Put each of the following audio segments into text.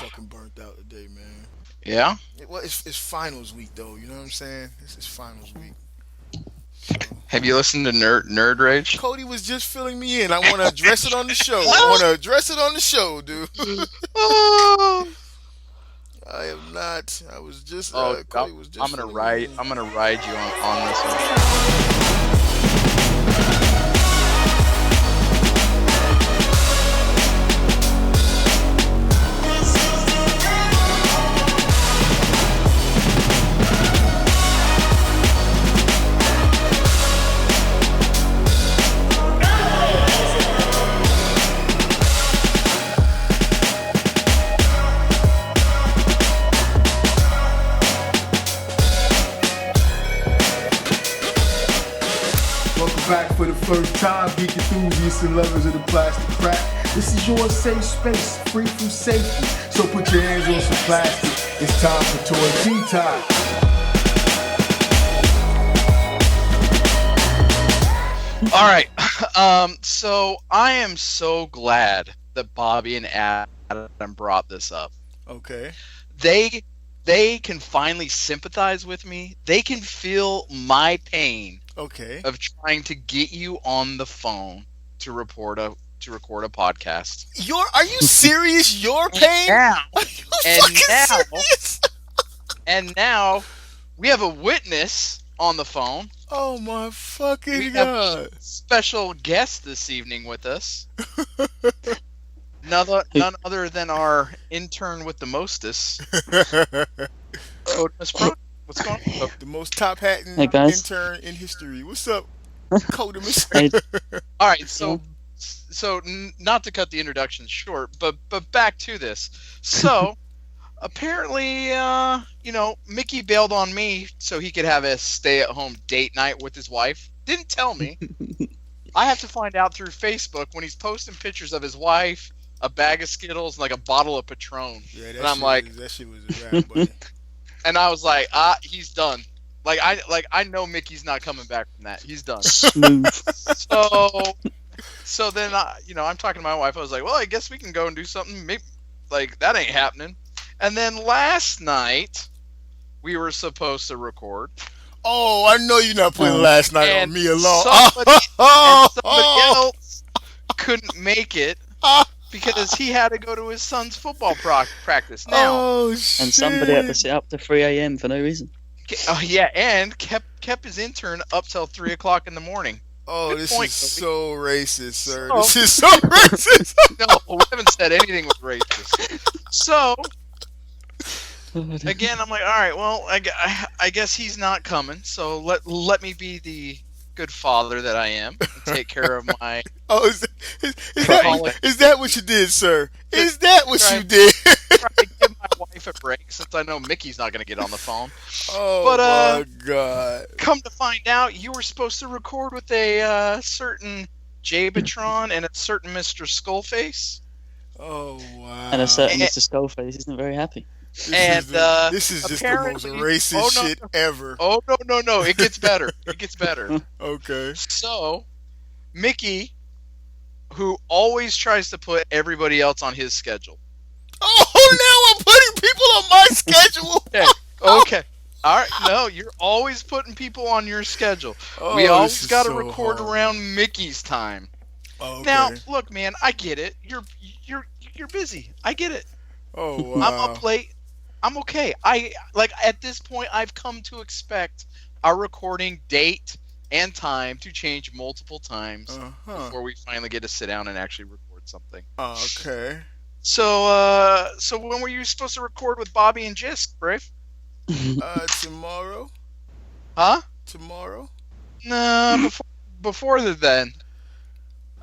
fucking burnt out today, man. Yeah? Well, it's finals week though. You know what I'm saying? This is finals week. So Have you listened to Nerd Rage? Cody was just filling me in. I want to address it on the show. I want to address it on the show, dude. Oh, I am not. I was just. oh Cody was just. I'm gonna filling ride. me in. I'm gonna ride you on this one. Welcome back for the first time, geek enthusiasts and lovers of the plastic crack. This is your safe space, free from safety. So put your hands on some plastic. It's time for toy detox. All right. So I am so glad that Bobby and Adam brought this up. Okay. They can finally sympathize with me. They can feel my pain Okay. of trying to get you on the phone to record a podcast. Are you serious? Your pain? Now, Are you and fucking now- serious? and now we have a witness on the phone. Oh my We fucking have god. a special guest this evening with us. None other than our intern with the mostest, Code Pro. What's going on? The most top hatting Hey, guys. intern in history. What's up, Kode? Hey, All right, so not to cut the introduction short, but back to this. So apparently, Mickey bailed on me so he could have a stay-at-home date night with his wife. Didn't tell me. I have to find out through Facebook when he's posting pictures of his wife, a bag of Skittles, and like a bottle of Patron. Yeah, And I'm like, that shit was a rap, buddy. and I was like, he's done. I know Mickey's not coming back from that. He's done. smooth. So then I'm talking to my wife. I was like, well, I guess we can go and do something. Maybe, like that ain't happening. And then last night we were supposed to record. Oh, I know you're not putting last night on And me alone. somebody Oh, else couldn't make it because he had to go to his son's football practice. Now, oh, shit. And somebody had to sit up to 3 a.m. for no reason. yeah, and kept his intern up till 3 o'clock in the morning. Oh, Good this point, is Kobe. so racist, sir. Oh. This is so racist. No, we haven't said anything with racist. So again, I'm like, all right, well, I guess he's not coming. So let me be the good father that I am and take care of my. Oh, is that what you did, sir? Is that what you Right. did? Try to give my wife a break since I know Mickey's not going to get on the phone. Oh, But, my God. Come to find out, you were supposed to record with a certain Jaybatron and a certain Mr. Skullface. Oh, wow. And a certain And- Mr. Skullface isn't very happy. This is just the most apparently- racist shit ever. Oh, no, it gets better. It gets better. Okay. So, Mickey, who always tries to put everybody else on his schedule. Oh, now I'm putting people on my schedule. Okay. All right. No, you're always putting people on your schedule. Oh, We this always is got to so record hard. around Mickey's time. Okay. Now, look, man, I get it. You're busy. I get it. Oh, wow. I'm up late. I'm okay. At this point, I've come to expect our recording date and time to change multiple times Uh-huh. before we finally get to sit down and actually record something. Okay. So when were you supposed to record with Bobby and Jisk, Brave? Tomorrow? Huh? Tomorrow? No, before then.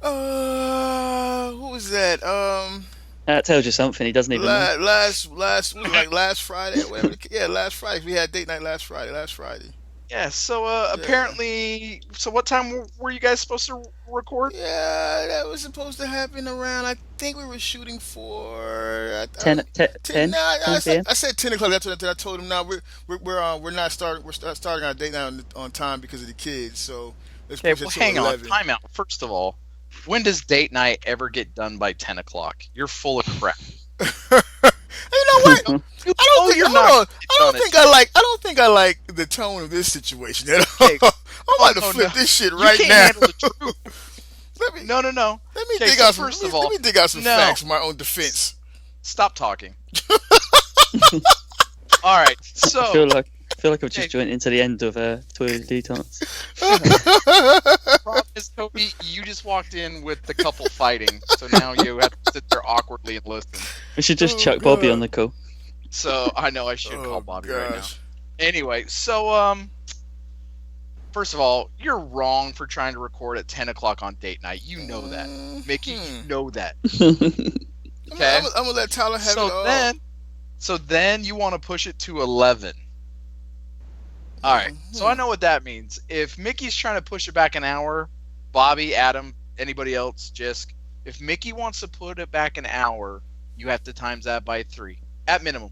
What was that? That tells you something. He doesn't even know. Last Friday, whatever. Yeah, last Friday. We had date night last Friday. Yeah. So apparently, so what time were you guys supposed to record? Yeah, that was supposed to happen around. I think we were shooting for 10 No, I p.m.? said 10 o'clock. That's what I told him. Now we're not starting. We're starting our date night on time because of the kids. So let's Okay, push well, it to hang on. 11. Time out. First of all, when does date night ever get done by 10 o'clock? You're full of crap. I like. You I don't know think. you're Hold not on. I on don't it. think I like. I don't think I like the tone of this situation at all. Okay. I'm about to No, flip no. this shit You right can't now. handle the truth. Let me. No. Let me Okay, dig so out some. first of Let all, me dig out some no. facts for my own defense. Stop talking. All right. So I feel like I've just Okay. joined into the end of Toilet Detox. problem is, Toby, you just walked in with the couple fighting, so now you have to sit there awkwardly and listen. We should just Oh, chuck Bobby God. on the call. So I know I should Oh, call Bobby right now. gosh. Anyway, so first of all, you're wrong for trying to record at 10 o'clock on date night. You know that, Mickey. You know that. Okay. I'm gonna let Tyler have it all. So then you want to push it to 11. All right. So I know what that means. If Mickey's trying to push it back an hour, Bobby, Adam, anybody else, Jisk, if Mickey wants to put it back an hour, you have to times that by 3 at minimum.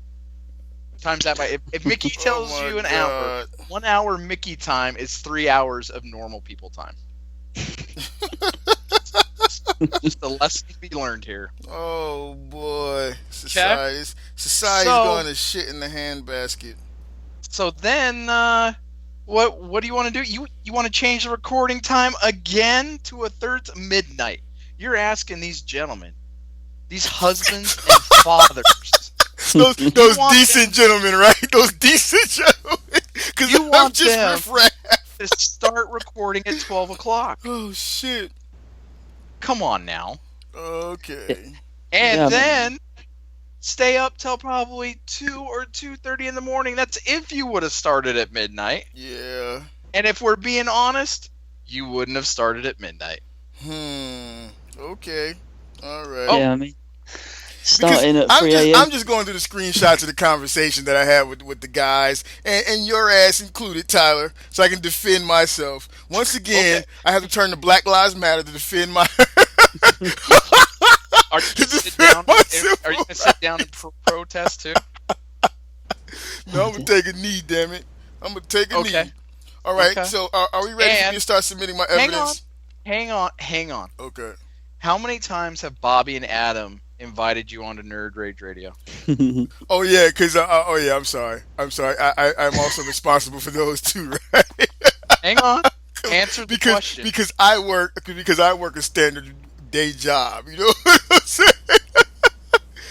Times that by if Mickey tells Oh my you an God. hour, 1 hour Mickey time is 3 hours of normal people time. Just a lesson to be learned here. Oh boy, society's going to shit in the handbasket. So then, what do you want to do? You want to change the recording time again to a third midnight? You're asking these gentlemen, these husbands and fathers. Those want decent gentlemen, right? Those decent gentlemen. Because You I'm want just them- riffraff. To start recording at 12 o'clock. Oh shit. Come on now. Okay. And Yeah, then stay up till probably 2 or 2:30 in the morning. That's if you would have started at midnight. Yeah. And if we're being honest, you wouldn't have started at midnight. Okay. All right. Oh. Yeah, I mean, starting at I'm 3 just, a.m. I'm just going through the screenshots of the conversation that I had with the guys, and your ass included, Tyler, so I can defend myself. Once again, Okay. I have to turn to Black Lives Matter to defend my... Are you going to sit down? Are you going to sit down and protest too? No, I'm going to take a knee, damn it. I'm going to take a knee. All right, Okay. so are we ready for me to start submitting my evidence? Hang on. Okay. How many times have Bobby and Adam invited you onto Nerd Rage Radio? Oh, yeah, because... I'm sorry. I'm also responsible for those too, right? Hang on. Answer the question. Because I work a standard day job, you know what I'm saying?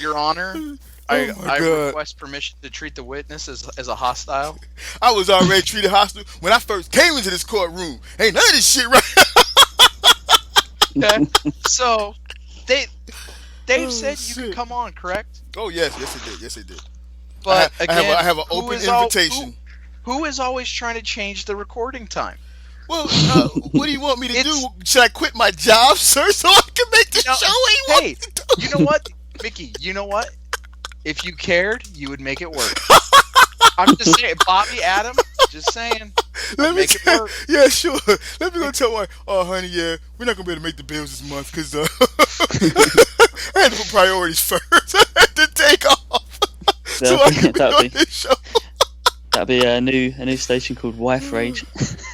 Your Honor, Oh I my God. request permission to treat the witness as a hostile. I was already treated hostile when I first came into this courtroom. Ain't none of this shit right. Okay. So Dave said you shit. could come on, correct? Oh yes it did. But I again, have an who open is al- invitation. who is always trying to change the recording time? Well, what do you want me to do? Should I quit my job, sir, so I can make the show? Hey, you know what, Mickey? You know what? If you cared, you would make it work. I'm just saying, Bobby, Adam. Just saying. Make it work. Yeah, sure. Let me go tell my, honey, yeah, we're not gonna be able to make the bills this month because I had to put priorities first. I had to take off so I could be on this show. That'd be a new station called Wife Rage.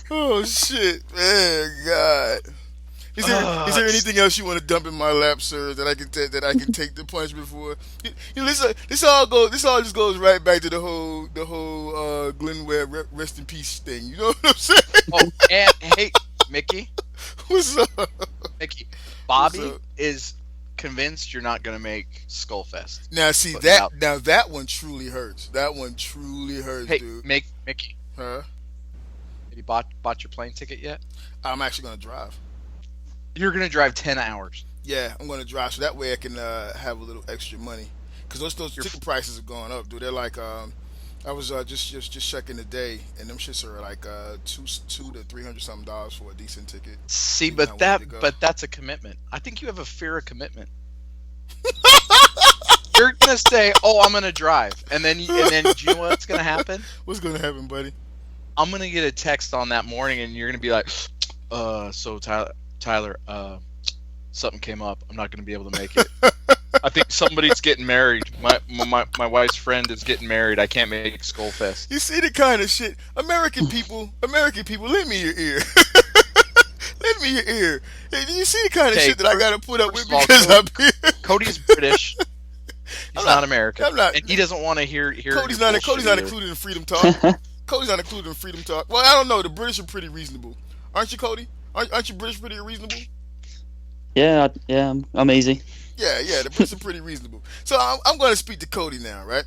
Oh shit, man, God. Is there anything else you want to dump in my lap, sir, that I can take the punishment for? You know, this all just goes right back to the whole Glenn Webb rest in peace thing. You know what I'm saying? Oh, and hey, Mickey. What's up? Mickey, Bobby What's up? is convinced you're not going to make Skullfest. Now see But that one truly hurts. That one truly hurts, Hey, dude. Mickey, Huh? have you bought your plane ticket yet? I'm actually gonna drive. You're going to drive 10 hours. Yeah, I'm gonna drive so that way I can have a little extra money. Cause those ticket prices are going up, dude. They're like I was just checking today, and them shits are like $200 to $300 something for a decent ticket. See, Depending but on where to go. that's a commitment. I think you have a fear of commitment. You're gonna say, "Oh, I'm gonna drive," and then do you know what's gonna happen? What's gonna happen, buddy? I'm gonna get a text on that morning, and you're gonna be like, so Tyler, something came up. I'm not gonna be able to make it. I think somebody's getting married. My wife's friend is getting married. I can't make Skullfest." You see the kind of shit, American people, lend me your ear. Lend me your ear. Hey, do you see the kind of Okay, shit that I gotta put up with first of all, because I'm here? Kodie's British. He's not American. I'm not. And he doesn't want to hear. Cody's not included in Freedom Talk. Cody's not included in Freedom Talk. Well, I don't know. The British are pretty reasonable, aren't you, Cody? Aren't you British pretty reasonable? Yeah, I'm easy. Yeah, the Brits are pretty reasonable. So I'm going to speak to Cody now, right?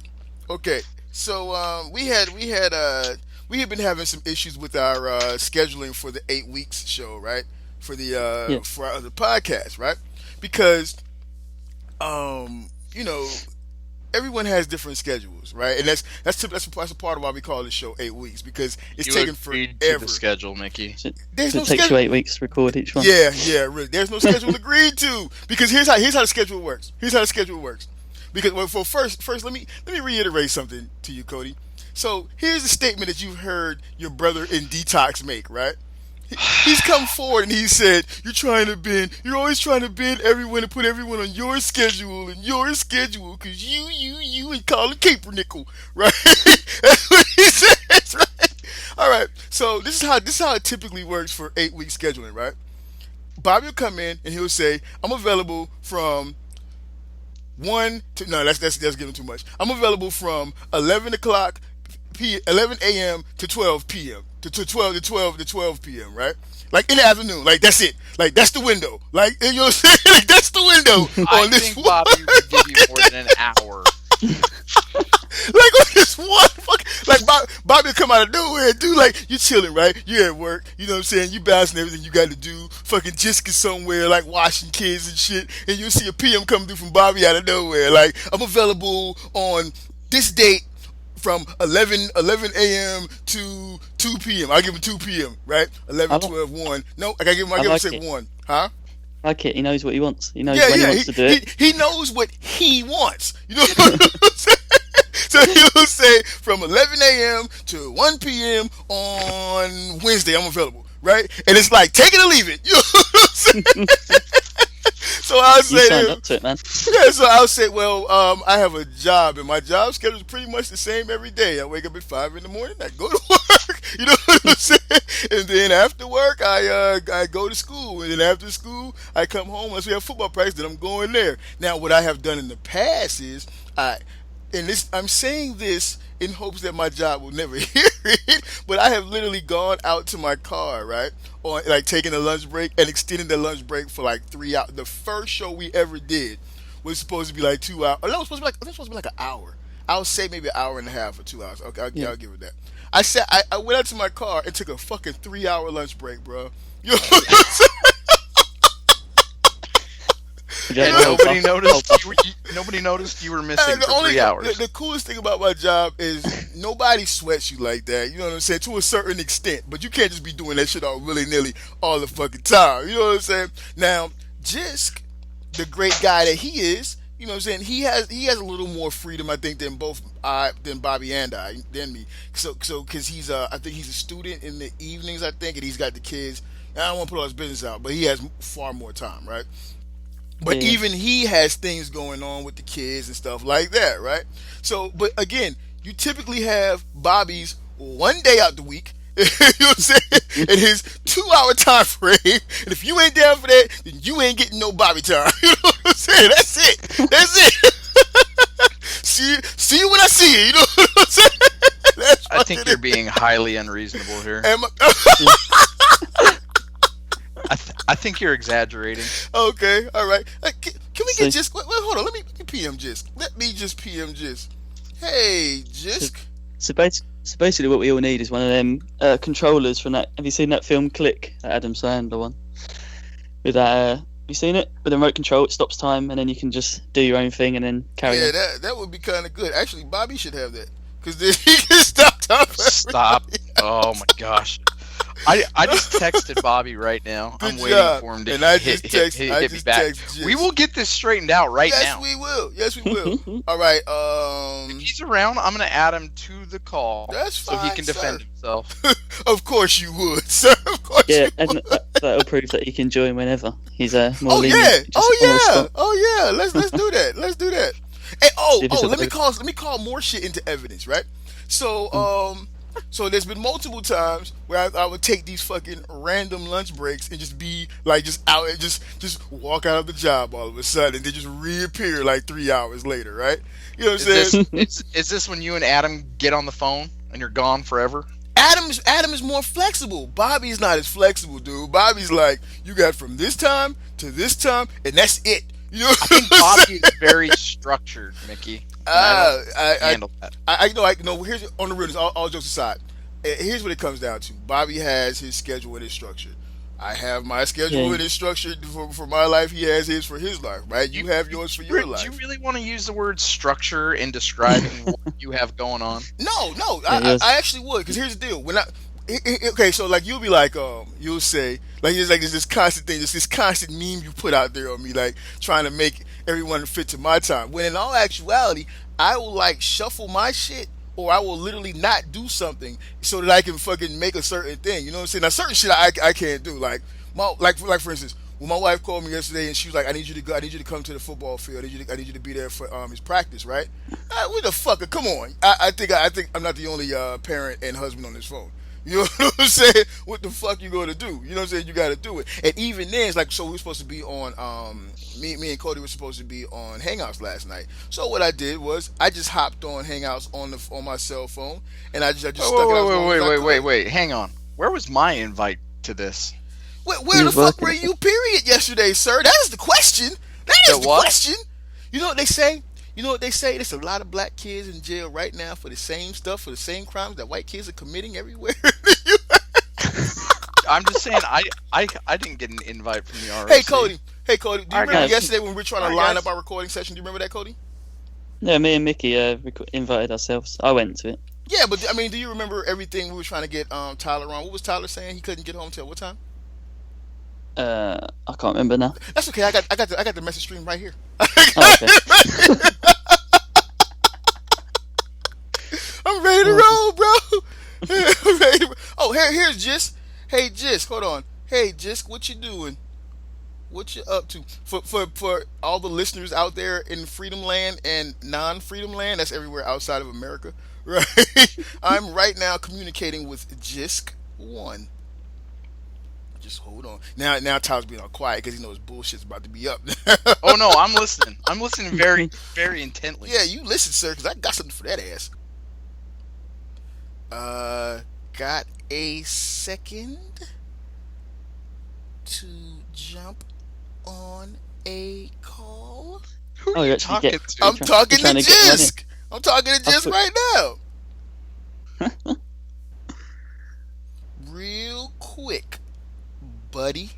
Okay. So we had been having some issues with our scheduling for the 8 weeks show, right? For the for our other podcast, right? Because everyone has different schedules, right? And that's a part of why we call this show 8 weeks, because it's taking forever. To the schedule, Mickey. It takes you 8 weeks to record each one. Yeah, really. There's no schedule agreed to, because here's how the schedule works. Because first let me reiterate something to you, Cody. So here's the statement that you've heard your brother in Detox make, right? He's come forward and he said, you're always trying to bend everyone and put everyone on your schedule because you and Colin Kaepernick, right? That's what he says, right? All right. So this is how it typically works for 8 week scheduling, right? Bobby will come in and he'll say, I'm available from 1 to, no, that's giving too much. I'm available from 11 a.m. to 12 p.m. to 12 p.m. right? Like in the afternoon, like that's it. Like that's the window. Like, you know what I'm saying? Like that's the window. I think Bobby would give you more than an hour. Like on this one like Bobby will come out of nowhere and do, like, you chilling, right? You're at work, you know what I'm saying? You balancing everything you got to do. Fucking Jiska somewhere, like washing kids and shit, and you'll see a PM come through from Bobby out of nowhere. Like, I'm available on this date from 11 a.m. to 2 p.m. I'll give him 2 p.m., right? 11, 12, 1. No, I gotta give him say 1. Huh? Like it. He knows what he wants. He knows when he wants to do it. He knows what he wants. You know what I'm saying? So he'll say from 11 a.m. to 1 p.m. on Wednesday, I'm available, right? And it's like, take it or leave it. You know what I'm saying? So I'll say, you signed up to it, man. Yeah, so I'll say, well, I have a job, and my job schedule is pretty much the same every day. I wake up at 5 in the morning, I go to work, you know what I'm saying? And then after work, I go to school, and then after school, I come home. Unless we have football practice, then I'm going there. Now, what I have done in the past is, I'm saying this in hopes that my job will never hear it, but I have literally gone out to my car, right, or like taking a lunch break and extending the lunch break for like 3 hours. The first show we ever did was supposed to be like 2 hours. Oh, no, it was supposed to be like an hour. I would say maybe an hour and a half or 2 hours. Okay, I'll give it that. I went out to my car and took a fucking 3 hour lunch break, bro. You know what I'm saying? And nobody noticed you were missing for 3 hours. The coolest thing about my job is nobody sweats you like that. You know what I'm saying? To a certain extent, but you can't just be doing that shit all willy-nilly all the fucking time. You know what I'm saying? Now, Jisk, the great guy that he is, you know what I'm saying? He has a little more freedom, I think, than Bobby and than me. So because he's I think he's a student in the evenings, I think, and he's got the kids. And I don't want to put all his business out, but he has far more time, right? But even he has things going on with the kids and stuff like that, right? So, but again, you typically have Bobby's 1 day out the week, you know what I'm saying, in his 2 hour time frame. And if you ain't down for that, then you ain't getting no Bobby time. You know what I'm saying? That's it. See you when I see you. You know what I'm saying? I think you're being highly unreasonable here. I think you're exaggerating. Okay, all right. Can we get Jisk? Well, hold on. Let me PM Jisk. Let me just PM Jisk. Hey, Jisk. So basically, what we all need is one of them controllers from that. Have you seen that film Click? That Adam Sandler one. With that, have you seen it? With the remote control, it stops time, and then you can just do your own thing and then carry on. Yeah, that would be kind of good. Actually, Bobby should have that, because then he can stop time. Stop! Oh my gosh. I just texted Bobby right now. Good I'm waiting job. for him to and I hit me back. Jisk. We will get this straightened out right now. Yes, we will. All right. If he's around, I'm going to add him to the call. That's fine, so he can defend himself. Of course you would, sir. Of course you would. And that'll prove that he can join whenever. He's more Yeah. lenient. Oh yeah. Let's do that. Let's do that. And let me call more shit into evidence, right? So So there's been multiple times where I would take these fucking random lunch breaks and just be like just out and just walk out of the job all of a sudden and then just reappear like 3 hours later, right? You know what I'm saying? Is this when you and Adam get on the phone and you're gone forever? Adam is more flexible. Bobby's not as flexible, dude. Bobby's like, you got from this time to this time, and that's it. You know, I think Bobby is very structured, Mickey. I know. Here's on the real. All jokes aside, here's what it comes down to. Bobby has his schedule and his structure. I have my schedule and his structure for my life. He has his for his life, right? You have yours for your life. Do you really want to use the word structure in describing what you have going on? No. I actually would, because here's the deal. Okay, so like you'll be like, you'll say like there's this constant thing, this constant meme you put out there on me, like trying to make everyone fit to my time. When in all actuality, I will like shuffle my shit, or I will literally not do something so that I can fucking make a certain thing. You know what I'm saying? Now certain shit I can't do. Like for instance, when my wife called me yesterday and she was like, I need you to come to the football field. I need you to be there for his practice, right? What the fuck? Come on. I think I'm not the only parent and husband on this phone. You know what I'm saying? What the fuck you gonna do? You know what I'm saying? You gotta do it. And even then, it's like, so we were supposed to be on, me and Kodie were supposed to be on Hangouts last night. So what I did was, I just hopped on Hangouts on my cell phone, and I just stuck it out. Wait, hang on. Where was my invite to this? Where the fuck were you, period, yesterday, sir? That is the question. That is the question. You know what they say? There's a lot of black kids in jail right now for the same stuff, for the same crimes that white kids are committing everywhere. I'm just saying, I didn't get an invite from the ROC. Hey, Kodie, do you remember yesterday when we were trying to line up our recording session? Do you remember that, Kodie? Yeah, me and Mickey invited ourselves. I went to it. Yeah, but I mean, do you remember everything we were trying to get Tyler on? What was Tyler saying? He couldn't get home till what time? I can't remember now. That's okay. I got the message stream right here. Okay. I'm ready to roll, bro. I'm ready to... Oh, here's Jisk. Hey, Jisk, hold on. Hey, Jisk, what you doing? What you up to? For all the listeners out there in Freedom Land and non-Freedom Land, that's everywhere outside of America, right? I'm right now communicating with Jisk 1. Just hold on. Now Tyler's being all quiet because he knows bullshit's about to be up. Oh no, I'm listening. I'm listening very, very intently. Yeah, you listen, sir, because I got something for that ass. Got a second to jump on a call? Who are you talking to? I'm talking to Jisk. I'm talking to Jisk right now. Real quick, buddy.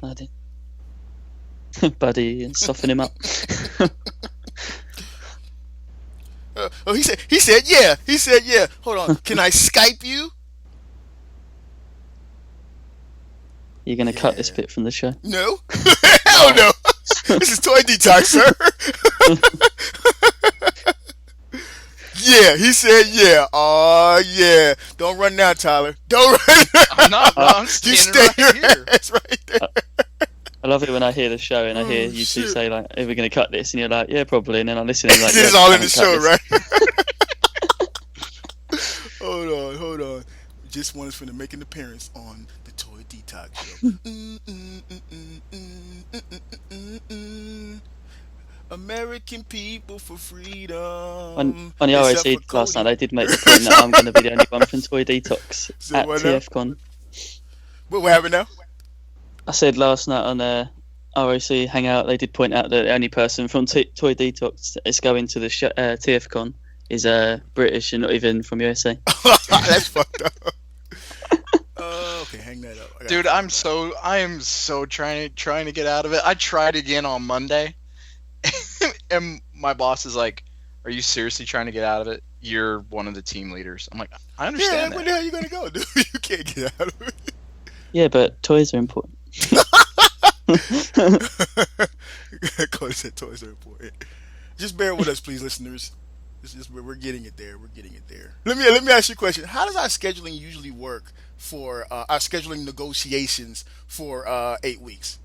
Buddy, and soften him up. He said yeah. Hold on. Can I Skype you? You're gonna cut this bit from the show? No. Hell no. This is Toy Detox, sir. Yeah, he said yeah. Oh yeah. Don't run now, Tyler. Don't run. I'm not. I'm standing right here. That's right there. I love it when I hear the show and I hear you two say like, "Are we going to cut this?" And you're like, "Yeah, probably." And then I listen and like, "This is all in the show, right?" Hold on. Just one is finna make an appearance on the Toy Detox show. American people for freedom. On the ROC last night, I did make the point that I'm going to be the only one from Toy Detox at TFCon. What happened now? I said last night on ROC Hangout, they did point out that the only person from Toy Detox is going to the TFCon is British and not even from USA. That's fucked up. Okay, hang that up. Dude, I am so trying to get out of it. I tried again on Monday, and my boss is like, "Are you seriously trying to get out of it? You're one of the team leaders." I'm like, "I understand." Yeah, where the hell are you gonna go, dude? You can't get out of it. Yeah, but toys are important. Kodie said toys are important. Just bear with us, please, listeners. We're getting it there. Let me ask you a question. How does our scheduling usually work for our scheduling negotiations for 8 weeks?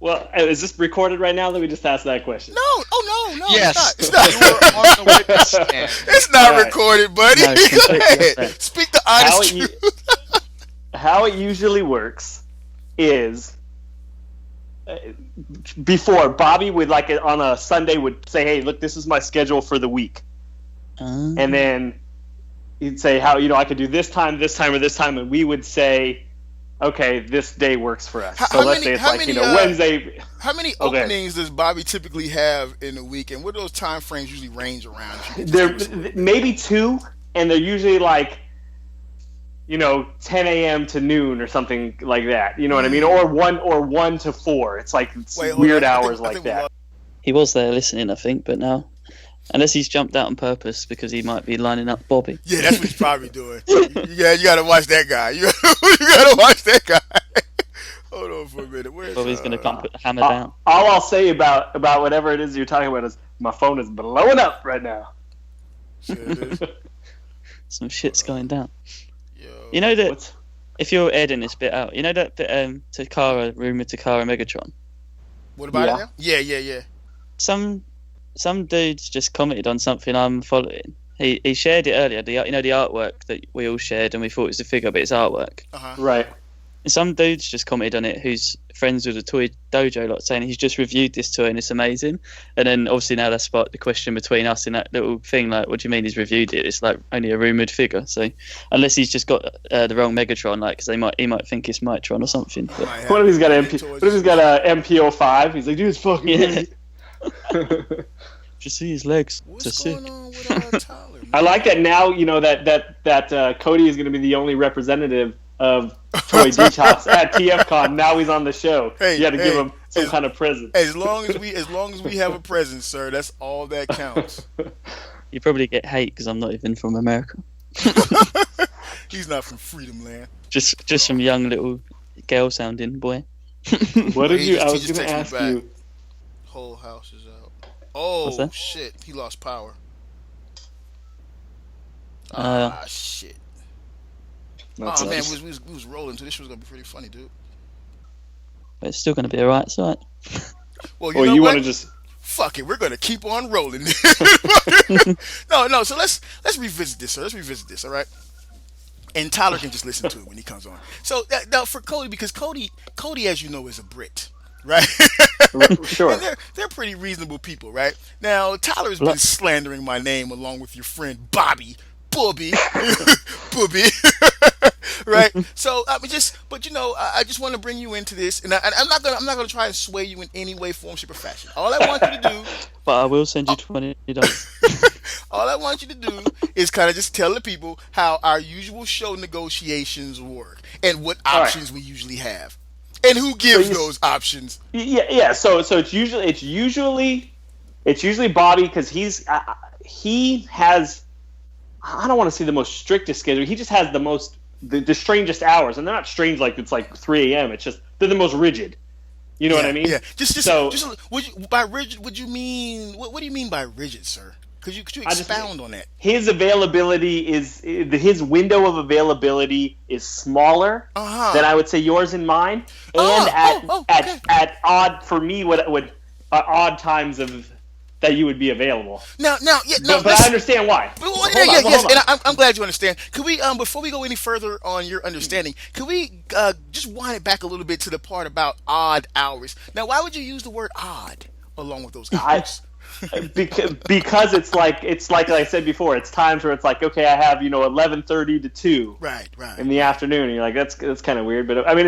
Well, is this recorded right now? Let me just ask that question. No. Oh no. Yes. It's not. You were on the witness stand. It's not Right. recorded, buddy. No, it's Go completely ahead. upset. Speak the honest truth. How it usually works is before Bobby would on a Sunday would say, "Hey, look, this is my schedule for the week," and then he'd say, "How I could do this time, or this time," and we would say, "Okay, this day works for us." So let's say it's Wednesday. How many openings does Bobby typically have in a week, and what do those time frames usually range around? There maybe 2, and they're usually 10 a.m. to noon or something like that. You know what I mean? Or 1 to 4. It's weird hours like that. He was there listening, I think, but now, unless he's jumped out on purpose because he might be lining up Bobby. Yeah, that's what he's probably doing. Yeah, you gotta watch that guy. You gotta watch that guy. Hold on for a minute. Bobby's gonna come put the hammer down. All I'll say about whatever it is you're talking about is my phone is blowing up right now. Sure it is. Some shit's going down. Yo. You know that if you're editing this bit out, you know that bit rumored Takara Megatron. What about it now? Yeah. Some dudes just commented on something I'm following. He shared it earlier. The artwork that we all shared and we thought it was a figure, but it's artwork. Right. And some dudes just commented on it who's friends with the Toy Dojo lot, saying he's just reviewed this toy and it's amazing. And then obviously now that sparked the question between us in that little thing, what do you mean he's reviewed it? It's only a rumoured figure. So unless he's just got the wrong Megatron, because he might think it's Mitron or something. But what if he's got a MPO5? He's like, dude, it's fucking just see his legs. What's They're going sick. on with Tyler? Man? I like that now. That Kodie is going to be the only representative of Toy Detox at TFCon. Now he's on the show. You got to give him some kind of present. As long as we have a present, sir, that's all that counts. You probably get hate because I'm not even from America. He's not from Freedom Land. Just some young little girl sounding boy. What did you? I was just going to texted me ask back. you. Whole house is out. What's Oh that? shit! He lost power. Shit. That's Oh man, nice. we was rolling, so this was gonna be pretty funny, dude. But it's still going to be alright, it's alright. Well, Or know you what? want to just? Fuck it, we're gonna keep on rolling. No. So let's revisit this, sir. Let's revisit this, all right? And Tyler can just listen to it when he comes on. So now for Kodie, because Kodie, as you know, is a Brit, right? Sure. And they're pretty reasonable people, right? Now Tyler's been slandering my name along with your friend Bobby. Booby, right? So I just want to bring you into this, and I'm not gonna try and sway you in any way, form, shape, or fashion. All I want you to do, But I will send you $20. all I want you to do is kind of just tell the people how our usual show negotiations work and what options we usually have, and who gives those options. Yeah. So it's usually Bobby because he has. I don't want to say the most strictest schedule. He just has the strangest hours, and they're not strange like it's 3 a.m. It's just they're the most rigid. You know what I mean? Yeah. Just by rigid, would you mean what do you mean by rigid, sir? Could you expound on that? His availability his window of availability is smaller than I would say yours and mine, and at odd for me what odd times of. That you would be available. But I understand why. Yes, and I'm glad you understand. Could we, before we go any further on your understanding, could we just wind it back a little bit to the part about odd hours? Now, why would you use the word odd along with those hours? Because it's like I said before, it's times where it's okay, I have 11:30 to 2 in the afternoon, and you're like that's kind of weird, but I mean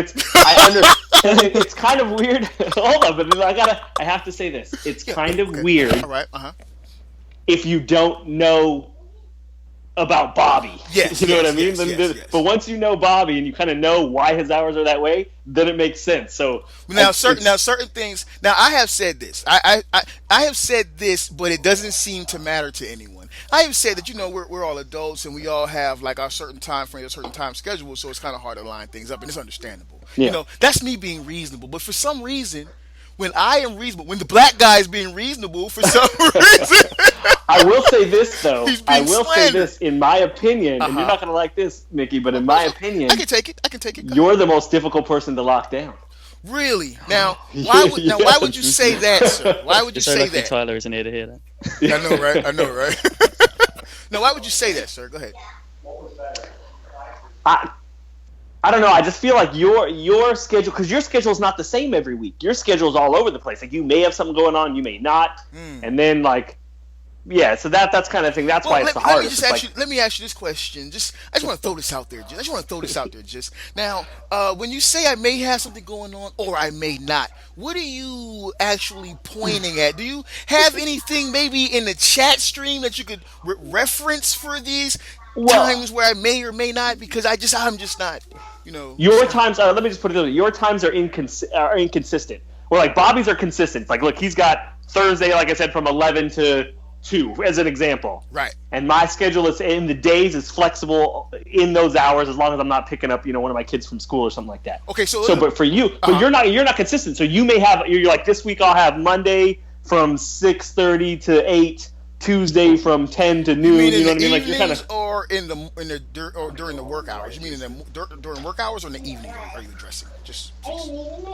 it's kind of weird. Hold on, but I have to say this. It's kind of weird. All right. If you don't know about Bobby, you know what I mean. Yes. But once you know Bobby and you kind of know why his hours are that way, then it makes sense. So certain things. Now I have said this. I have said this, but it doesn't seem to matter to anyone. I have said that we're all adults and we all have our certain time frame, a certain time schedule, so it's kind of hard to line things up, and it's understandable. Yeah. That's me being reasonable. But for some reason, when I am reasonable, when the black guy is being reasonable for some reason. I will say this, though. I will say this, in my opinion, and you're not going to like this, Mickey, but in my opinion, I can take it. You're the most difficult person to lock down. Really? Now, why would you say that, sir? Why would you Just so say lucky that? Tyler isn't here to hear that. I know, right? I know, right? Now, why would you say that, sir? Go ahead. I don't know. I just feel like your schedule, because your schedule is not the same every week. Your schedule is all over the place. Like, you may have something going on, you may not, and then like, yeah. So that's kind of thing. That's why it's the hardest. Let me ask you this question. I just want to throw this out there. Just now, when you say I may have something going on or I may not, what are you actually pointing at? Do you have anything maybe in the chat stream that you could reference for these times where I may or may not? Because I'm just not. Your times are. Let me just put it this way. Your times are inconsistent. Well, like Bobby's are consistent. Like, look, he's got Thursday, like I said, from 11 to 2, as an example. Right. And my schedule is in the days is flexible in those hours, as long as I'm not picking up, one of my kids from school or something like that. Okay, but for you, but you're not consistent. So you may have. You're like, this week I'll have Monday from 6:30 to 8. Tuesday from 10 to noon. You know what I mean? Like, you're kind of, or during the work hours. You mean during work hours or in the evening? Are you addressing? Just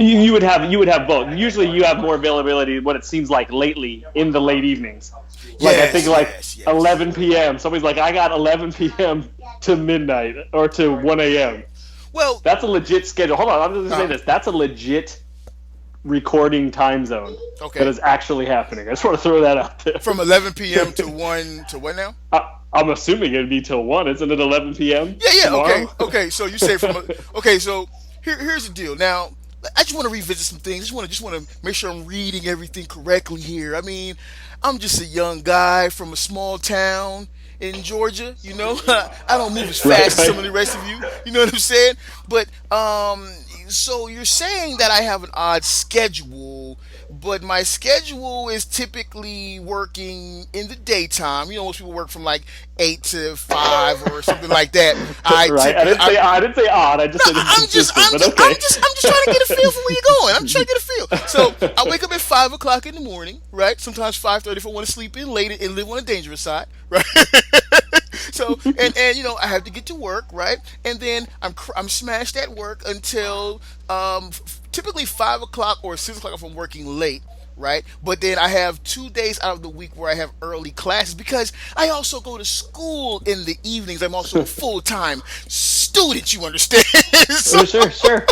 you would have both. Usually, you have more availability. What it seems like lately in the late evenings. Like, I think 11 p.m. Somebody's like, I got 11 p.m. to midnight or to 1 a.m. Well, that's a legit schedule. Hold on, I'm just gonna say this. That's a legit recording time zone that is actually happening. I just want to throw that out there. From 11 p.m. to 1 to what now? I'm assuming it'd be till 1. Isn't it 11 p.m.? Yeah. Tomorrow? Okay. So you say so here's the deal. Now, I just want to revisit some things. Just want to make sure I'm reading everything correctly here. I mean, I'm just a young guy from a small town in Georgia. I don't move as fast as some of the rest of you. You know what I'm saying? But so you're saying that I have an odd schedule, but my schedule is typically working in the daytime. Most people work from like 8 to 5 or something like that. I didn't say odd. I just said I'm just trying to get a feel for where you're going. I'm trying to get a feel. So I wake up at 5 o'clock in the morning, right? Sometimes 5:30 if I want to sleep in late and live on the dangerous side, right? So and I have to get to work, right? And then I'm smashed at work until typically 5 o'clock or 6 o'clock if I'm working late, right? But then I have 2 days out of the week where I have early classes because I also go to school in the evenings. I'm also a full-time student, you understand? So, sure.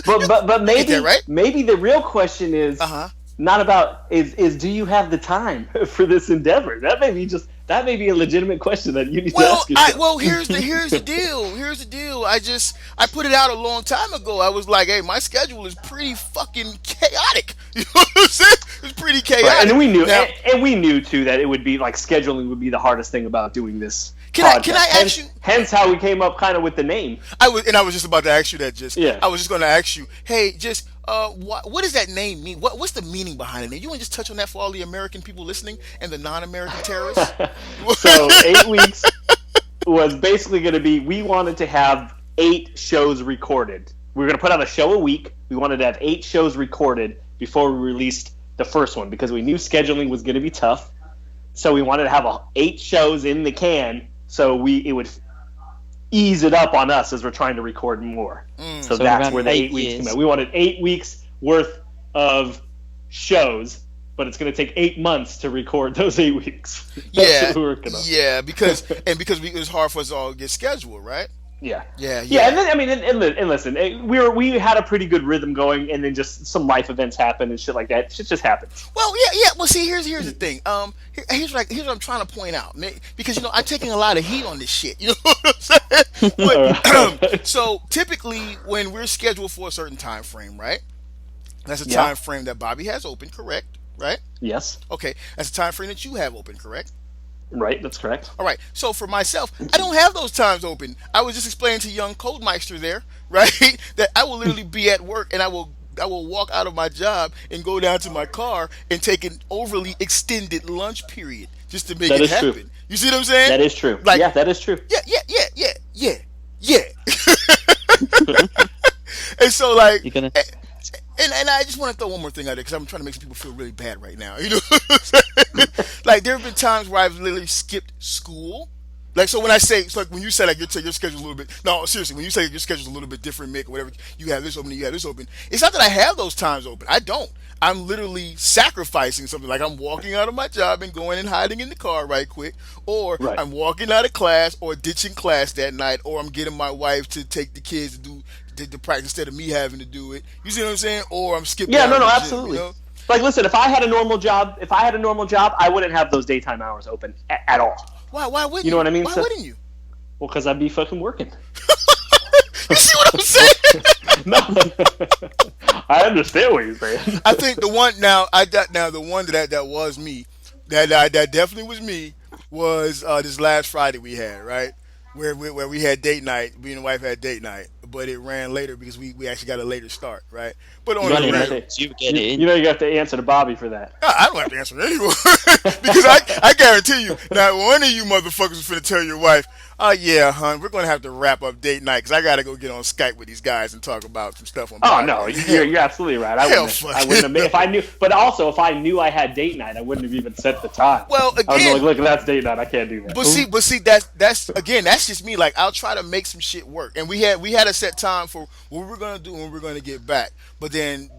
But maybe that, right? Maybe the real question is not about is do you have the time for this endeavor? That may be a legitimate question that you need to ask yourself. Here's the deal. I put it out a long time ago. I was like, hey, my schedule is pretty fucking chaotic. You know what I'm saying? It's pretty chaotic. Right, and we knew too that it would be like scheduling would be the hardest thing about doing this. Can I ask you? Hence how we came up kind of with the name. I was just about to ask you that. I was just going to ask you, hey, what does that name mean? What's the meaning behind it? You want to just touch on that for all the American people listening and the non-American terrorists? So 8 weeks was basically going to be, we wanted to have 8 shows recorded. We were going to put out a show a week. We wanted to have 8 shows recorded before we released the first one because we knew scheduling was going to be tough. So we wanted to have 8 shows in the can so it would ease it up on us as we're trying to record more. So that's where the 8 weeks came out. We wanted 8 weeks worth of shows, but it's going to take 8 months to record those 8 weeks. That's what we're working on. Yeah, because it was hard for us all to get scheduled, right? Yeah. And then and listen, we had a pretty good rhythm going, and then just some life events happen and shit like that. Shit just happens. Well, yeah. Well, see, here's the thing. Here's what I'm trying to point out, because I'm taking a lot of heat on this shit. You know what I'm saying? But, so typically, when we're scheduled for a certain time frame, right? That's a time frame that Bobby has open, correct? Right? Yes. Okay, that's a time frame that you have open, correct? Right, that's correct. All right, so for myself, I don't have those times open. I was just explaining to young Codemeister there, right, that I will literally be at work and I will walk out of my job and go down to my car and take an overly extended lunch period just to make it happen. True. You see what I'm saying? That is true. Like, yeah, that is true. Yeah. And so, like, You're gonna... And I just want to throw one more thing out there because I'm trying to make some people feel really bad right now. You know what I'm saying? Like, there have been times where I've literally skipped school Like, so when I say, it's like when you say like your schedule's a little bit, no, seriously, when you say your schedule's a little bit different, Mick, or whatever, you have this open, you have this open. It's not that I have those times open. I don't. I'm literally sacrificing something. Like I'm walking out of my job and going and hiding in the car right quick, or Right. I'm walking out of class or ditching class that night, or I'm getting my wife to take the kids to do the practice instead of me having to do it. You see what I'm saying? Or I'm skipping. Yeah, out no, of no, the gym, absolutely. you know? Like, listen, if I had a normal job, I wouldn't have those daytime hours open at all. Why wouldn't You know what I mean? Why So- wouldn't you? Well, because I'd be fucking working. You see what I'm saying? No, I understand what you're saying. I think the one the one that was me, that definitely was me, was this last Friday we had, right, where we had date night. Me and the wife had date night, but it ran later because we actually got a later start, right? But on You the have ran, to- you get it in. You know you have to answer to Bobby for that. I don't have to answer anymore because I guarantee you, now one of you motherfuckers is finna tell your wife, "Oh yeah, hon, we're gonna have to wrap up date night because I gotta go get on Skype with these guys and talk about some stuff on." Oh podcast." no, you're absolutely right. I Hell wouldn't have made, if I knew. But also, if I knew I had date night, I wouldn't have even set the time. Well, I was again, like, look, that's date night. I can't do that. But see, that's again, that's just me. Like I'll try to make some shit work, and we had a set time for what we were gonna do when we were gonna get back. But then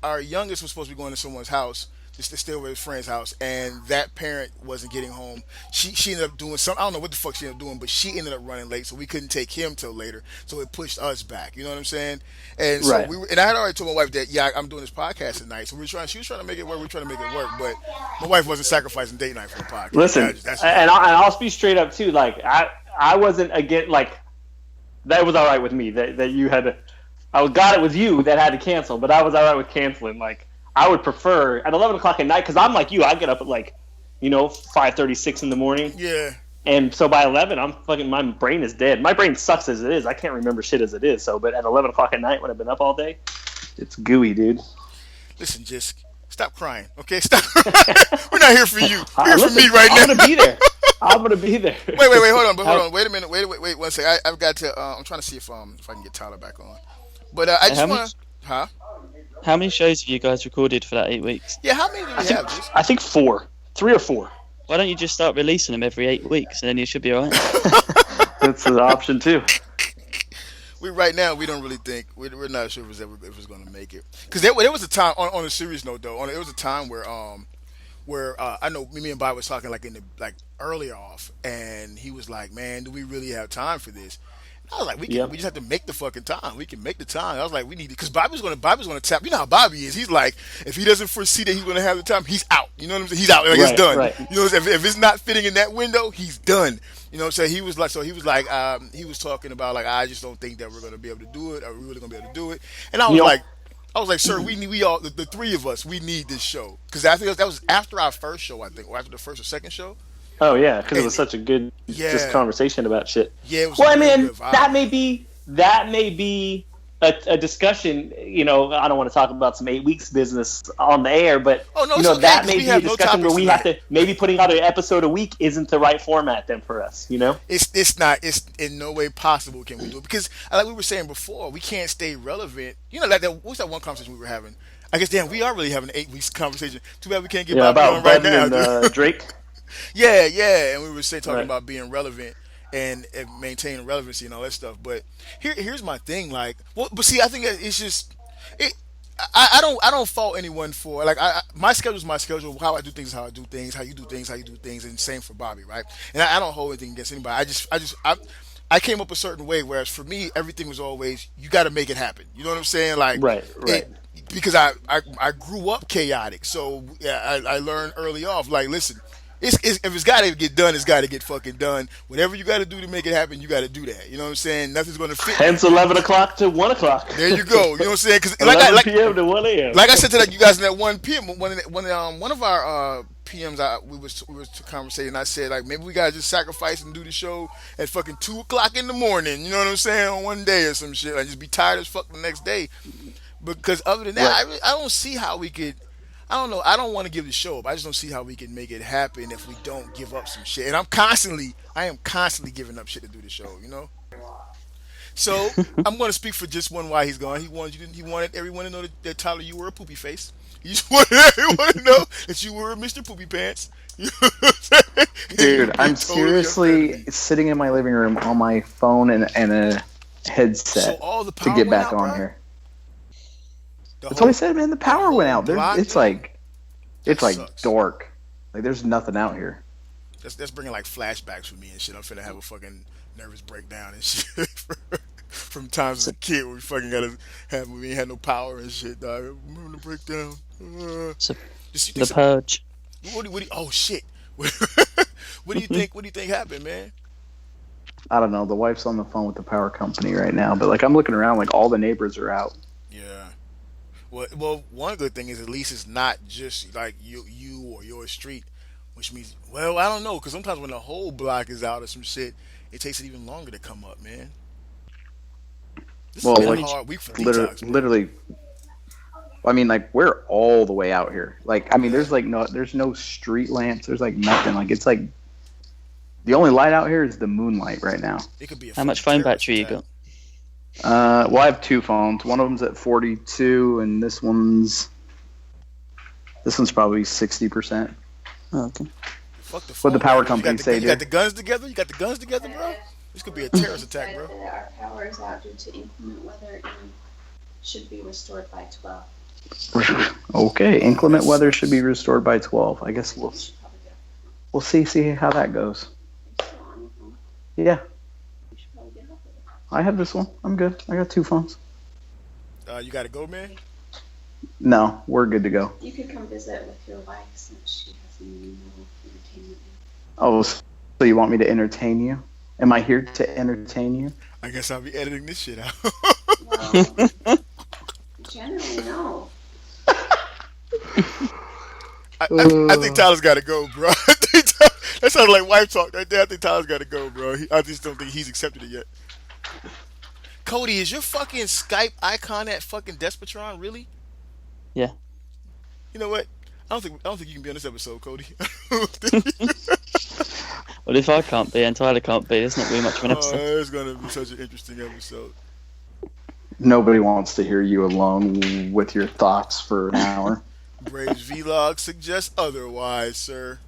our youngest was supposed to be going to someone's house, just to stay over at his friend's house, and that parent wasn't getting home. She ended up doing some. I don't know what the fuck she ended up doing, but she ended up running late, so we couldn't take him till later. So it pushed us back. You know what I'm saying? And so Right. and I had already told my wife that I'm doing this podcast tonight. So she was trying to make it work. We were trying to make it work, but my wife wasn't sacrificing date night for the podcast. Listen, I'll speak straight up too. Like I wasn't again. Like that was all right with me. That you had to. I got it with you that had to cancel, but I was all right with canceling. Like I would prefer at 11 o'clock at night because I'm like you. I get up at 5:36 in the morning. Yeah. And so by 11, my brain is dead. My brain sucks as it is. I can't remember shit as it is. So, but at 11 o'clock at night when I've been up all day, it's gooey, dude. Listen, just stop crying, okay? Stop. We're not here for you. We're here for Listen, me right now. I'm gonna be there. I'm gonna be there. Wait, hold on. Wait a minute. Wait, 1 second. I've got to. I'm trying to see if I can get Tyler back on. But I just want to. Huh? How many shows have you guys recorded for that 8 weeks? Yeah, how many do we have? Jason? I think 4, 3 or 4. Why don't you just start releasing them every 8 weeks and then you should be alright? That's an option too. Right now we don't really think we're not sure if it's going to make it. Because there was a time on a serious note though. There was a time where I know me and Bob was talking earlier off, and he was like, "Man, do we really have time for this?" I was like, we just have to make the fucking time. We can make the time. I was like, we need it. Because Bobby's going to tap. You know how Bobby is. He's like, if he doesn't foresee that he's going to have the time, he's out. You know what I'm saying? He's out. Like, it's done. Right. You know what I'm saying? If it's not fitting in that window, he's done. You know what I'm saying? He was talking about, like, I just don't think that we're going to be able to do it. Are we really going to be able to do it? And I was like, sir, we all, the three of us, we need this show. Because I think that was after our first show, I think, or after the first or second show. Oh yeah, because it was such a good just conversation about shit. Yeah, it was. Well, I mean, that may be a discussion. You know, I don't want to talk about some 8 weeks business on the air, but that may be a discussion where we have to maybe putting out an episode a week isn't the right format then for us. You know, it's not. It's in no way possible can we do it because, like we were saying before, we can't stay relevant. You know, like what's that one conversation we were having? I guess damn, we are really having an 8 weeks conversation. Too bad we can't get Bobby on right now. And, Drake. Yeah, and we were talking about being relevant and maintaining relevancy and all that stuff. But here's my thing, but see, I think it's just I don't fault anyone for my schedule is my schedule. How I do things is how I do things. How you do things, how you do things, and same for Bobby, right? And I don't hold anything against anybody. I came up a certain way, whereas for me, everything was always you got to make it happen. You know what I'm saying? Right. Because I grew up chaotic, so I learned early off. Like, listen. If it's got to get done, it's got to get fucking done. Whatever you got to do to make it happen, you got to do that. You know what I'm saying? Nothing's going to fit. Hence 11 o'clock to 1 o'clock. There you go. You know what I'm saying? Because 11 p.m. to 1 a.m. Like I said to you guys in that 1 p.m. One of our PMs, we was conversating. I said maybe we gotta just sacrifice and do the show at fucking 2 o'clock in the morning. You know what I'm saying? On one day or some shit. Just be tired as fuck the next day. Because other than that, I don't see how we could. I don't know. I don't want to give the show up. I just don't see how we can make it happen if we don't give up some shit. And I am constantly giving up shit to do the show, you know? So, I'm going to speak for just one why he's gone. He wanted everyone to know that Tyler, you were a poopy face. He just wanted everyone to know that you were Mr. Poopy Pants. You know what I'm saying? Dude, You're I'm totally seriously offended me. sitting in my living room on my phone and a So headset all the to power get went back out, on bro? here. The That's whole, what I said, man. The power went whole out. There's, block it's went out? like, it's That like sucks. dark. Like there's nothing out here. That's bringing like flashbacks for me and shit. I'm finna have a fucking nervous breakdown and shit from times as a kid where we fucking gotta have we ain't had no power and shit, dog. I'm having a breakdown. So, Just you the think Purge. oh shit. What do you think? What do you think happened, man? I don't know. The wife's on the phone with the power company right now, but like I'm looking around, like all the neighbors are out. Yeah. Well, one good thing is at least it's not just like you or your street, which means, well, I don't know, because sometimes when the whole block is out or some shit, it takes it even longer to come up, man. This Well, has been a like, hard week for Literally, Detox, man. literally. I mean, like we're all the way out here. Like, I mean, there's no street lamps. There's like nothing. Like it's like the only light out here is the moonlight right now. It could be a How much fucking phone battery you terrorist got? Well, I have two phones. One of them's at 42, and this one's probably 60%. Oh, okay. attack. Fuck the What phone the power batteries. company say, You got dude? the guns together? You got the guns together, bro? This could be a terrorist attack, bro. That our power is out due to inclement weather and should be restored by 12. Okay, inclement weather should be restored by 12. I guess We should probably get we'll see how that goes. it's still on your phone. Yeah, We should probably get help with it. I have this one. I'm good. I got two phones. You got to go, man? No, we're good to go. You could come visit with your wife since she has a new entertainment. Oh, so you want me to entertain you? Am I here to entertain you? I guess I'll be editing this shit out. Well, generally, no. I think Tyler's got to go, bro. That sounds like wife talk right there. I think Tyler's got to go, bro. I just don't think he's accepted it yet. Kodie, is your fucking Skype icon at fucking Despotron, really? Yeah. You know what? I don't think you can be on this episode, Kodie. Well, if I can't be and Tyler can't be, it's not really much of an episode. It's gonna be such an interesting episode. Nobody wants to hear you alone with your thoughts for an hour. Braves vlog suggests otherwise, sir.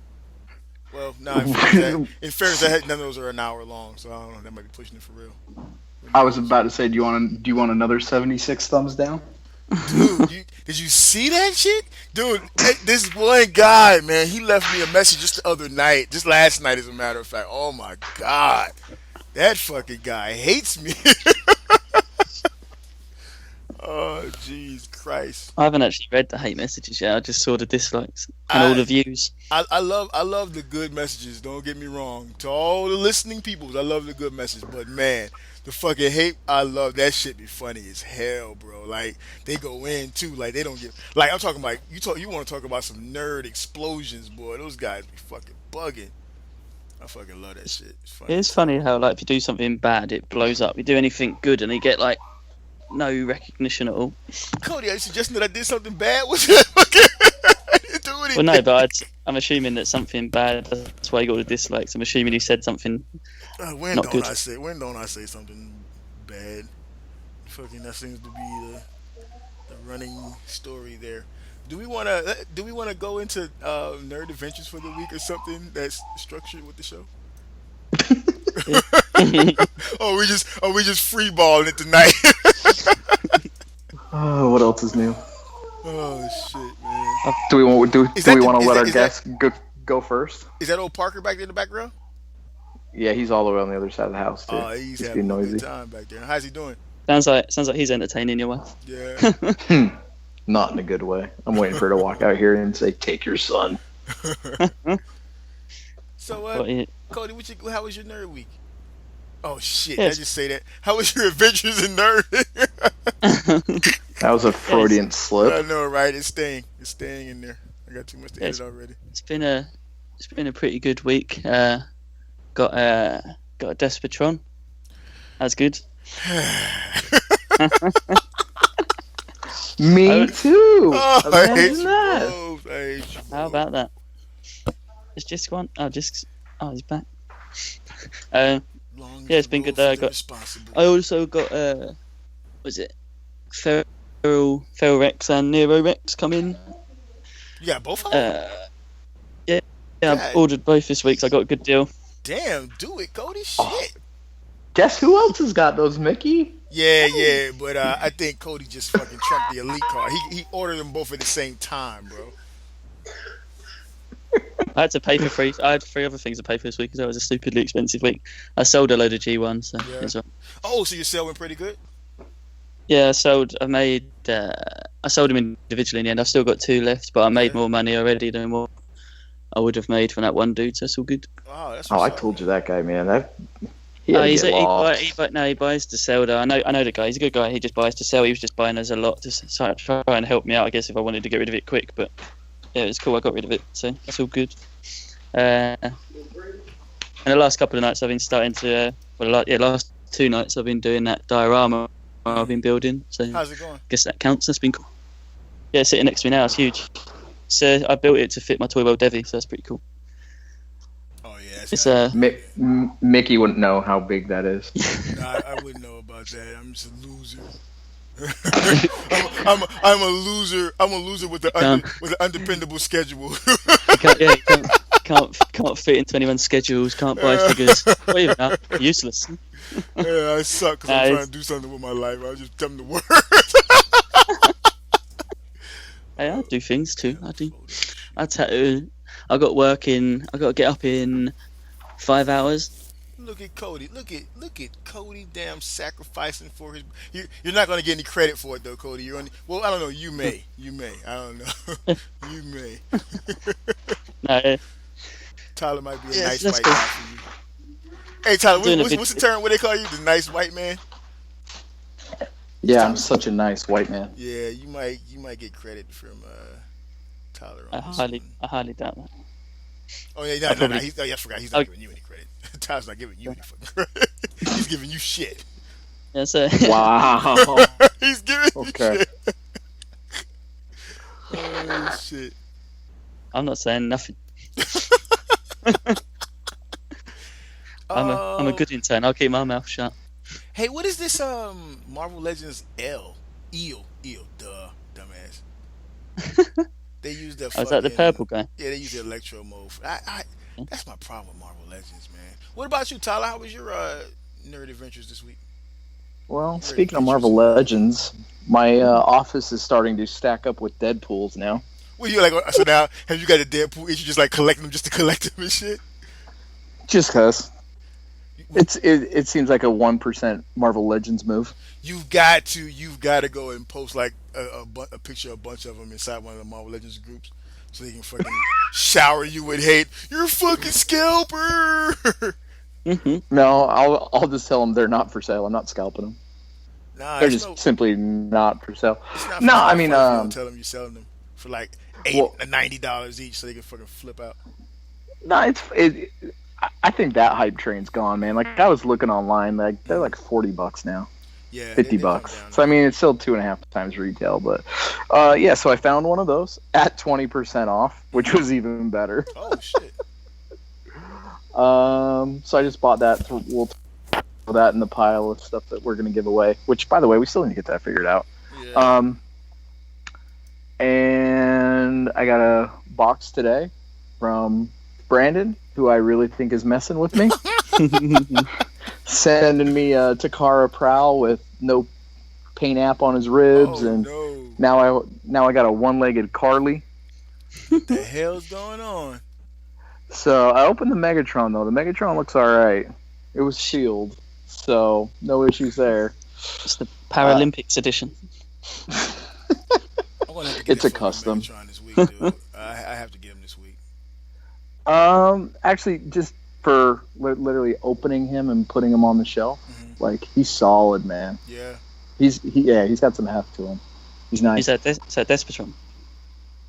Well, nah, in fairness, none of those are an hour long, so I don't know. That might be pushing it for real. I was about to say, do you want another 76 thumbs down? Dude, did you see that shit? Dude, this one guy, man, he left me a message just the other night, just last night as a matter of fact. Oh my god. That fucking guy hates me. Oh, jeez Christ. I haven't actually read the hate messages yet. I just saw the dislikes and all the views. I love the good messages, don't get me wrong. To all the listening people, I love the good messages, but man, the fucking hate, I love that shit. Be funny as hell, bro. Like they go in too, like they don't get. Like I'm talking about, you want to talk about some nerd explosions, boy? Those guys be fucking bugging. I fucking love that shit. It's funny. It's funny how, like, if you do something bad, it blows up. You do anything good, and you get like no recognition at all. Kodie, are you suggesting that I did something bad? What you I didn't do anything. Well, no, but I'm assuming that something bad. That's why you got the dislikes. I'm assuming you said something. When Not don't good. I say something bad? Fucking that seems to be the running story there. Do we want to go into nerd adventures for the week or something that's structured with the show? Or we just freeballing it tonight? Oh, what else is new? Oh shit, man! Do we want Is that to the- let our is that- guests go first? Is that old Parker back there in the background? Yeah, he's all the way on the other side of the house too. Oh, he's Just having being a good noisy. time back there. How's he doing? Sounds like he's entertaining your wife. Yeah. Not in a good way. I'm waiting for her to walk out here and say, "Take your son." So, But, yeah, Kodie, how was your nerd week? Oh shit! Yes. Did I just say that? How was your adventures in nerd? That was a Freudian I slip. know, right? It's staying in there. I got too much to Yes. edit already. it's been a pretty good week. Got a Despotron. That's good. Me too. Oh, I hate Imagine you that. both. I hate you How both. about that? It's just one. Oh, he's back. Long Yeah, it's been good. I got- responsible. I also got was it Feral Rex and Nero Rex come in? You got both of them? Yeah, Yeah, God I ordered both this week, so I got a good deal. damn, do it, Kodie. Shit. Oh. Guess who else has got those, Mickey? Yeah, but I think Kodie just fucking trumped the elite card. He ordered them both at the same time, bro. I had to pay for three. I had 3 other things to pay for this week because it was a stupidly expensive week. I sold a load of G1s, so Yeah. it's all right. Oh, so your sale went pretty good? Yeah, I sold. I sold them individually in the end. I've still got 2 left, but I made Okay. more money already than what I would have made from that one dude. So it's all good. Oh, that's Oh, I what's up, told you man. that guy, man. He had Oh, to he get lost. buys to sell. Though I know the guy. He's a good guy. He just buys to sell. He was just buying us a lot to try and help me out, I guess, if I wanted to get rid of it quick. But yeah, it's cool. I got rid of it, so it's all good. And the last couple of nights I've been starting to. Last 2 nights I've been doing that diorama I've been building. So How's it going? I guess that counts. That's been cool. Yeah, it's sitting next to me now. It's huge. So I built it to fit my Toy World Devi, so that's pretty cool. Oh yeah, It's Mickey wouldn't know how big that is. Nah, I wouldn't know about that. I'm just a loser. I'm a loser. I'm a loser with an undependable schedule. you can't fit into anyone's schedules. Can't buy figures. What even that? Useless. Yeah, I suck because I'm trying to do something with my life. I just tell them the word. Hey, I do things too. I do. I tattoo. I got work in. I got to get up in 5 hours. Look at Kodie. Look at Kodie. Damn, sacrificing for his. You're not gonna get any credit for it though, Kodie. You're only. Well, I don't know. You may. I don't know. You may. No, Tyler might be a Yeah, nice that's white cool. guy for you. Hey Tyler, Doing a what's the term? What they call you? The nice white man? Yeah, I'm such a nice white man. Yeah, you might get credit from Tyler. I On this highly one. doubt that. Oh yeah, I no. probably- I forgot. He's not giving you any credit. Tyler's not giving you any fucking credit. He's giving you shit. Yeah, so Wow. He's giving Okay. you shit. Oh shit. I'm not saying nothing. I'm a good intern. I'll keep my mouth shut. Hey, what is this? Marvel Legends Eel, duh, dumbass. They use the. Oh, is that the purple guy? Yeah, they use the electro mode. That's my problem with Marvel Legends, man. What about you, Tyler? How was your nerd adventures this week? Well, speaking of Marvel Legends, my office is starting to stack up with Deadpools now. Well, you like so now? Have you got a Deadpool issue? Just like collecting them just to collect them and shit. Just cause. It seems like a 1% Marvel Legends move. You've got to go and post like a picture of a bunch of them inside one of the Marvel Legends groups, so they can fucking shower you with hate. You're a fucking scalper. No, I'll just tell them they're not for sale. I'm not scalping them. Nah, They're just simply not for sale. It's not No, for I mean, tell them you're selling them for like Well- $90 each, so they can fucking flip out. no, I think that hype train's gone, man. Like I was looking online, like they're like $40 now, Yeah, $50. they come down So I mean, it's still 2.5 times retail, but yeah. So I found one of those at 20% off, which was even better. Oh shit! So I just bought that. We'll throw that in the pile of stuff that we're gonna give away. Which, by the way, we still need to get that figured out. Yeah. And I got a box today from Brandon, who I really think is messing with me, sending me a Takara Prowl with no paint app on his ribs, and no. now I got a one-legged Carly. What the hell's going on? So I opened the Megatron though. The Megatron looks all right. It was sealed, so no issues there. It's the Paralympics edition. I'm gonna have to get It's a fucking custom. Megatron this week, dude. I have to get him this week. Actually, just for literally opening him and putting him on the shelf, like he's solid, man. Yeah. He's got some heft to him. He's nice. He's that Despotron.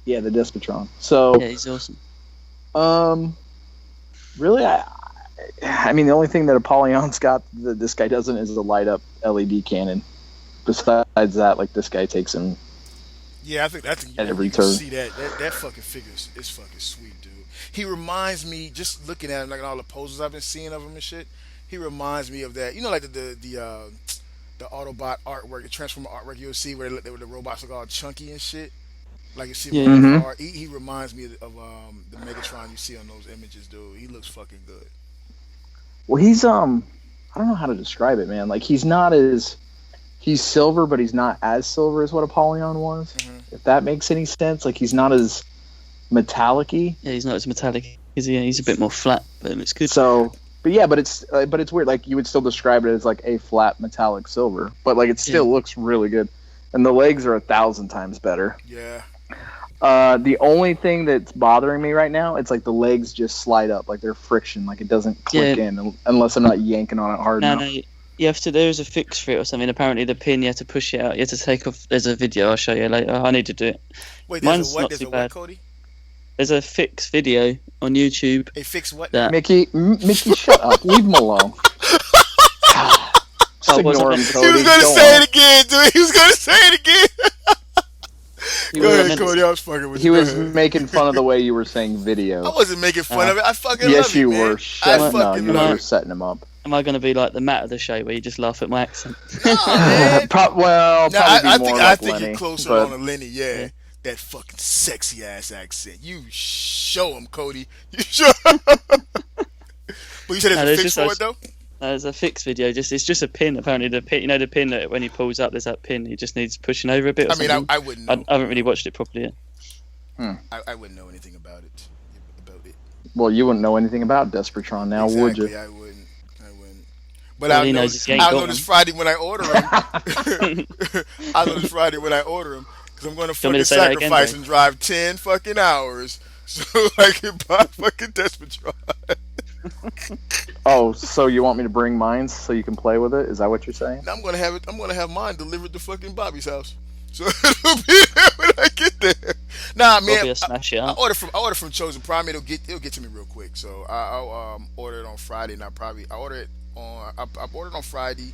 Yeah, the Despotron. So, Yeah, he's awesome. really, I mean, the only thing that Apollyon's got that this guy doesn't is a light up LED cannon. Besides that, like this guy takes him. Yeah, I think that's At every you can turn. see that fucking figure is fucking sweet, dude. He reminds me, just looking at him, like all the poses I've been seeing of him and shit. He reminds me of that, you know, like the Autobot artwork, the Transformer artwork you'll see where the robots look all chunky and shit. Like you see Yeah. him on the Mhm. car. He reminds me of the Megatron you see on those images, dude. He looks fucking good. Well, he's I don't know how to describe it, man. Like he's silver, but he's not as silver as what Apollyon was. Mhm. If that makes any sense. Like he's not as metallic-y. Yeah, he's not as metallic. He's a bit more flat, but it looks good. So, but it's weird. Like you would still describe it as like a flat metallic silver, but like it still looks really good. And the legs are 1,000 times better. Yeah. The only thing that's bothering me right now, it's like the legs just slide up, like they're friction, like it doesn't click in unless I'm not yanking on it hard enough. No, you have to. There is a fix for it or something. Apparently, the pin you have to push it out. You have to take off. There's a video I'll show you later. I need to do it. Wait, Mine's there's a what? not There's too a bad. what, Cody? There's a fix video on YouTube. A fix what? That Mickey, shut up. Leave him alone. Just Oh, what's ignore up, him, man? Cody. He was gonna Go say on. it again, dude. He was gonna say it again. He Go was- ahead, Cody. I was fucking with He you. Go was ahead. making fun of the way you were saying video. I wasn't making fun of it. I fucking Yes, love it, you man. were. I Shut up. No, fucking you love were it. setting him up. Am I going to be like the Matt of the show where you just laugh at my accent? No, man. Well, No, probably I be think more I like think Lenny, you're closer but- on a Lenny. Yeah. Yeah. That fucking sexy ass accent. You show him, Cody. You show. But you said No, there's a there's fix just for those- it though. There's a fix video. It's just a pin. Apparently, the pin. You know the pin that when he pulls up, there's that pin. He just needs pushing over a bit. Or I mean, something. I wouldn't I know. haven't really watched it properly yet. I wouldn't know anything about it. Well, you wouldn't know anything about Desperatron now, would Exactly, you? I wouldn't. But All I'll he know, knows is he ain't I'll got know this one. Friday when I order them. I'll know this Friday when I order them because I'm going to Do you want fucking me to say that again, sacrifice Dave? and drive 10 fucking hours so I can buy fucking Despotron. Oh, so you want me to bring mine so you can play with it? Is that what you're saying? Now I'm gonna have it. I'm gonna have mine delivered to fucking Bobby's house, so it'll be there when I get there. Nah, man, Probably a smash it I up. order from Chosen Prime. It'll get to me real quick. So I'll order it on Friday, and I order it on. I ordered it on Friday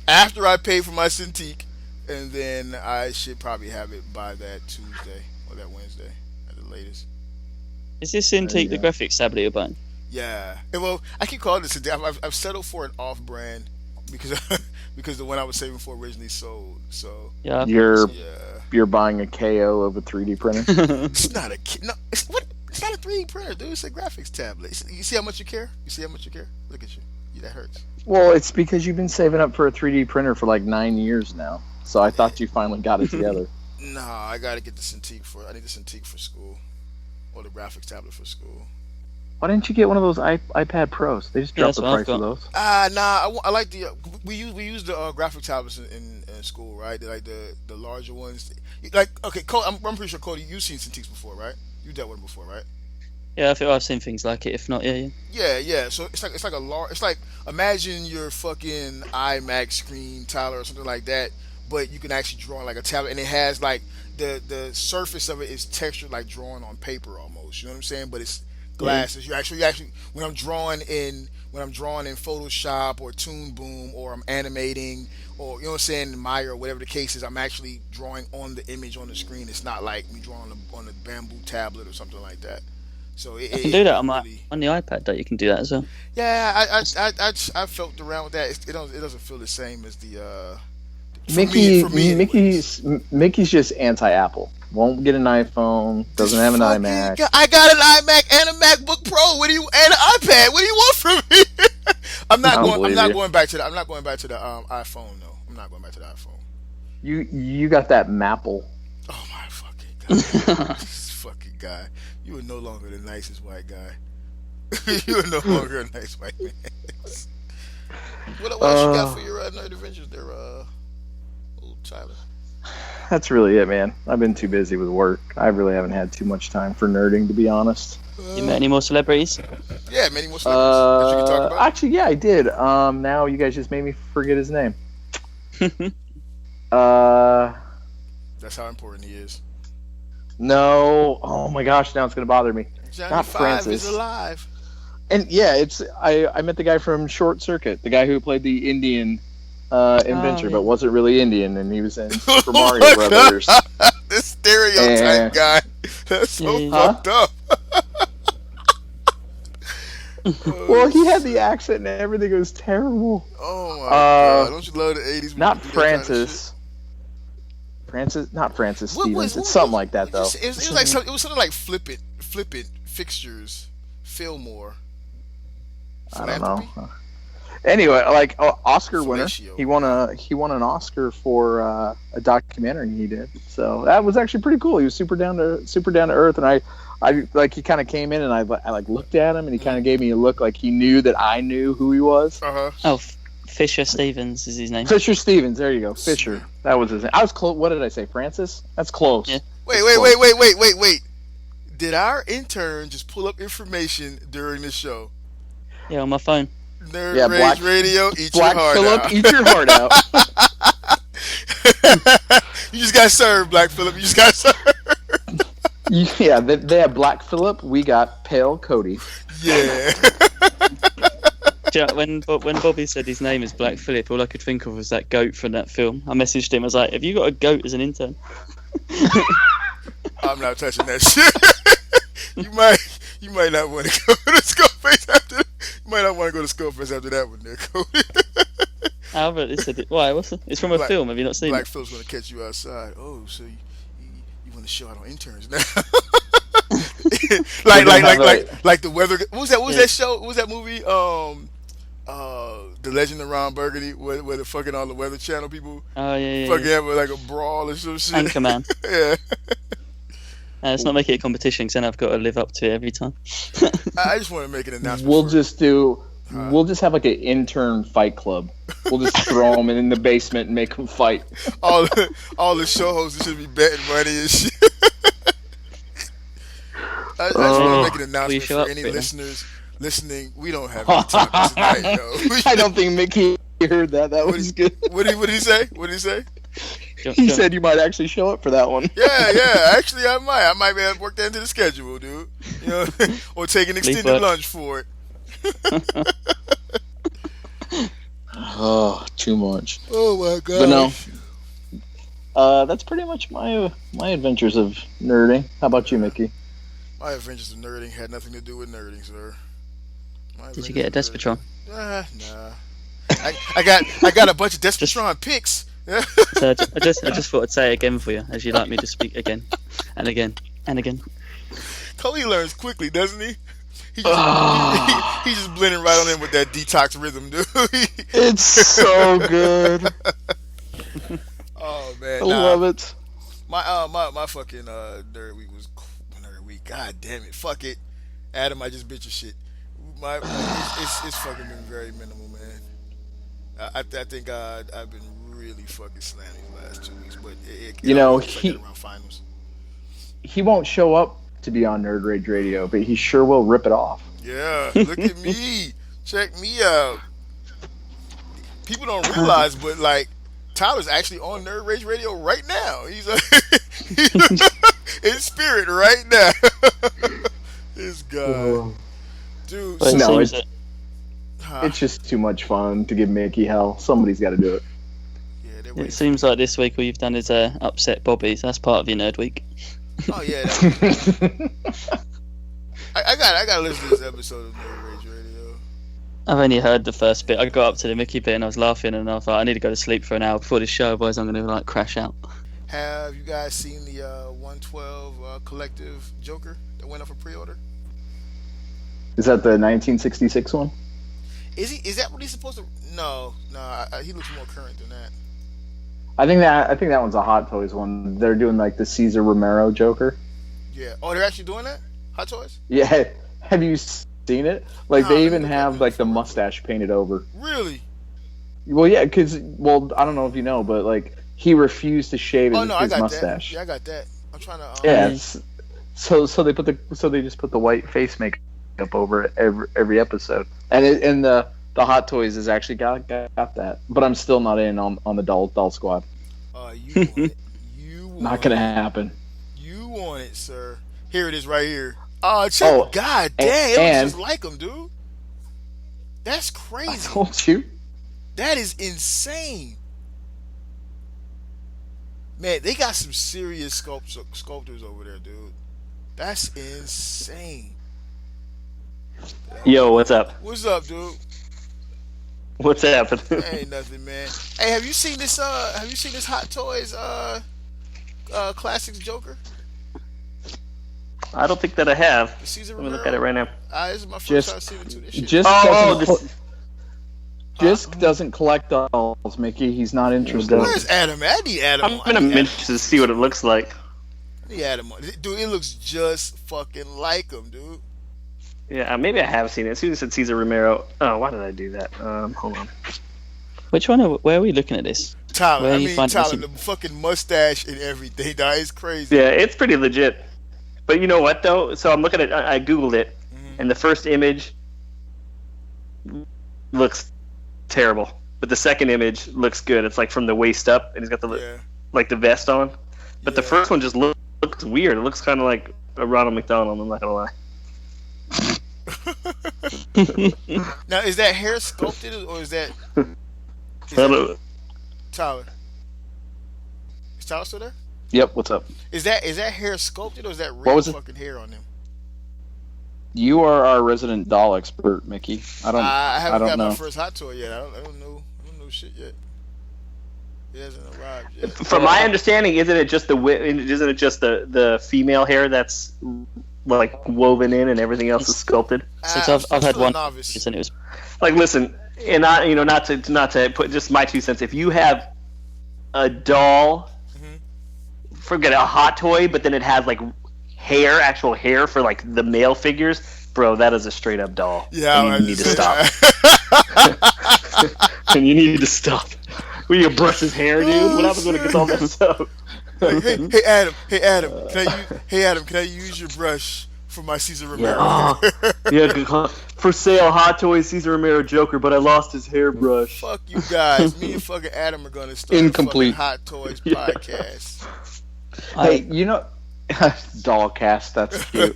after I pay for my Cintiq, and then I should probably have it by that Tuesday or that Wednesday at the latest. Is this There you Cintiq the go. graphics tablet you're buying? Yeah. And well, I keep calling this a I've settled for an off-brand because because the one I was saving for originally sold. So Yeah. You're yeah, buying a KO of a 3D printer. it's not a no. It's not a 3D printer, dude. It's a graphics tablet. You see how much you care? You see how much you care? Look at you. Yeah, that hurts. Well, it's because you've been saving up for a 3D printer for like 9 years now. So I thought you finally got it together. Nah, I gotta get the Cintiq I need the Cintiq for school, or the graphics tablet for school. Why didn't you get one of those iPad Pros? They just Yeah, dropped that's the what I've price of got. those. Nah. I like the we use the graphic tablets in school, right? They're like the larger ones. Like okay, Cody, I'm pretty sure Cody, you've seen Cintiqs before, right? You dealt with them before, right? Yeah, I feel I've seen things like it. If not, yeah. Yeah. So it's like a large. It's like imagine your fucking iMac screen, Tyler, or something like that. But you can actually draw on like a tablet, and it has like the surface of it is textured like drawing on paper almost. You know what I'm saying? But it's glasses. You actually when I'm drawing in Photoshop or Toon Boom or I'm animating or you know what I'm saying, Maya or whatever the case is, I'm actually drawing on the image on the screen. It's not like me drawing on a bamboo tablet or something like that. So I can do that on the iPad. Though you can do that as well. Yeah, I felt around with that. It doesn't feel the same as the. Mickey's just anti-Apple. Won't get an iPhone. Doesn't have an iMac. I got an iMac and a MacBook Pro. And an iPad. What do you want from me? I'm not going back to the iPhone though. I'm not going back to the iPhone. You got that Mapple. Oh my fucking god! This fucking guy. You are no longer the nicest white guy. You are no longer a nice white man. What else you got for your Nerd Adventures there, little Tyler? That's really it, man. I've been too busy with work. I really haven't had too much time for nerding, to be honest. You met any more celebrities? Yeah, many more celebrities that you can talk about. Actually, yeah, I did. Now you guys just made me forget his name. That's how important he is. No. Oh my gosh, now it's gonna bother me. Johnny Not Five Francis. is alive. And yeah, I met the guy from Short Circuit, the guy who played the Indian inventor, yeah. but wasn't really Indian, and he was in Super Mario Brothers. This stereotype guy. That's so fucked up. Well, he had the accent and everything. It was terrible. Oh my god! Don't you love the '80s? when Not you do that kind of Francis. Not Francis What Stevens. was It's something like that it though. was like something. It was something like Flip It Fixtures, Fillmore. I don't know. Anyway, like Oscar winner, he won an Oscar for a documentary he did. So that was actually pretty cool. He was super down to earth, and I like he kind of came in and I like looked at him and he kind of gave me a look like he knew that I knew who he was. Oh, Fisher Stevens is his name. Fisher Stevens. There you go, Fisher. That was his name. I was close. What did I say? Francis? That's close. Yeah. Wait. Did our intern just pull up information during the show? Yeah, on my phone. Nerd Rage Radio, eat Black your heart Phillip, out. eat your heart out. You just got served, Black Phillip. You just got served. Yeah, they have Black Phillip. We got Pale Kodie. Yeah. When Bobby said his name is Black Phillip, all I could think of was that goat from that film. I messaged him. I was like, "Have you got a goat as an intern?" I'm not touching that shit. You might not want to go to Skullface after. You might not want to go to Skullface after that one, there, Cody. Albert, they said, why? It's from a film. Have you not seen Black it? Phil's gonna catch you outside. Oh, so you want to show out on interns now? like the weather. What was that? What was that show? What was that movie? The Legend of Ron Burgundy, where the fucking all the Weather Channel people. Oh yeah. Fucking have like a brawl or some shit. Anchorman. Yeah. Let's not make it a competition, because then I've got to live up to it every time. I just want to make an announcement. We'll just have like an intern fight club. We'll just throw them in the basement and make them fight. all the show hosts should be betting money and shit. I just want to make an announcement for any listeners listening. We don't have any topics tonight, yo. I don't think Mickey heard that. That was good. What did he say? What did he say? He said you might actually show up for that one. Yeah. Actually, I might. I might be able to work that into the schedule, dude. You know, or take an extended lunch for it. Oh, too much. Oh my god. But no. That's pretty much my adventures of nerding. How about you, Mickey? My adventures of nerding had nothing to do with nerding, sir. Did you get a Despotron? Nah. I got a bunch of Despotron picks. So I just thought I'd say it again for you, as you like me to speak again and again and again. Colin learns quickly, doesn't he? He's just blending right on in with that Detox rhythm, dude. It's so good. Oh man, I love it. My fucking nerd week was nerd week. God damn it, fuck it, Adam. I just bitch your shit. It's fucking been very minimal, man. I think I've been really fucking slammed the last 2 weeks, but around finals. He won't show up to be on Nerd Rage Radio, but he sure will rip it off. Yeah, look at me. Check me out. People don't realize, but like Tyler's actually on Nerd Rage Radio right now. He's in spirit right now. This guy, dude. But no, it's just too much fun to give Mickey hell. Somebody's got to do it. Yeah, it seems like this week all you've done is upset Bobby. So that's part of your nerd week. Oh yeah. I got to listen to this episode of Nerd Rage Radio. I've only heard the first bit. I got up to the Mickey bit and I was laughing, and I thought I need to go to sleep for an hour before this show, otherwise I'm going to crash out. Have you guys seen the 112 collective Joker that went up for pre-order? Is that the 1966 one? Is that what he's supposed to? No. He looks more current than that. I think that one's a Hot Toys one. They're doing like the Cesar Romero Joker. Yeah. Oh, they're actually doing that? Hot Toys? Yeah. Have you seen it? Like they even have like the mustache painted over. Really? Well, yeah, because I don't know if you know, but like he refused to shave his mustache. That. Yeah, I got that. I'm trying to. Yeah. So they just put the white face makeup over it every episode, and the Hot Toys has actually got that, but I'm still not in on the doll squad. You want it. Not gonna happen. You want it, sir. Here it is right here. God damn, it looks just like him, dude. That's crazy. I told you. That is insane. Man, they got some serious sculptors over there, dude. That's insane. Yo, what's up? What's up, dude? What's happening? Ain't nothing, man. Hey, have you seen this? Have you seen this Hot Toys Classics Joker? I don't think that I have. Caesar Let me look at it right now. This is my first time seeing it too. This shit. Jisk doesn't collect dolls, Mickey. He's not interested. Where's Adam? I need Adam. I'm gonna mention to see what it looks like. I need Adam. Dude, it looks just fucking like him, dude. Yeah, maybe I have seen it. As soon as it said Cesar Romero. Oh, why did I do that? Hold on. Which one? Where are we looking at this? Tyler, the fucking mustache and everything. That is crazy. Yeah, it's pretty legit. But you know what, though? So I'm looking at I Googled it, and the first image looks terrible. But the second image looks good. It's like from the waist up, and he's got the vest on. But the first one just looks weird. It looks kind of like a Ronald McDonald, I'm not going to lie. Now, is that hair sculpted, or is that Tyler? Is Tyler still there? Yep. What's up? Is that hair sculpted, or is that real fucking hair on them? You are our resident doll expert, Mickey. I haven't got know. my first hot toy yet. I don't know shit yet. It hasn't arrived yet. From my understanding, isn't it just the female hair that's like woven in, and everything else is sculpted? Since I've had one, novice. and it was Like, listen, and not to put just my 2 cents. If you have a doll, forget a hot toy, but then it has like actual hair for like the male figures, bro, that is a straight up doll. Yeah, and you need to stop. And you need to stop. Will you brush his hair, dude? What happens when it gets all messed up? Hey, Adam, can I use your brush for my Cesar Romero? Yeah, for sale, Hot Toys Cesar Romero Joker, but I lost his hairbrush. Fuck you guys. Me and fucking Adam are gonna start Incomplete. a fucking Hot Toys podcast. Hey, Dollcast, that's cute.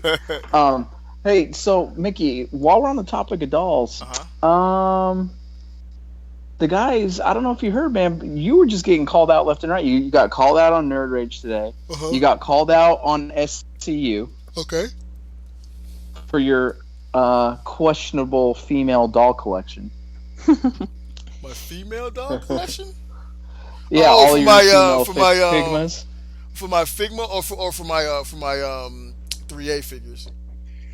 Hey, so Mickey, while we're on the topic of dolls, the guys, I don't know if you heard, man, but you were just getting called out left and right. You got called out on Nerd Rage today. You got called out on SCU. Okay. For your questionable female doll collection. My female doll collection? Yeah, all your Figmas. For my Figma or for my 3A figures.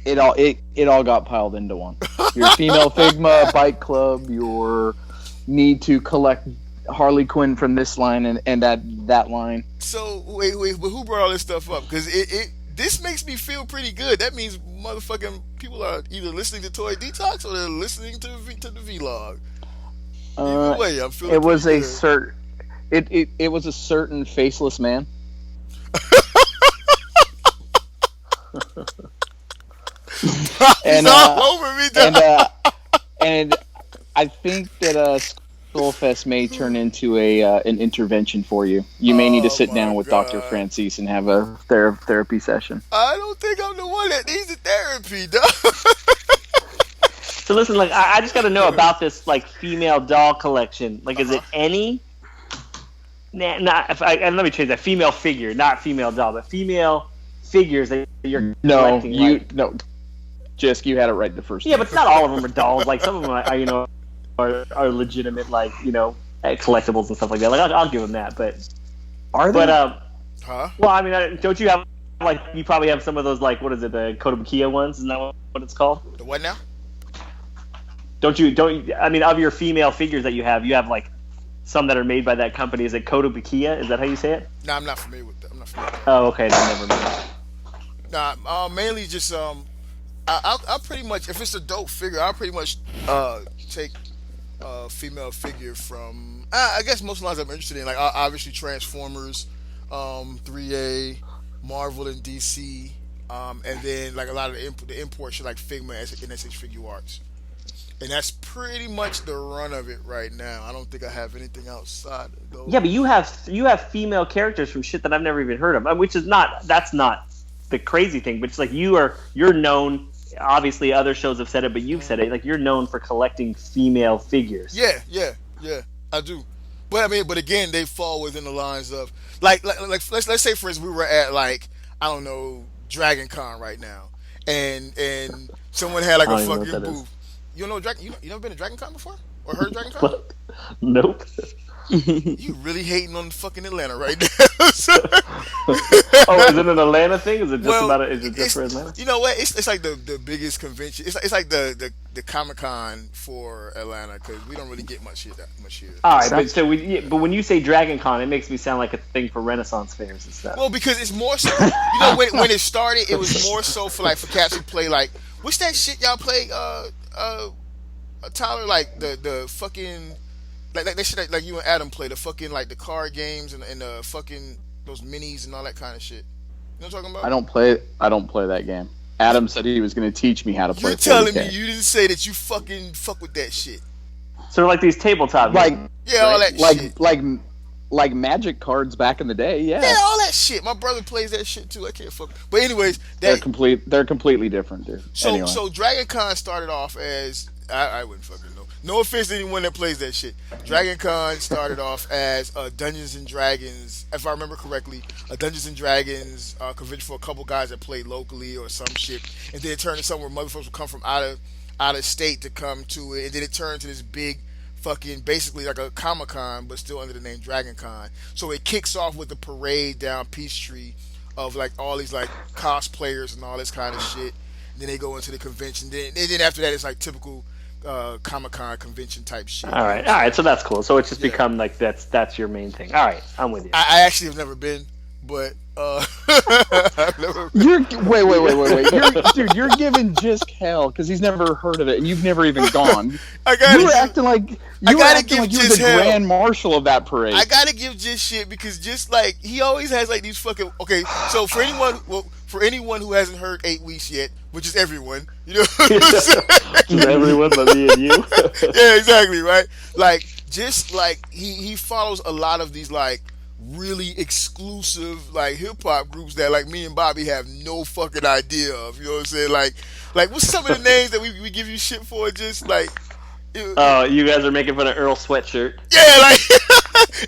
It all got piled into one. Your female Figma, Bike Club, your need to collect Harley Quinn from this line and that line. So wait, but who brought all this stuff up? Because this makes me feel pretty good. That means motherfucking people are either listening to Toy Detox or they're listening to the vlog. Either way, I'm feeling. It was good. It was a certain faceless man. And all over me, and I think that Skullfest may turn into an intervention for you. You may need to sit down with Dr. Francis and have a therapy session. I don't think I'm the one that needs a therapy, dog. So listen, like I just got to know about this like female doll collection. Like, is it any? Let me change that. Female figure, not female doll, but female figures that you're collecting. Jisk, you had it right the first time. Yeah, but not all of them are dolls. Like some of them are legitimate, like collectibles and stuff like that. Like I'll give them that, but are they? But well, I mean, don't you have like you probably have some of those like what is it, the Kodie ones? Isn't that what it's called? The what now? Don't you? I mean, of your female figures that you have like some that are made by that company. Is it Kodie? Is that how you say it? No, I'm not familiar with that. I'm not familiar. Oh, okay, then never mind. Nah, mainly just I'll pretty much, if it's a dope figure, I'll pretty much take a female figure from I guess most lines I'm interested in, like obviously Transformers, 3A, Marvel and DC, and then like a lot of the import shit like Figma and SH Figure Arts. And that's pretty much the run of it right now. I don't think I have anything outside of those. Yeah, but you have female characters from shit that I've never even heard of, which is that's not the crazy thing, but it's like you're known. Obviously, other shows have said it, but you've said it. Like you're known for collecting female figures. Yeah, I do. But I mean, again, they fall within the lines of like let's say for instance we were at like I don't know Dragon Con right now, and someone had like a fucking booth. You know you never been to Dragon Con before or heard of Dragon Con? Nope. You really hating on fucking Atlanta right now. Oh, is it an Atlanta thing? Is it just Well, is it just for Atlanta? You know what? It's like the biggest convention. It's like the Comic Con for Atlanta because we don't really get much here. All right, but when you say Dragon Con, it makes me sound like a thing for Renaissance fairs and stuff. Well, because it's more so. When it started, it was more so for cats who play like what's that shit y'all play? Tyler, like the fucking like that shit like you and Adam play the fucking like the card games and the fucking those minis and all that kind of shit. You know what I'm talking about? I don't play that game. Adam said he was going to teach me how to play. You're telling 40K. me you didn't say that you fucking fuck with that shit. So like these tabletop games, yeah, all that shit. Like Magic cards back in the day, yeah. Yeah, all that shit. My brother plays that shit too. I can't fuck. But anyways, they're completely different, dude. So Dragon Con started off as I wouldn't fucking know. No offense to anyone that plays that shit. Dragon Con started off as a Dungeons and Dragons, if I remember correctly, a Dungeons and Dragons convention for a couple guys that played locally or some shit, and then it turned to somewhere motherfuckers would come from out of state to come to it, and then it turned to this big fucking basically like a Comic Con but still under the name Dragon Con. So it kicks off with a parade down Peachtree of like all these like cosplayers and all this kind of shit. And then they go into the convention. Then after that it's like typical Comic Con convention type shit. All right. So that's cool. So it's just become like that's your main thing. All right, I'm with you. I actually have never been, but I've never been. Dude, you're giving Jisk hell because he's never heard of it and you've never even gone. You were acting like you were the grand marshal of that parade. I gotta give Jisk shit because just like he always has like these fucking okay. So for anyone who hasn't heard 8 Weeks yet, which is everyone, you know, everyone but me and you. Yeah, exactly, right. Like just like he follows a lot of these like really exclusive like hip hop groups that like me and Bobby have no fucking idea of. You know what I'm saying? Like what's some of the names that we give you shit for? Just like oh, you guys are making fun of Earl Sweatshirt. Yeah, like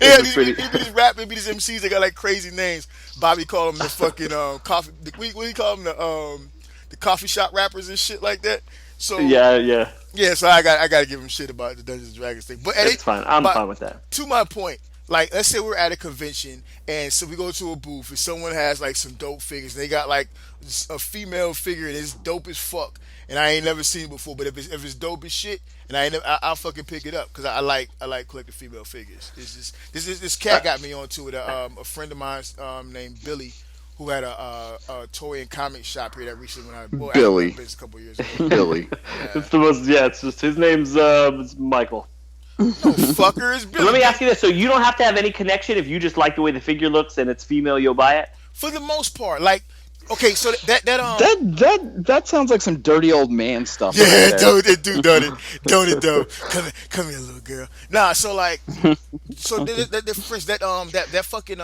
yeah, these rapping, these MCs that got like crazy names. Bobby called them the fucking coffee. What do you call them? The coffee shop rappers and shit like that. So yeah. So I got to give him shit about the Dungeons and Dragons thing. But it's fine. I'm fine with that. To my point. Like, let's say we're at a convention, and so we go to a booth, and someone has, like, some dope figures. They got, like, a female figure, and it's dope as fuck, and I ain't never seen it before. But if it's dope as shit, and I'll fucking pick it up, because I like collecting female figures. It's just, this cat got me onto it. A friend of mine named Billy, who had a toy and comic shop here that recently went out of Billy. A couple years ago. Billy. It's the most, it's just, his name's Michael. No, fucker is Billy. Let me ask you this: so you don't have to have any connection if you just like the way the figure looks and it's female, you'll buy it. For the most part, like, okay, so that sounds like some dirty old man stuff. Yeah, don't it, though. Come here, little girl. Nah, so like, so that fucking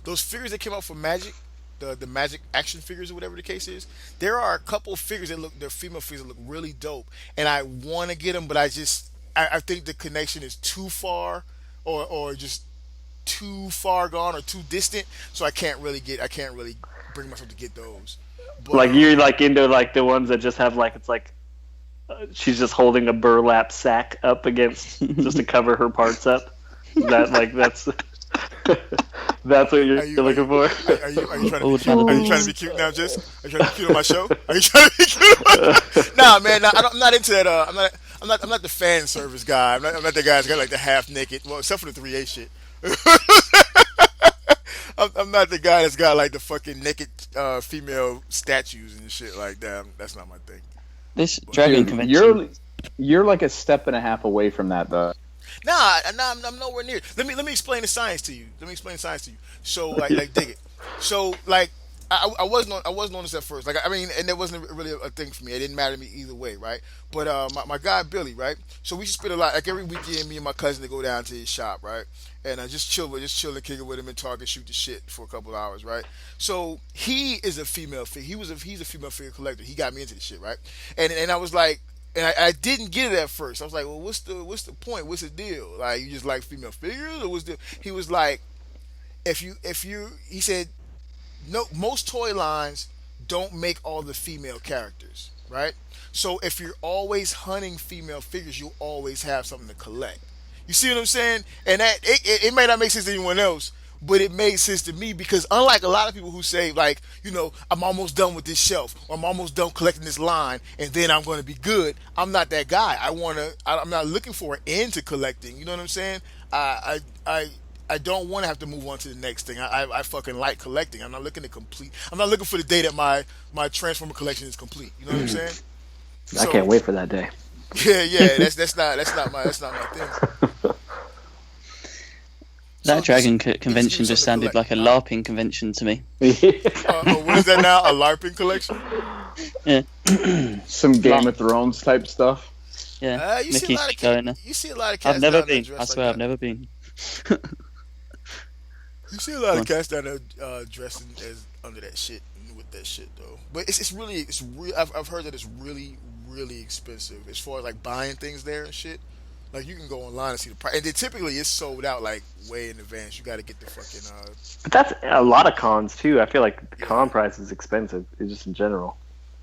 those figures that came out for Magic. The Magic action figures or whatever the case is, there are a couple figures they're female figures that look really dope, and I want to get them, but I think the connection is too far, or just too far gone or too distant, so I can't really bring myself to get those. But, like you're like into like the ones that just have like it's like she's just holding a burlap sack up against just to cover her parts up. That's what you're looking for. Are you trying to be cute now, Jess? Are you trying to be cute on my show? Are you trying to be cute? Nah, man. I'm not into that. I'm not the fan service guy. I'm not the guy that's got like the half naked. Well, except for the 3A shit. I'm not the guy that's got like the fucking naked female statues and shit like that. That's not my thing. This Dragon Convention. You're like a step and a half away from that, though. Nah, I'm nowhere near. Let me explain the science to you. So like dig it. So like I wasn't on this at first. Like I mean, and it wasn't really a thing for me. It didn't matter to me either way, right? But my guy Billy, right? So we used to spend a lot. Like every weekend, me and my cousin to go down to his shop, right? And just chill and kick it with him and talk and shoot the shit for a couple of hours, right? So he is a female figure. He's a female figure collector. He got me into the shit, right? And I was like. And I didn't get it at first. I was like, well, what's the point? What's the deal? Like, you just like female figures? Or what's the... He was like, he said, no, most toy lines don't make all the female characters, right? So if you're always hunting female figures, you'll always have something to collect. You see what I'm saying? And that it may not make sense to anyone else, but it made sense to me because unlike a lot of people who say like, I'm almost done with this shelf or I'm almost done collecting this line and then I'm going to be good. I'm not that guy. I'm not looking for an end to collecting. You know what I'm saying? I don't want to have to move on to the next thing. I fucking like collecting. I'm not looking to complete. I'm not looking for the day that my Transformer collection is complete. You know what I'm saying? I can't wait for that day. Yeah. That's not my thing. That dragon convention just sounded like a LARPing convention to me. What is that now? A LARPing collection? Yeah. Some Game of Thrones type stuff. Yeah. You see a lot of cats. I've never been. I swear I've never been. You see a lot of cats down there dressing as under that shit with that shit though. But it's really I've heard that it's really expensive as far as like buying things there and shit. Like you can go online and see the price, and then typically it's sold out like way in advance. You got to get the fucking. But that's a lot of cons too. I feel like con price is expensive, just in general.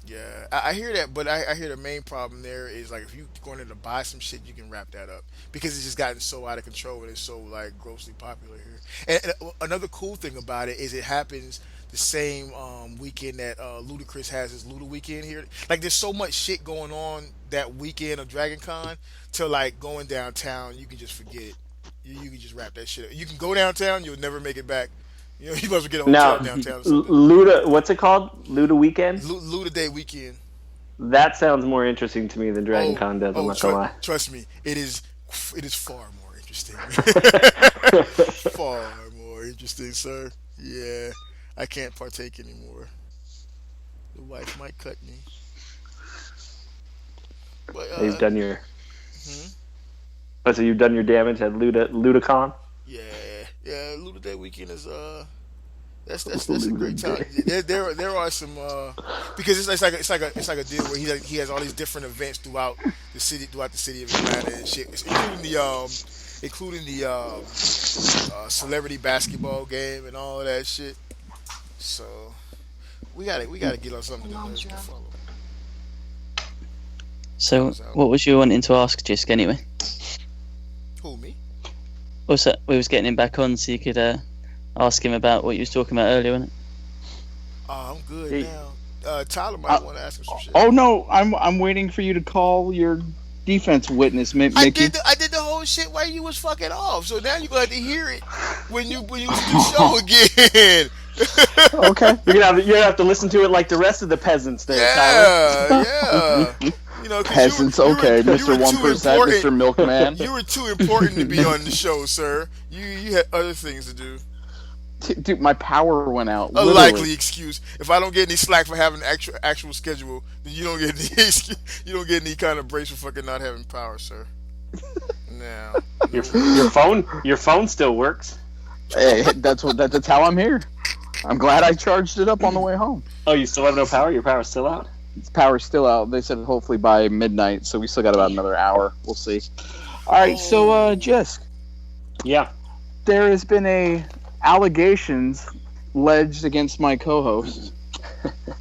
Yeah, I hear that, but I hear the main problem there is like if you going in to buy some shit, you can wrap that up because it's just gotten so out of control and it's so like grossly popular here. And another cool thing about it is it happens the same weekend that Ludacris has his Luda weekend here. Like there's so much shit going on that weekend of Dragon Con till like going downtown, you can just forget it. You can just wrap that shit up. You can go downtown, you'll never make it back. You must well get a hotel downtown. Luda, what's it called? Luda weekend? Luda Day weekend. That sounds more interesting to me than Dragon Con does. I'm not gonna lie. Trust me, it is far more interesting. Far more interesting, sir. Yeah, I can't partake anymore. The wife might cut me. But, you've done your. So you've done your damage at LudaCon. Yeah, Luda Day weekend is that's a great time. There are some because it's like a deal where he has all these different events throughout the city of Atlanta and shit, including the celebrity basketball game and all of that shit. So we gotta get on something to follow. So what was you wanting to ask, Jisk, anyway? Who, me? What's that? We was getting him back on so you could ask him about what you was talking about earlier, wasn't it? Oh, I'm good now. Tyler might want to ask him some shit. Oh no, I'm waiting for you to call your defense witness, Mickey. I did the whole shit while you was fucking off. So now you're gonna have to hear it when you do the show again. Okay. You're gonna have to listen to it like the rest of the peasants there, Tyler. Yeah. Peasants, okay, Mr. 1%, Mr. Milkman. You were too important to be on the show, sir. You had other things to do. Dude, my power went out. A likely excuse. If I don't get any slack for having an actual schedule, then you don't get any kind of brace for fucking not having power, sir. Now your phone still works. Hey, that's how I'm here. I'm glad I charged it up on the way home. Oh, you still have no power? Your power's still out? Power's still out. They said hopefully by midnight, so we still got about another hour. We'll see. All right, so Jisk. Yeah. There has been allegations alleged against my co-host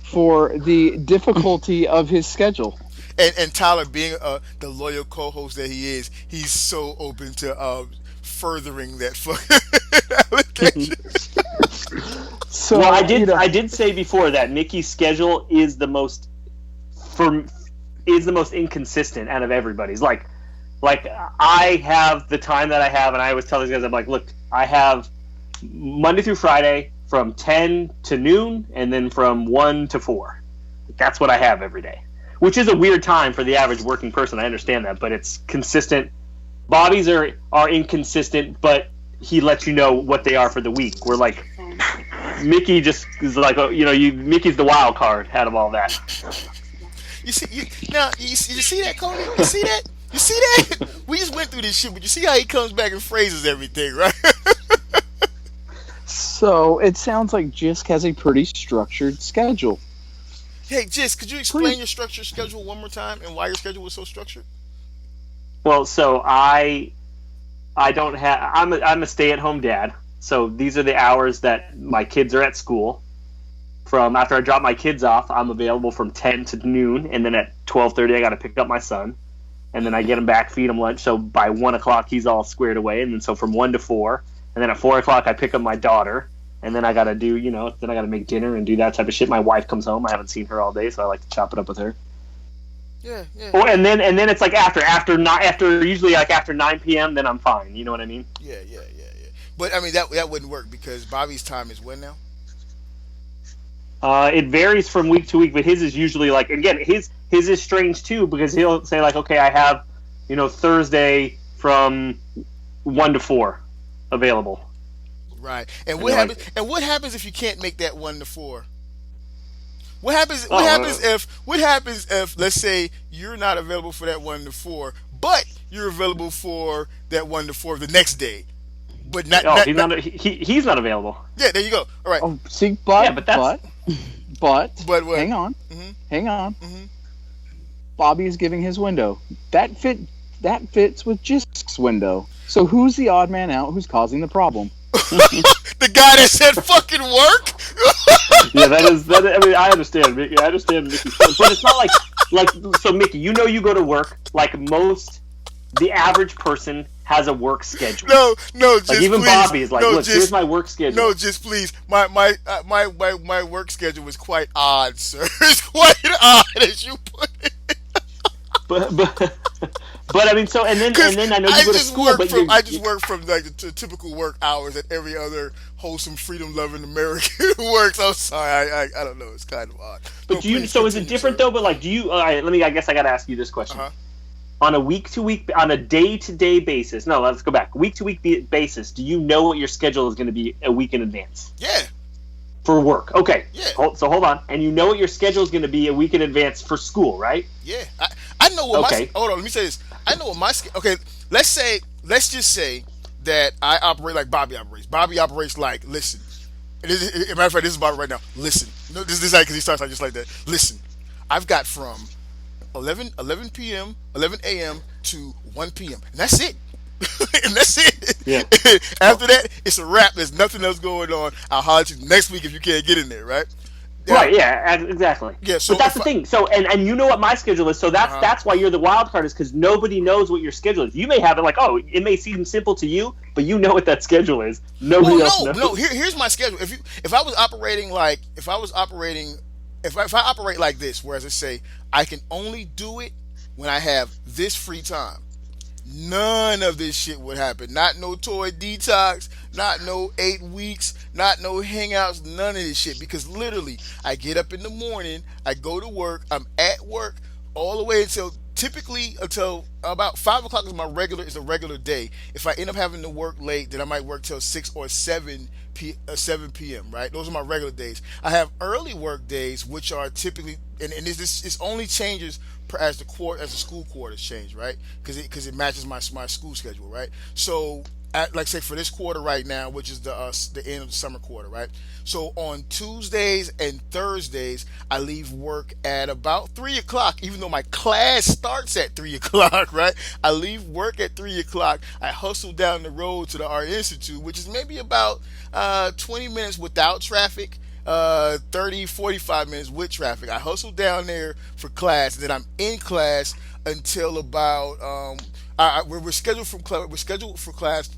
for the difficulty of his schedule. And Tyler, being the loyal co-host that he is, he's so open to furthering that fucking allegation. So well, I did say before that Mickey's schedule is the most inconsistent out of everybody's. Like I have the time that I have, and I always tell these guys, I'm like, look, I have Monday through Friday from 10 to noon, and then from 1 to 4. That's what I have every day, which is a weird time for the average working person. I understand that, but it's consistent. Bobby's are inconsistent, but he lets you know what they are for the week. We're like, Mickey just is like, Mickey's the wild card out of all that. You see that, Kodie? You see that? You see that? We just went through this shit, but you see how he comes back and phrases everything, right? So it sounds like Jisk has a pretty structured schedule. Hey, Jisk, could you explain your structured schedule one more time and why your schedule was so structured? Well, so I don't have. I'm a stay-at-home dad. So these are the hours that my kids are at school. From after I drop my kids off, I'm available from 10 to noon, and then at 12:30 I got to pick up my son, and then I get him back, feed him lunch. So by 1 o'clock he's all squared away, and then so from 1 to 4, and then at 4 o'clock I pick up my daughter, and then I gotta do, then I gotta make dinner and do that type of shit. My wife comes home. I haven't seen her all day, so I like to chop it up with her. Yeah. And then it's like after usually like after 9 p.m. then I'm fine. You know what I mean? Yeah. But I mean that wouldn't work because Bobby's time is when now? It varies from week to week, but his is usually like, again, his is strange too, because he'll say like, okay, I have, Thursday from 1 to 4 available. Right. And what happens? And what happens if you can't make that 1 to 4? What happens if let's say you're not available for that 1 to 4, but you're available for that 1 to 4 the next day? But he's not available. Yeah, there you go. All right. Oh, see, but what? Hang on. Mm-hmm. Hang on. Mm-hmm. Bobby is giving his window. That fits with Jisk's window. So who's the odd man out who's causing the problem? The guy that said fucking work? Yeah, I mean, I understand, Mickey. I understand Mickey's point, but it's not like so, Mickey. You go to work like the average person has a work schedule. No, just like even please. Bobby is like, look, here's my work schedule. No, just please. My work schedule is quite odd, sir. It's quite odd as you put it. But I mean, so and then I know you go to school, I just work from like the typical work hours that every other wholesome, freedom-loving American works. I'm sorry, I don't know. It's kind of odd. But is it different though? But like, do you? All right, I guess I got to ask you this question. Uh-huh. On a week-to-week, on a day-to-day basis. No, let's go back. Week-to-week basis. Do you know what your schedule is going to be a week in advance? Yeah. For work. Okay. Yeah. So hold on. And you know what your schedule is going to be a week in advance for school, right? Yeah. I know what hold on, let me say this. I know what my okay, let's just say that I operate like Bobby operates. Bobby operates like, listen. As a matter of fact, this is Bobby right now. Listen. No, this is like, because he starts like just like that. Listen. I've got from 11 p.m., 11 a.m. to 1 p.m. And that's it. And that's it. Yeah. After that, it's a wrap. There's nothing else going on. I'll holler at you next week if you can't get in there, right? Right, yeah, exactly. Yeah, so but that's the thing. So, and you know what my schedule is. So that's why you're the wild card, is because nobody knows what your schedule is. You may have it like, oh, it may seem simple to you, but you know what that schedule is. Nobody else knows. No. Here's my schedule. If I operate like this, whereas I say I can only do it when I have this free time, none of this shit would happen. Not no toy detox, not no 8 weeks, not no hangouts, none of this shit. Because literally, I get up in the morning, I go to work, I'm at work all the way until about 5 o'clock is a regular day. If I end up having to work late, then I might work till 6 or 7 p.m. Right? Those are my regular days. I have early work days, which are typically, and this only changes as the school quarters change, right? Because it matches my school schedule, right? So, like say for this quarter right now, which is the end of the summer quarter, right? So on Tuesdays and Thursdays, I leave work at about 3 o'clock, even though my class starts at 3 o'clock, right? I leave work at 3 o'clock. I hustle down the road to the Art Institute, which is maybe about 20 minutes without traffic, 30, 45 minutes with traffic. I hustle down there for class, and then I'm in class until about we're scheduled for class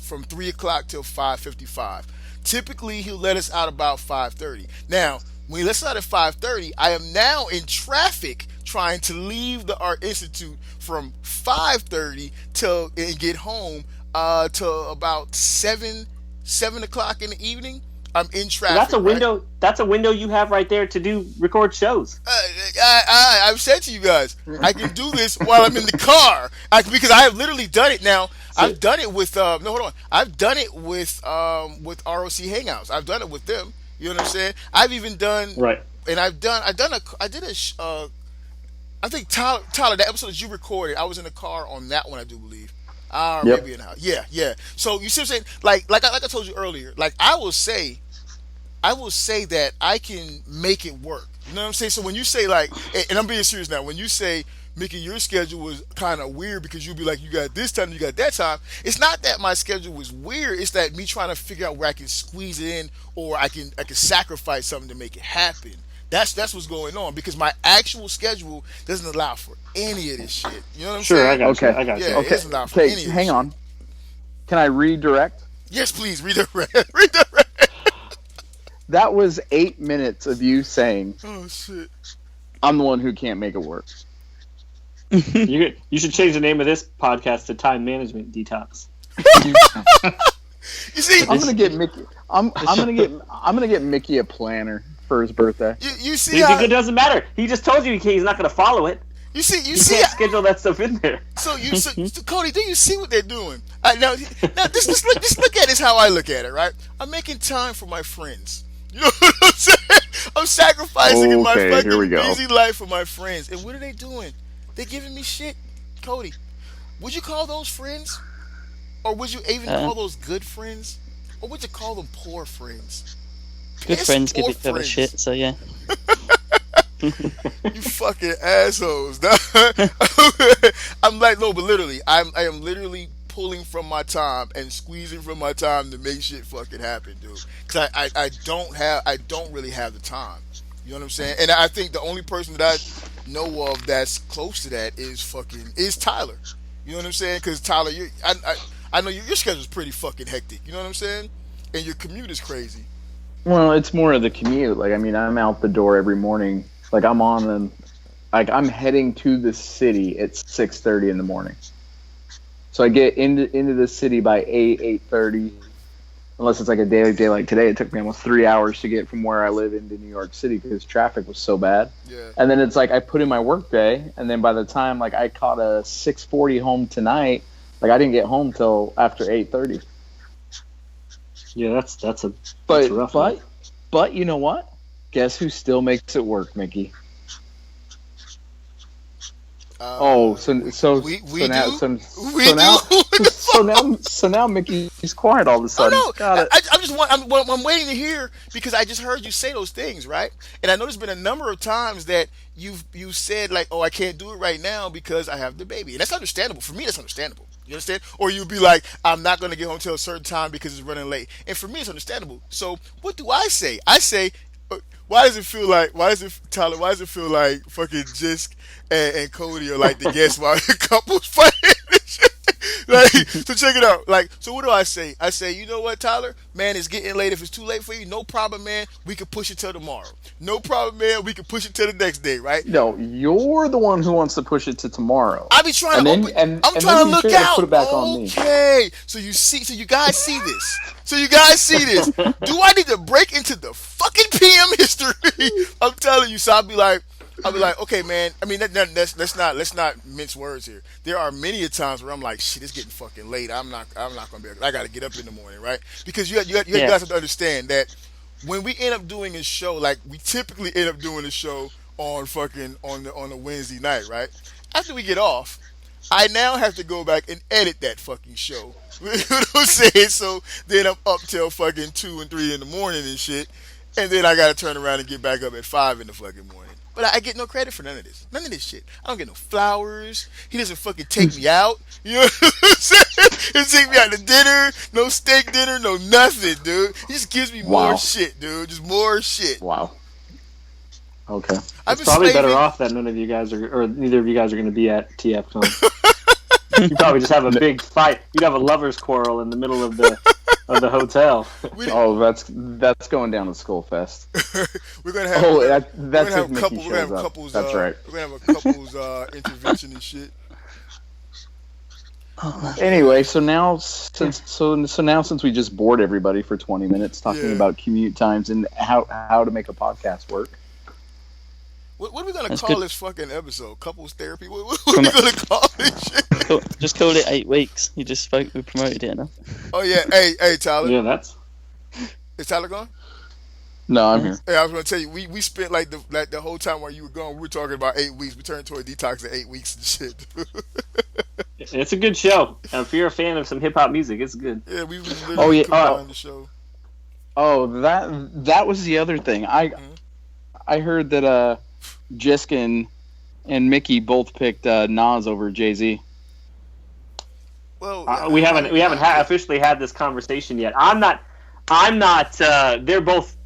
from 3 o'clock till 5:55. Typically, he'll let us out about 5:30. Now, when he lets us out at 5:30, I am now in traffic trying to leave the Art Institute from 5:30 and get home till about 7 o'clock in the evening. I'm in traffic. That's a window. Right? That's a window you have right there to record shows. I've said to you guys, I can do this while I'm in the car because I have literally done it now. I've done it with I've done it with ROC Hangouts. I've done it with them. You know what I'm saying? I've even done and I think Tyler, that episode that you recorded, I was in the car on that one, I do believe. Maybe in the house. Yeah. So you see what I'm saying? Like I told you earlier, like I will say that I can make it work. You know what I'm saying? So when you say like, and I'm being serious now, when you say, Mickey, your schedule was kind of weird because you'll be like, you got this time, you got that time. It's not that my schedule was weird. It's that me trying to figure out where I can squeeze it in, or I can sacrifice something to make it happen. That's what's going on, because my actual schedule doesn't allow for any of this shit. You know what I'm saying? I got you. Yeah, it doesn't allow for any of this hang on. Can I redirect? Yes, please read the rant. Read the rant. That was 8 minutes of you saying, Oh shit. I'm the one who can't make it work. You should change the name of this podcast to Time Management Detox. You see, I'm gonna get Mickey. I'm gonna get Mickey a planner for his birthday. You see how It doesn't matter. He just told you he's not going to follow it. you see Can't schedule that stuff in there. So Kodie, do you see what they're doing? Now just look at this how I look at it, right? I'm making time for my friends. You know what I'm saying? I'm sacrificing in my Okay, here we fucking go. busy life for my friends. And what are they doing? They're giving me shit. Kodie, would you call those friends? Or would you even call those good friends? Or would you call them poor friends? Good Piss friends give poor each other friends. shit, so yeah. You fucking assholes. I'm like, no, but literally, I am literally pulling from my time and squeezing from my time to make shit fucking happen, dude. Cause I don't really have the time. You know what I'm saying? And I think the only person that I know of that's close to that is Tyler. You know what I'm saying? Cause Tyler, I know your schedule's pretty fucking hectic. You know what I'm saying? And your commute is crazy. Well, it's more of the commute. Like, I mean, I'm out the door every morning. Like, I'm heading to the city at 6:30 in the morning. So I get into the city by 8:30. Unless it's like a day like today, it took me almost 3 hours to get from where I live into New York City because traffic was so bad. Yeah. And then it's like I put in my work day, and then by the time like I caught a 6:40 home tonight, like I didn't get home till after 8:30. Yeah, that's a rough But one. but you know what? Guess who still makes it work, Mickey? So now Mickey's quiet all of a sudden. Oh, no. Got it. I'm waiting to hear because I just heard you say those things, right? And I know there's been a number of times that you said like, "Oh, I can't do it right now because I have the baby," and that's understandable. For me, that's understandable. You understand? Or you'd be like, "I'm not going to get home till a certain time because it's running late," and for me, it's understandable. So what do I say? I say, why does it feel like fucking Jisk and Kodie are like the guests while the couple's fighting? Like, so check it out. Like, so what do I say? I say, you know what, Tyler? Man, it's getting late. If it's too late for you, no problem, man. We can push it till tomorrow. No problem, man. We can push it till the next day, right? No, you're the one who wants to push it to tomorrow. I be trying I'm trying to look out. Put it back on me. Okay. So you guys see this. Do I need to break into the fucking PM history? I'm telling you. So I'll be like, okay, man. I mean, let's not mince words here. There are many a times where I'm like, shit, it's getting fucking late. I'm not gonna be. I gotta get up in the morning, right? Because you guys have to understand that when we end up doing a show, like we typically end up doing a show on fucking on a Wednesday night, right? After we get off, I now have to go back and edit that fucking show. You know what I'm saying? So then I'm up till fucking 2 and 3 in the morning and shit, and then I gotta turn around and get back up at 5 in the fucking morning. But I get no credit for none of this. None of this shit. I don't get no flowers. He doesn't fucking take me out. You know what I'm saying? He doesn't take me out to dinner. No steak dinner. No nothing, dude. He just gives me more shit, dude. Just more shit. Wow. Okay. It's probably better off that none of you guys or neither of you guys are going to be at TFCon. You probably just have a big fight. You'd have a lovers' quarrel in the middle of the hotel. Oh, that's going down to Skullfest. We're gonna have couples. That's right. We're gonna have a couples intervention and shit. Anyway, so now since we just bored everybody for 20 minutes talking about commute times and how to make a podcast work. What are we gonna call this fucking episode? Couples therapy? What are we gonna call this shit? Just call it 8 weeks. You just spoke. We promoted it enough. Oh yeah, hey Tyler. Yeah, Is Tyler gone? No, I'm here. Hey, I was gonna tell you, we spent like the whole time while you were gone, we were talking about 8 weeks. We turned toward Detox at 8 weeks and shit. It's a good show. If you're a fan of some hip hop music, it's good. Yeah, we literally on the show. Oh, that was the other thing. I heard that Jisk and Mickey both picked Nas over Jay-Z. Well, we haven't officially had this conversation yet. I'm not. They're both.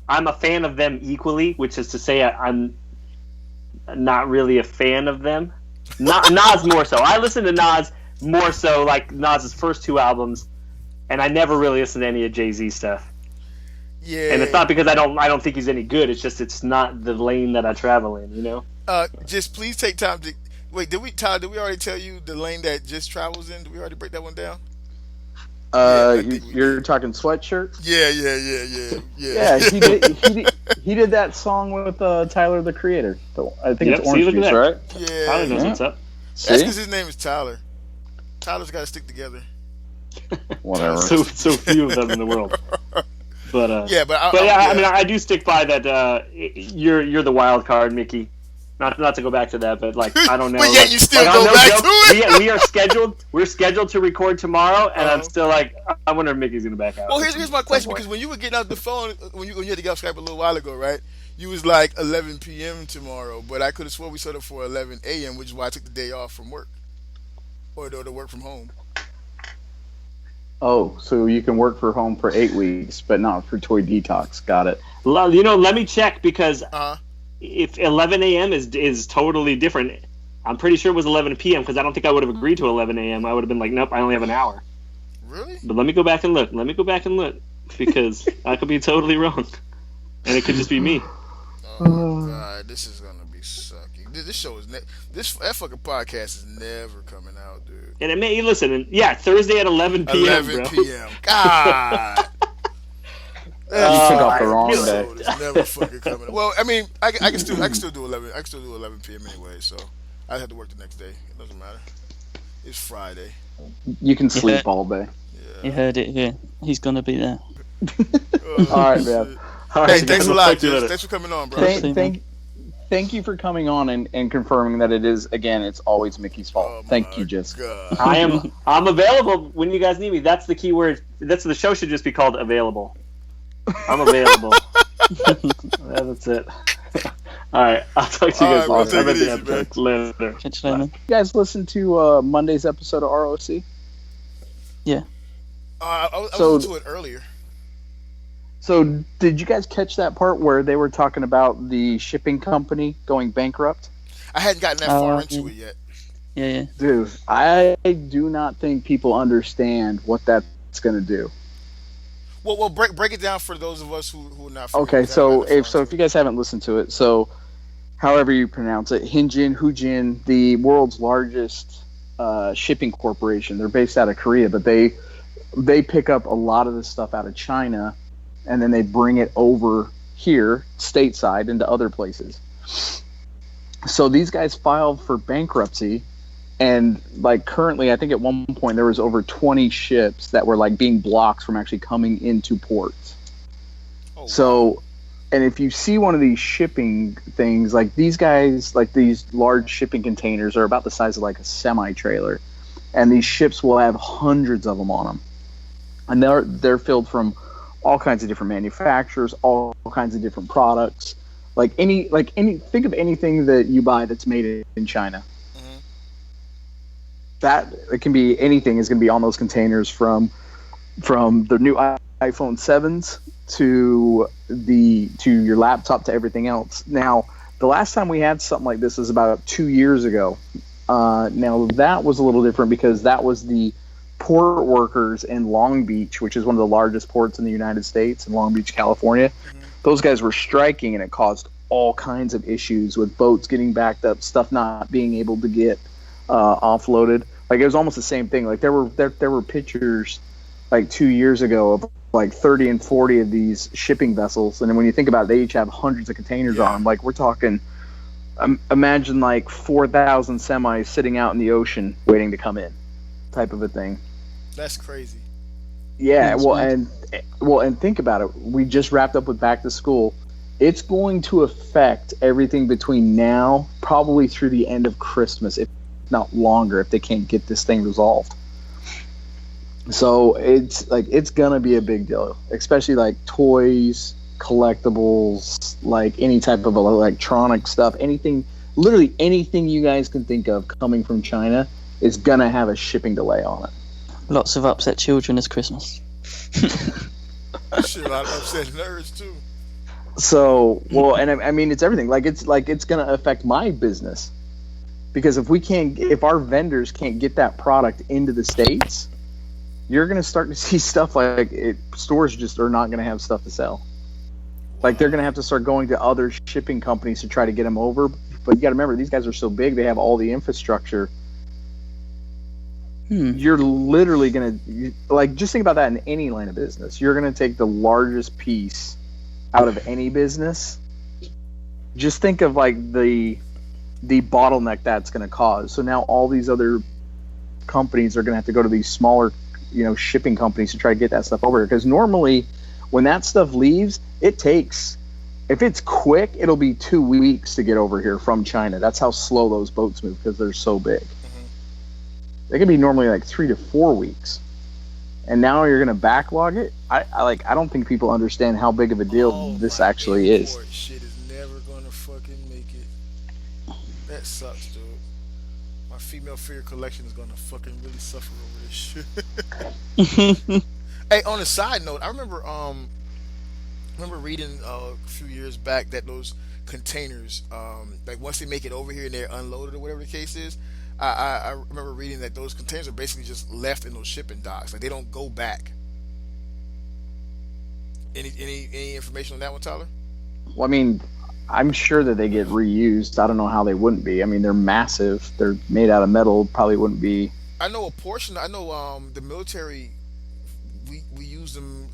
I'm a fan of them equally, which is to say, I'm not really a fan of them. Nas more so. I listen to Nas more so, like Nas's first 2 albums. and I never really listen to any of Jay-Z stuff. Yeah. And it's not because I don't think he's any good. It's just it's not the lane that I travel in, you know. Just please take time to wait. Did we already tell you the lane that Just travels in? Did we already break that one down? You're talking Sweatshirt? Yeah. Yeah, he did that song with Tyler the Creator. I think it's Orange Juice, right? Yeah. Tyler knows what's up. That's because his name is Tyler. Tyler's got to stick together. Whatever. So few of them in the world. But I mean, I do stick by that. You're the wild card, Mickey. Not to go back to that, but like I don't know. But yet you still go back to it. We are scheduled. We're scheduled to record tomorrow, and I'm still like, I wonder if Mickey's gonna back out. Well, here's my question, because when you were getting out the phone, when you had to get off Skype a little while ago, right? You was like 11 p.m. tomorrow, but I could have sworn we set up for 11 a.m., which is why I took the day off from work, or to work from home. Oh, so you can work from home for 8 weeks, but not for Toy Detox. Got it. You know, let me check, because if 11 a.m. is totally different, I'm pretty sure it was 11 p.m. because I don't think I would have agreed to 11 a.m. I would have been like, nope, I only have an hour. Really? But let me go back and look. Because I could be totally wrong, and it could just be me. Oh God, this is gonna be sucky. This show is that fucking podcast is never coming out, dude. And it may listen. Thursday at 11 p.m. 11 p.m. God. You took off the wrong day. It's never fucking coming. Well, I mean, I can still do 11. I can still do 11 p.m. anyway, so I have to work the next day. It doesn't matter. It's Friday. You can sleep all day. Yeah. You heard it here. He's gonna be there. All right, man. Hey, thanks a lot, Jess. Thanks for coming on, bro. Thank you for coming on and confirming that it's always Mickey's fault. Thank you, Jess. I'm available when you guys need me. That's the key word. The show should just be called available. I'm available. That's it. All right, I'll talk to you guys later. Catch you later. You guys listen to Monday's episode of ROC? Yeah. I listened to it earlier. So, did you guys catch that part where they were talking about the shipping company going bankrupt? I hadn't gotten that far into it yet. Yeah. Dude, I do not think people understand what that's going to do. Well, break it down for those of us who are not familiar. Okay, so if you guys haven't listened to it, so however you pronounce it, Hujin, the world's largest shipping corporation. They're based out of Korea, but they pick up a lot of the stuff out of China, and then they bring it over here, stateside, into other places. So these guys filed for bankruptcy, and like currently, I think at one point there was over 20 ships that were like being blocked from actually coming into ports. Oh, so, and if you see one of these shipping things, like these guys, like these large shipping containers are about the size of like a semi-trailer, and these ships will have hundreds of them on them, and they're filled from all kinds of different manufacturers, all kinds of different products. Think of anything that you buy that's made in China. Mm-hmm. That it can be anything is going to be on those containers from the new iPhone 7s to your laptop to everything else. Now, the last time we had something like this was about 2 years ago. Now that was a little different because that was the port workers in Long Beach, which is one of the largest ports in the United States, in Long Beach, California. Mm-hmm. Those guys were striking, and it caused all kinds of issues with boats getting backed up, stuff not being able to get offloaded. Like it was almost the same thing. Like there were pictures like 2 years ago of like 30 and 40 of these shipping vessels, and then when you think about it, they each have hundreds of containers on them. Like we're talking, imagine like 4,000 semis sitting out in the ocean waiting to come in, type of a thing. That's crazy. Yeah, and think about it. We just wrapped up with back to school. It's going to affect everything between now, probably through the end of Christmas, if not longer, if they can't get this thing resolved. So it's gonna be a big deal, especially like toys, collectibles, like any type of electronic stuff, literally anything you guys can think of coming from China is gonna have a shipping delay on it. Lots of upset children this Christmas. Shit, a lot of upset nerds too. So, and I mean, it's everything. It's gonna affect my business because if our vendors can't get that product into the States, you're going to start to see stuff like stores just are not going to have stuff to sell. Like they're going to have to start going to other shipping companies to try to get them over. But you got to remember, these guys are so big; they have all the infrastructure. You're literally going to just think about that in any line of business. You're going to take the largest piece out of any business. Just think of like the bottleneck that's going to cause. So now all these other companies are going to have to go to these smaller, shipping companies to try to get that stuff over here. Because normally, when that stuff leaves, it takes, if it's quick, it'll be 2 weeks to get over here from China. That's how slow those boats move because they're so big. They can be normally like 3 to 4 weeks, and now you're going to backlog it. I don't think people understand how big of a deal this actually is. Shit is never going to fucking make it. That sucks, dude. My female figure collection is going to fucking really suffer over this shit. Hey, on a side note, I remember reading a few years back that those containers, like once they make it over here and they're unloaded or whatever the case is, I remember reading that those containers are basically just left in those shipping docks. Like they don't go back. Any information on that one, Tyler? Well, I mean, I'm sure that they get reused. I don't know how they wouldn't be. I mean, they're massive. They're made out of metal. Probably wouldn't be. I know a portion. I know the military. We use them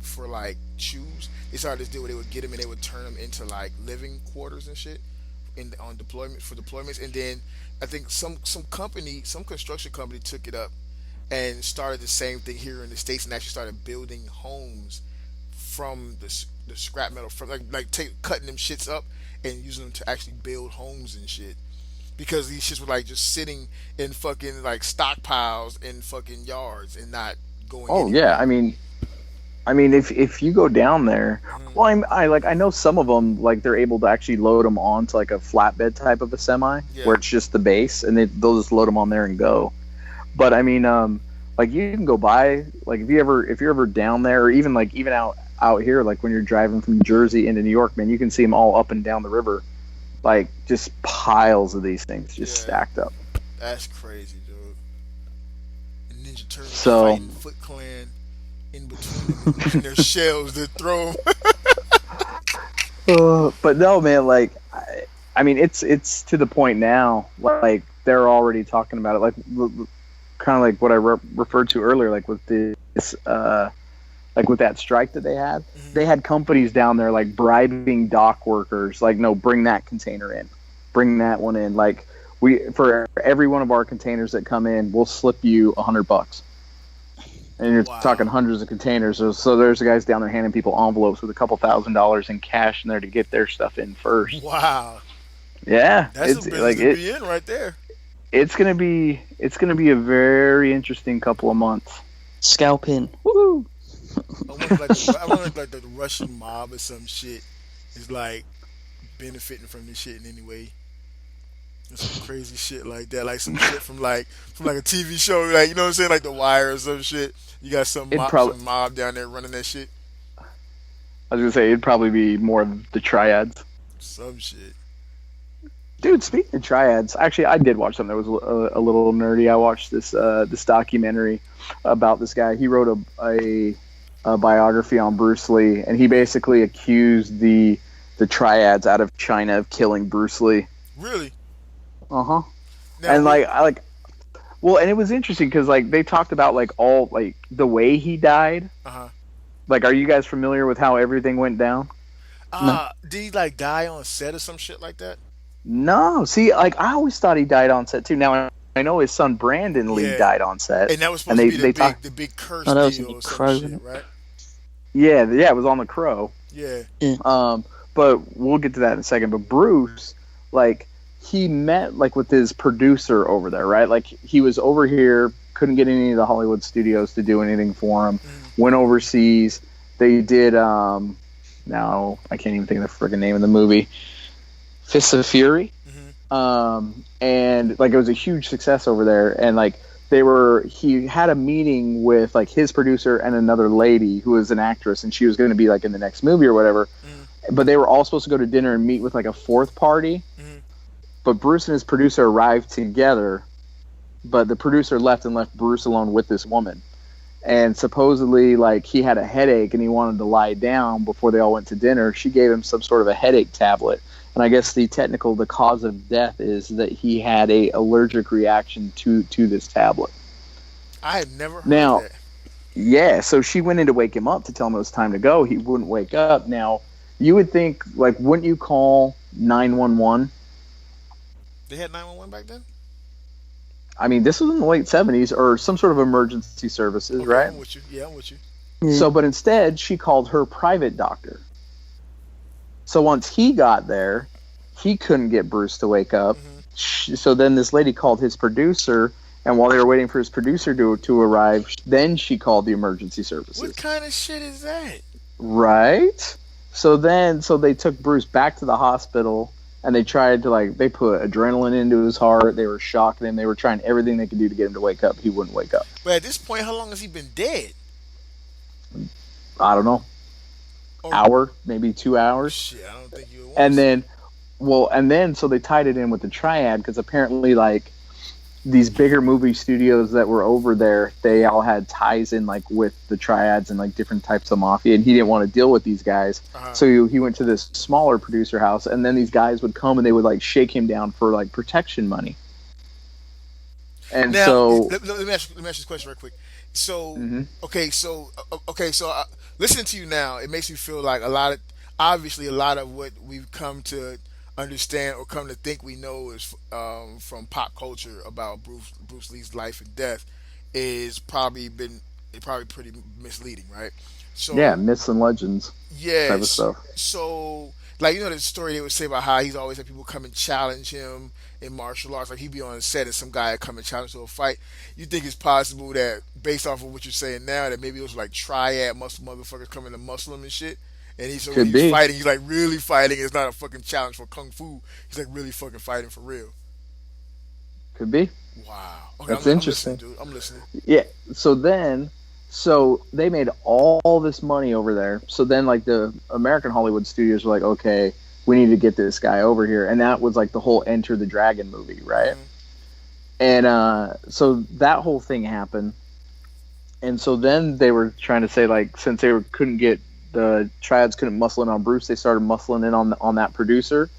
for like shoes. They started this deal where they would get them and they would turn them into like living quarters and shit on deployment for deployments. And then I think some construction company took it up and started the same thing here in the States and actually started building homes from the scrap metal, from cutting them shits up and using them to actually build homes and shit. Because these shits were like just sitting in fucking like stockpiles in fucking yards and not going. Oh anywhere. Yeah, I mean, if you go down there, well, I know some of them, like they're able to actually load them onto like a flatbed type of a semi, where it's just the base, and they'll just load them on there and go. But I mean, like you can go by, like if you're ever down there, or even out here, like when you're driving from Jersey into New York, man, you can see them all up and down the river, like just piles of these things just stacked up. That's crazy, dude. And Ninja Turtles fighting Foot Clan in between their shells to throw them. But no, man, like I mean, it's to the point now, like they're already talking about it, like kind of like what I referred to earlier, like with this like with that strike that they had. They had companies down there like bribing dock workers, like, no, bring that container in, bring that one in, like for every one of our containers that come in, we'll slip you $100. And you're talking hundreds of containers. So there's the guys down there handing people envelopes with a couple $1,000s in cash in there to get their stuff in first. Wow. Yeah, that's a business to be in right there. It's gonna be a very interesting couple of months. Scalping. Woohoo! I wonder like the Russian mob or some shit is like benefiting from this shit in any way. Some crazy shit like that, like some shit from like a TV show, like, you know what I'm saying, like The Wire or some shit. You got some mob down there running that shit. I was gonna say it'd probably be more of the triads. Some shit. Dude, speaking of triads, actually, I did watch something that was a little nerdy. I watched this documentary about this guy. He wrote a biography on Bruce Lee, and he basically accused the triads out of China of killing Bruce Lee. Really? Uh-huh. And and it was interesting because like they talked about like all like the way he died. Uh-huh. Like, are you guys familiar with how everything went down? No. Did he like die on set or some shit like that? No. See, like I always thought he died on set too. Now I know his son Brandon Lee died on set, and that was supposed to be the big curse deal or some shit, right? Yeah, it was on The Crow. Yeah. But we'll get to that in a second. But Bruce, like, he met like with his producer over there, right? Like he was over here, couldn't get any of the Hollywood studios to do anything for him. Went overseas. They did now I can't even think of the friggin' name of the movie. Fists of Fury. And like it was a huge success over there, and like he had a meeting with like his producer and another lady who was an actress, and she was going to be like in the next movie or whatever. But they were all supposed to go to dinner and meet with like a fourth party. But Bruce and his producer arrived together, but the producer left Bruce alone with this woman. and supposedly like he had a headache and he wanted to lie down before they all went to dinner. She gave him some sort of a headache tablet, and I guess the cause of death is that he had a allergic reaction to this tablet. I had never heard that. Yeah, so she went in to wake him up to tell him it was time to go. He wouldn't wake up. Now, you would think, like, wouldn't you call 911? They had 911 back then? I mean, this was in the late 70s, or some sort of emergency services, Okay, right? I'm with you. Yeah, I'm with you. So, but instead, she called her private doctor. So once he got there, he couldn't get Bruce to wake up. So then this lady called his producer, and while they were waiting for his producer to arrive, then she called the emergency services. What kind of shit is that? Right? So they took Bruce back to the hospital, and they tried to, they put adrenaline into his heart. They were shocking him. They were trying everything they could do to get him to wake up. He wouldn't wake up. But at this point, how long has he been dead? I don't know. Hour, maybe 2 hours. Shit, I don't think you would. And then so they tied it in with the triad, because apparently, these bigger movie studios that were over there, they all had ties in with the triads and different types of mafia, and he didn't want to deal with these guys. So he went to this smaller producer house, and then these guys would come and they would shake him down for protection money. And now, so let me ask you this question real quick. So listening to you now, it makes me feel like a lot of what we've come to understand or come to think we know is from pop culture about Bruce Lee's life and death is probably pretty misleading, right? So yeah, myths and legends. Yeah, type of stuff. So the story they would say about how he's always had people come and challenge him in martial arts. He'd be on set and some guy would come and challenge to a fight. You think it's possible that, based off of what you're saying now, that maybe it was triad muscle motherfuckers coming to muscle him and shit? And he's fighting, he's really fighting. It's not a fucking challenge for kung fu. He's really fucking fighting for real. Could be. Wow. Okay, That's interesting. I'm listening. Yeah. So they made all this money over there. So then the American Hollywood studios were like, okay, we need to get this guy over here. And that was the whole Enter the Dragon movie, right? And so that whole thing happened. And so then they were trying to say, since they couldn't get the triads couldn't muscle in on Bruce, they started muscling in on that producer.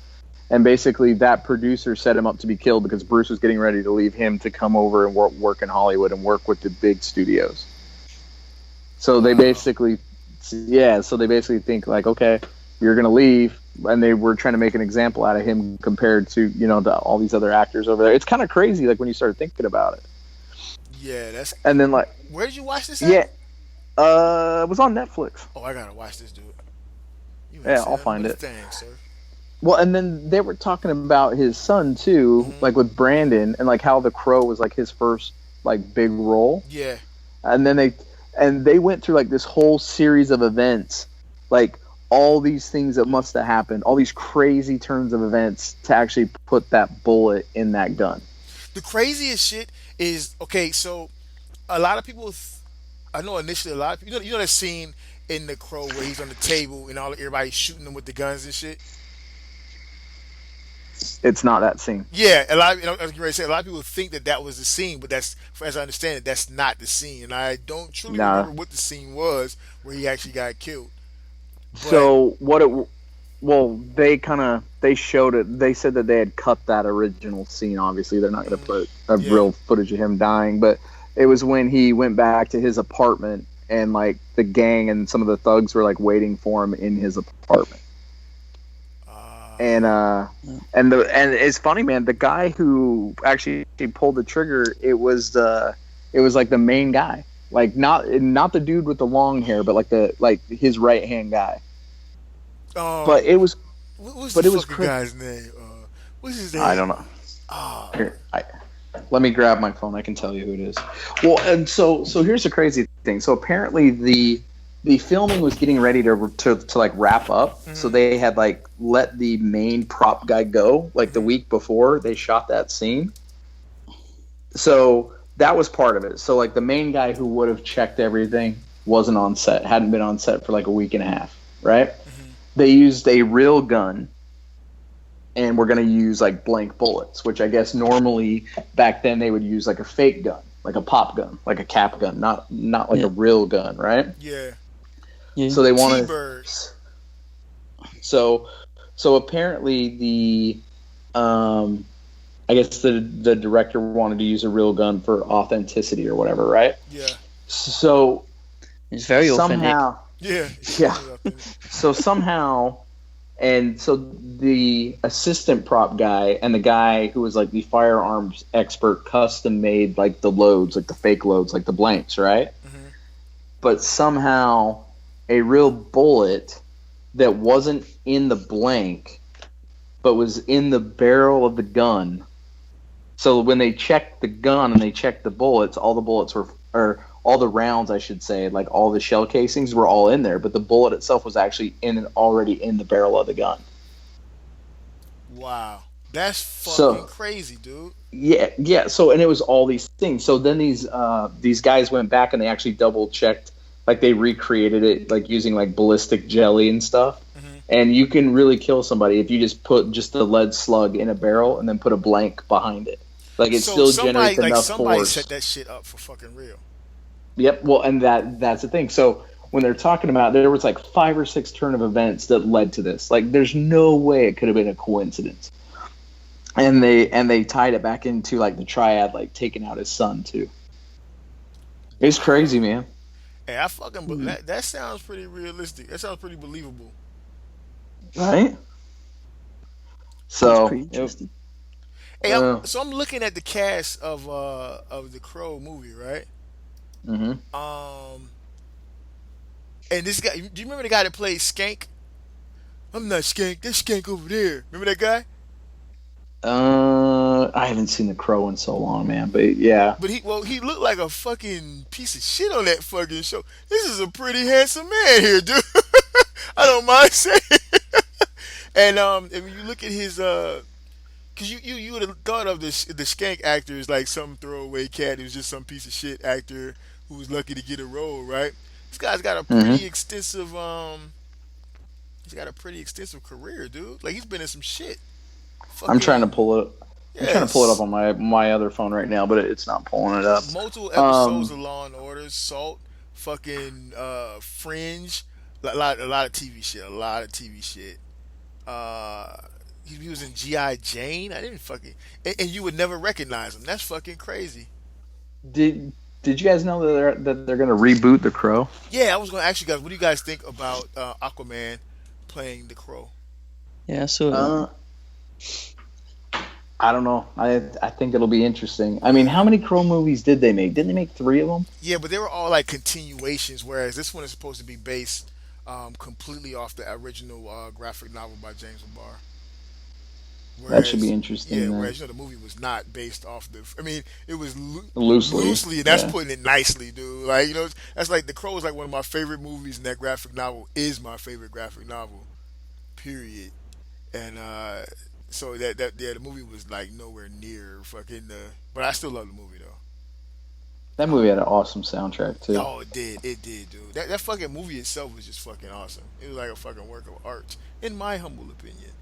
And basically that producer set him up to be killed because Bruce was getting ready to leave him to come over and work in Hollywood and work with the big studios. So they basically think okay, you're going to leave. And they were trying to make an example out of him compared to, to all these other actors over there. It's kind of crazy, when you start thinking about it. Yeah, that's... And then, where did you watch this at? Yeah. It was on Netflix. Oh, I gotta watch this, dude. Yeah, I'll find it. Thanks, sir. Well, and then they were talking about his son, too, with Brandon, and, how The Crow was, his first, big role. Yeah. And then they went through, this whole series of events, all these things that must have happened, all these crazy turns of events to actually put that bullet in that gun. The craziest shit is, so a lot of people, I know initially a lot of people, you know that scene in The Crow where he's on the table and everybody's shooting him with the guns and shit? It's not that scene. Yeah, I was getting ready to say, a lot of people think that was the scene, but that's, as I understand it, that's not the scene. And I don't truly remember what the scene was where he actually got killed. But, so they showed it. They said that they had cut that original scene. Obviously, they're not going to put real footage of him dying, but it was when he went back to his apartment and the gang and some of the thugs were waiting for him in his apartment. And it's funny, man. The guy who actually pulled the trigger, it was the main guy. Not the dude with the long hair, but his right hand guy. But it was. What's the guy's name? What's his name? I don't know. Here, let me grab my phone. I can tell you who it is. Well, and so here's the crazy thing. So apparently the filming was getting ready to wrap up. So they had let the main prop guy go the week before they shot that scene. So that was part of it. So the main guy who would have checked everything wasn't on set, hadn't been on set for a week and a half, right? They used a real gun, and we're going to use blank bullets, which I guess normally back then they would use a fake gun, like a pop gun, like a cap gun, not like a real gun, right? Yeah. So they want T-Bird. So apparently the I guess the director wanted to use a real gun for authenticity or whatever, right? Yeah. So it's very somehow, authentic. Yeah. So somehow, and so the assistant prop guy and the guy who was like the firearms expert custom made like the loads, like the fake loads, like the blanks, right? Mm-hmm. But somehow a real bullet that wasn't in the blank, but was in the barrel of the gun. So when they checked the gun and they checked the bullets, all the bullets were, or all the rounds, I should say, like all the shell casings were all in there, but the bullet itself was actually already in the barrel of the gun. Wow. That's fucking crazy, dude. Yeah. So, and it was all these things. So then these guys went back and they actually double checked, like they recreated it, like using like ballistic jelly and stuff. Mm-hmm. And you can really kill somebody if you just put just a lead slug in a barrel and then put a blank behind it. Like it still generates enough force. Somebody set that shit up for fucking real. Yep. Well, and that's the thing. So when they're talking about, there was like 5 or 6 turn of events that led to this. Like there's no way it could have been a coincidence. And they tied it back into like the triad, like taking out his son too. It's crazy, man. Hey, I fucking that sounds pretty realistic. That sounds pretty believable. Right? So, hey, so I'm looking at the cast of the Crow movie, right? Mm-hmm. And this guy, do you remember the guy that played Skank? I'm not Skank. That's Skank over there. Remember that guy? I haven't seen The Crow in so long, man. But yeah. But he looked like a fucking piece of shit on that fucking show. This is a pretty handsome man here, dude. I don't mind saying. And if you look at his, cause you would have thought of the Skank actor as like some throwaway cat who's just some piece of shit actor who was lucky to get a role, right? This guy's got a pretty extensive he's got a pretty extensive career, dude. Like he's been in some shit. I'm trying to pull it. I'm trying to pull it up on my other phone right now, but it's not pulling it up. Multiple episodes of Law and Order, Salt, fucking Fringe, a lot of TV shit. A lot of TV shit. He was in G.I. Jane. I didn't fucking and you would never recognize him. That's fucking crazy. Did you guys know that they're gonna reboot The Crow? Yeah, I was gonna ask you guys. What do you guys think about Aquaman playing The Crow? Yeah, I saw it. I don't know. I think it'll be interesting. I mean, how many Crow movies did they make? Didn't they make 3 of them? Yeah, but they were all like continuations, whereas this one is supposed to be based completely off the original graphic novel by James O'Barr. That should be interesting. Yeah, whereas the movie was not based off the. I mean, it was loosely. And that's putting it nicely, dude. Like that's like The Crow is like one of my favorite movies, and that graphic novel is my favorite graphic novel. Period. And so the movie was like nowhere near fucking but I still love the movie though. That movie had an awesome soundtrack too. Oh, it did, dude. That fucking movie itself was just fucking awesome. It was like a fucking work of art, in my humble opinion.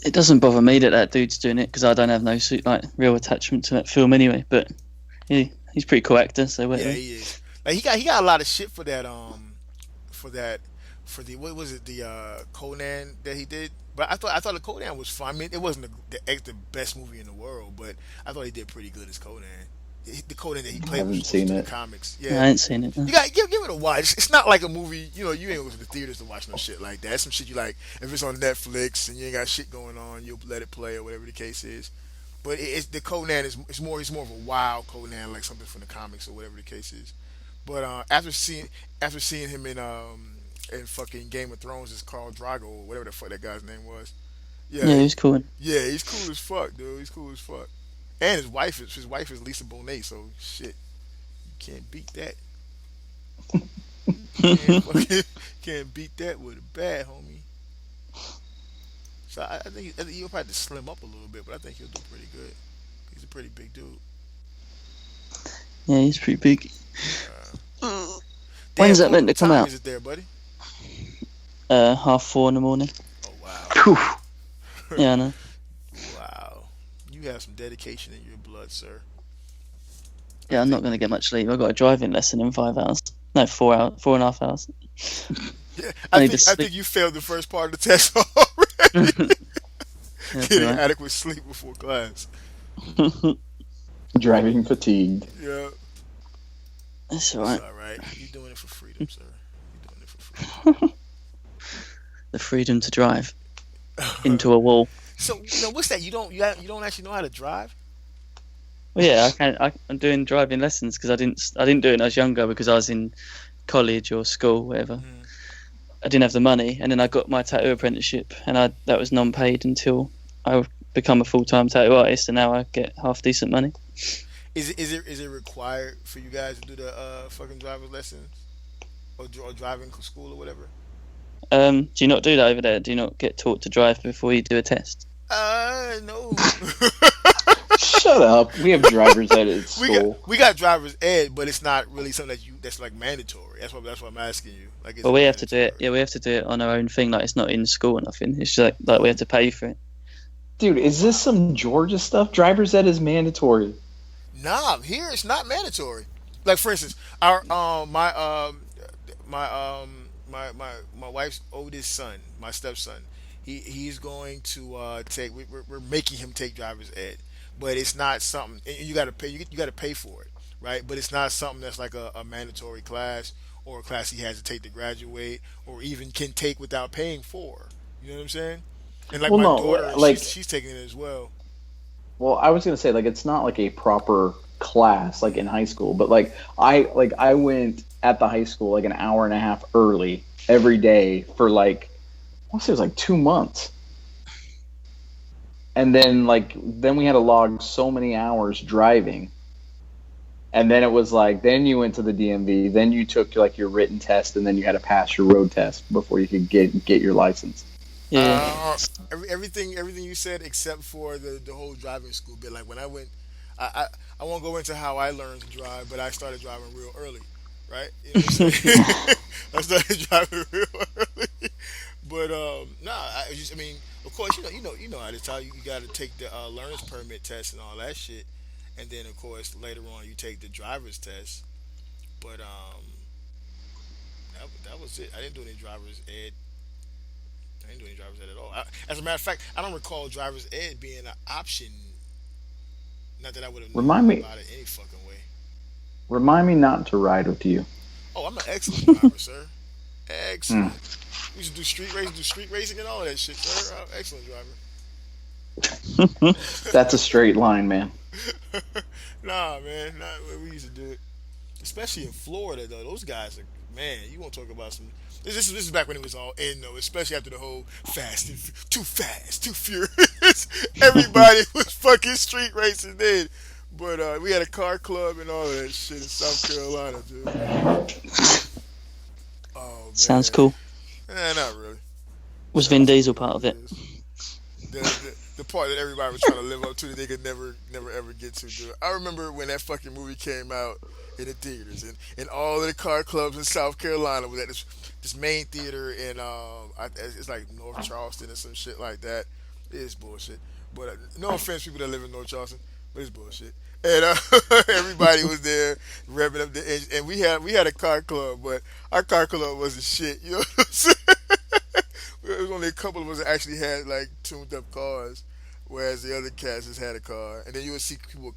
It doesn't bother me that dude's doing it because I don't have no real attachment to that film anyway. But he's a pretty cool actor, so whatever. Yeah, he is. Like he got a lot of shit for that for the what was it, the Conan that he did. But I thought the Conan was fun. I mean, it wasn't the best movie in the world, but I thought he did pretty good as Conan. The Conan that he played was in the comics. Yeah, I ain't seen it. You got give it a watch. It's not like a movie. You ain't going to the theaters to watch no shit like that. It's some shit you like. If it's on Netflix and you ain't got shit going on, you'll let it play or whatever the case is. But the Conan is more of a wild Conan, like something from the comics or whatever the case is. But after seeing him in fucking Game of Thrones as Khal Drogo or whatever the fuck that guy's name was. Yeah, he's cool. Yeah, he's cool as fuck, dude. He's cool as fuck. And his wife is Lisa Bonet, so shit, you can't beat that. Can't beat that with a bad homie. So I think he'll probably have to slim up a little bit, but I think he'll do pretty good. He's a pretty big dude. Yeah, he's pretty big. When's that meant to come out? Is it there, buddy? 4:30 in the morning. Oh wow. Yeah, I know. Wow. You have some dedication in your blood, sir. Yeah, I'm not going to get much sleep. I've got a driving lesson in 5 hours. No, 4 hours, 4.5 hours. Yeah, I think you failed the first part of the test already. Getting adequate sleep before class. Driving fatigued. Yeah. That's all right. It's all right. You're doing it for freedom, sir. You're doing it for freedom. The freedom to drive into a wall. So, what's that? You don't actually know how to drive? Well, yeah, I'm doing driving lessons because I didn't do it when I was younger because I was in college or school, whatever. Mm. I didn't have the money, and then I got my tattoo apprenticeship, and that was non-paid until I become a full-time tattoo artist, and now I get half decent money. Is it required for you guys to do the fucking driver's lessons or driving school or whatever? Do you not do that over there? Do you not get taught to drive before you do a test? No. Shut up. We have driver's ed at school. We got driver's ed, but it's not really something that's like mandatory. That's what I'm asking you. Like, well, we have to do it. Yeah, we have to do it on our own thing. Like, it's not in school or nothing. It's just like we have to pay for it. Dude, is this some Georgia stuff? Driver's ed is mandatory. Nah, here it's not mandatory. Like, for instance, my wife's oldest son, my stepson, he's going to take. We're making him take driver's ed, but it's not something. And you got to pay. You got to pay for it, right? But it's not something that's like a mandatory class or a class he has to take to graduate, or even can take without paying for. You know what I'm saying? And like my daughter, she's taking it as well. Well, I was gonna say, like, it's not like a proper class like in high school, but I went at the high school like an hour and a half early every day for like, I want to say it was like 2 months, and then we had to log so many hours driving, and then it was like, then you went to the DMV, then you took like your written test, and then you had to pass your road test before you could get your license. Yeah. Everything you said except for the whole driving school bit. Like when I went, I won't go into how I learned to drive, but I started driving real early, right? You know what I'm saying? I started driving real early, but I mean, of course, you know how to tell you got to take the learner's permit test and all that shit, and then of course later on you take the driver's test, but that was it. I didn't do any driver's ed. I didn't do any driver's ed at all. As a matter of fact, I don't recall driver's ed being an option. Not that I would have known about it any fucking way. Remind me not to ride with you. Oh, I'm an excellent driver, sir. Excellent. We used to do street racing and all that shit, sir. I'm an excellent driver. That's a straight line, man. Nah, man. We used to do it. Especially in Florida, though. Those guys are, man, you want to talk about some... This is back when it was all in, though, especially after the whole too fast, too furious. Everybody was fucking street racing then. But we had a car club and all of that shit in South Carolina, dude. Oh, man. Sounds cool. Not really. Was Vin Diesel part of it? The part that everybody was trying to live up to that they could never ever get to, dude. I remember when that fucking movie came out in the theaters, and all of the car clubs in South Carolina was at this main theater in it's like North Charleston or some shit like that. It's bullshit. But no offense, people that live in North Charleston, but it's bullshit. And everybody was there revving up the engine, and we had a car club, but our car club wasn't shit. You know what I'm saying? There was only a couple of us that actually had like tuned up cars, whereas the other cats just had a car. And then you would see people with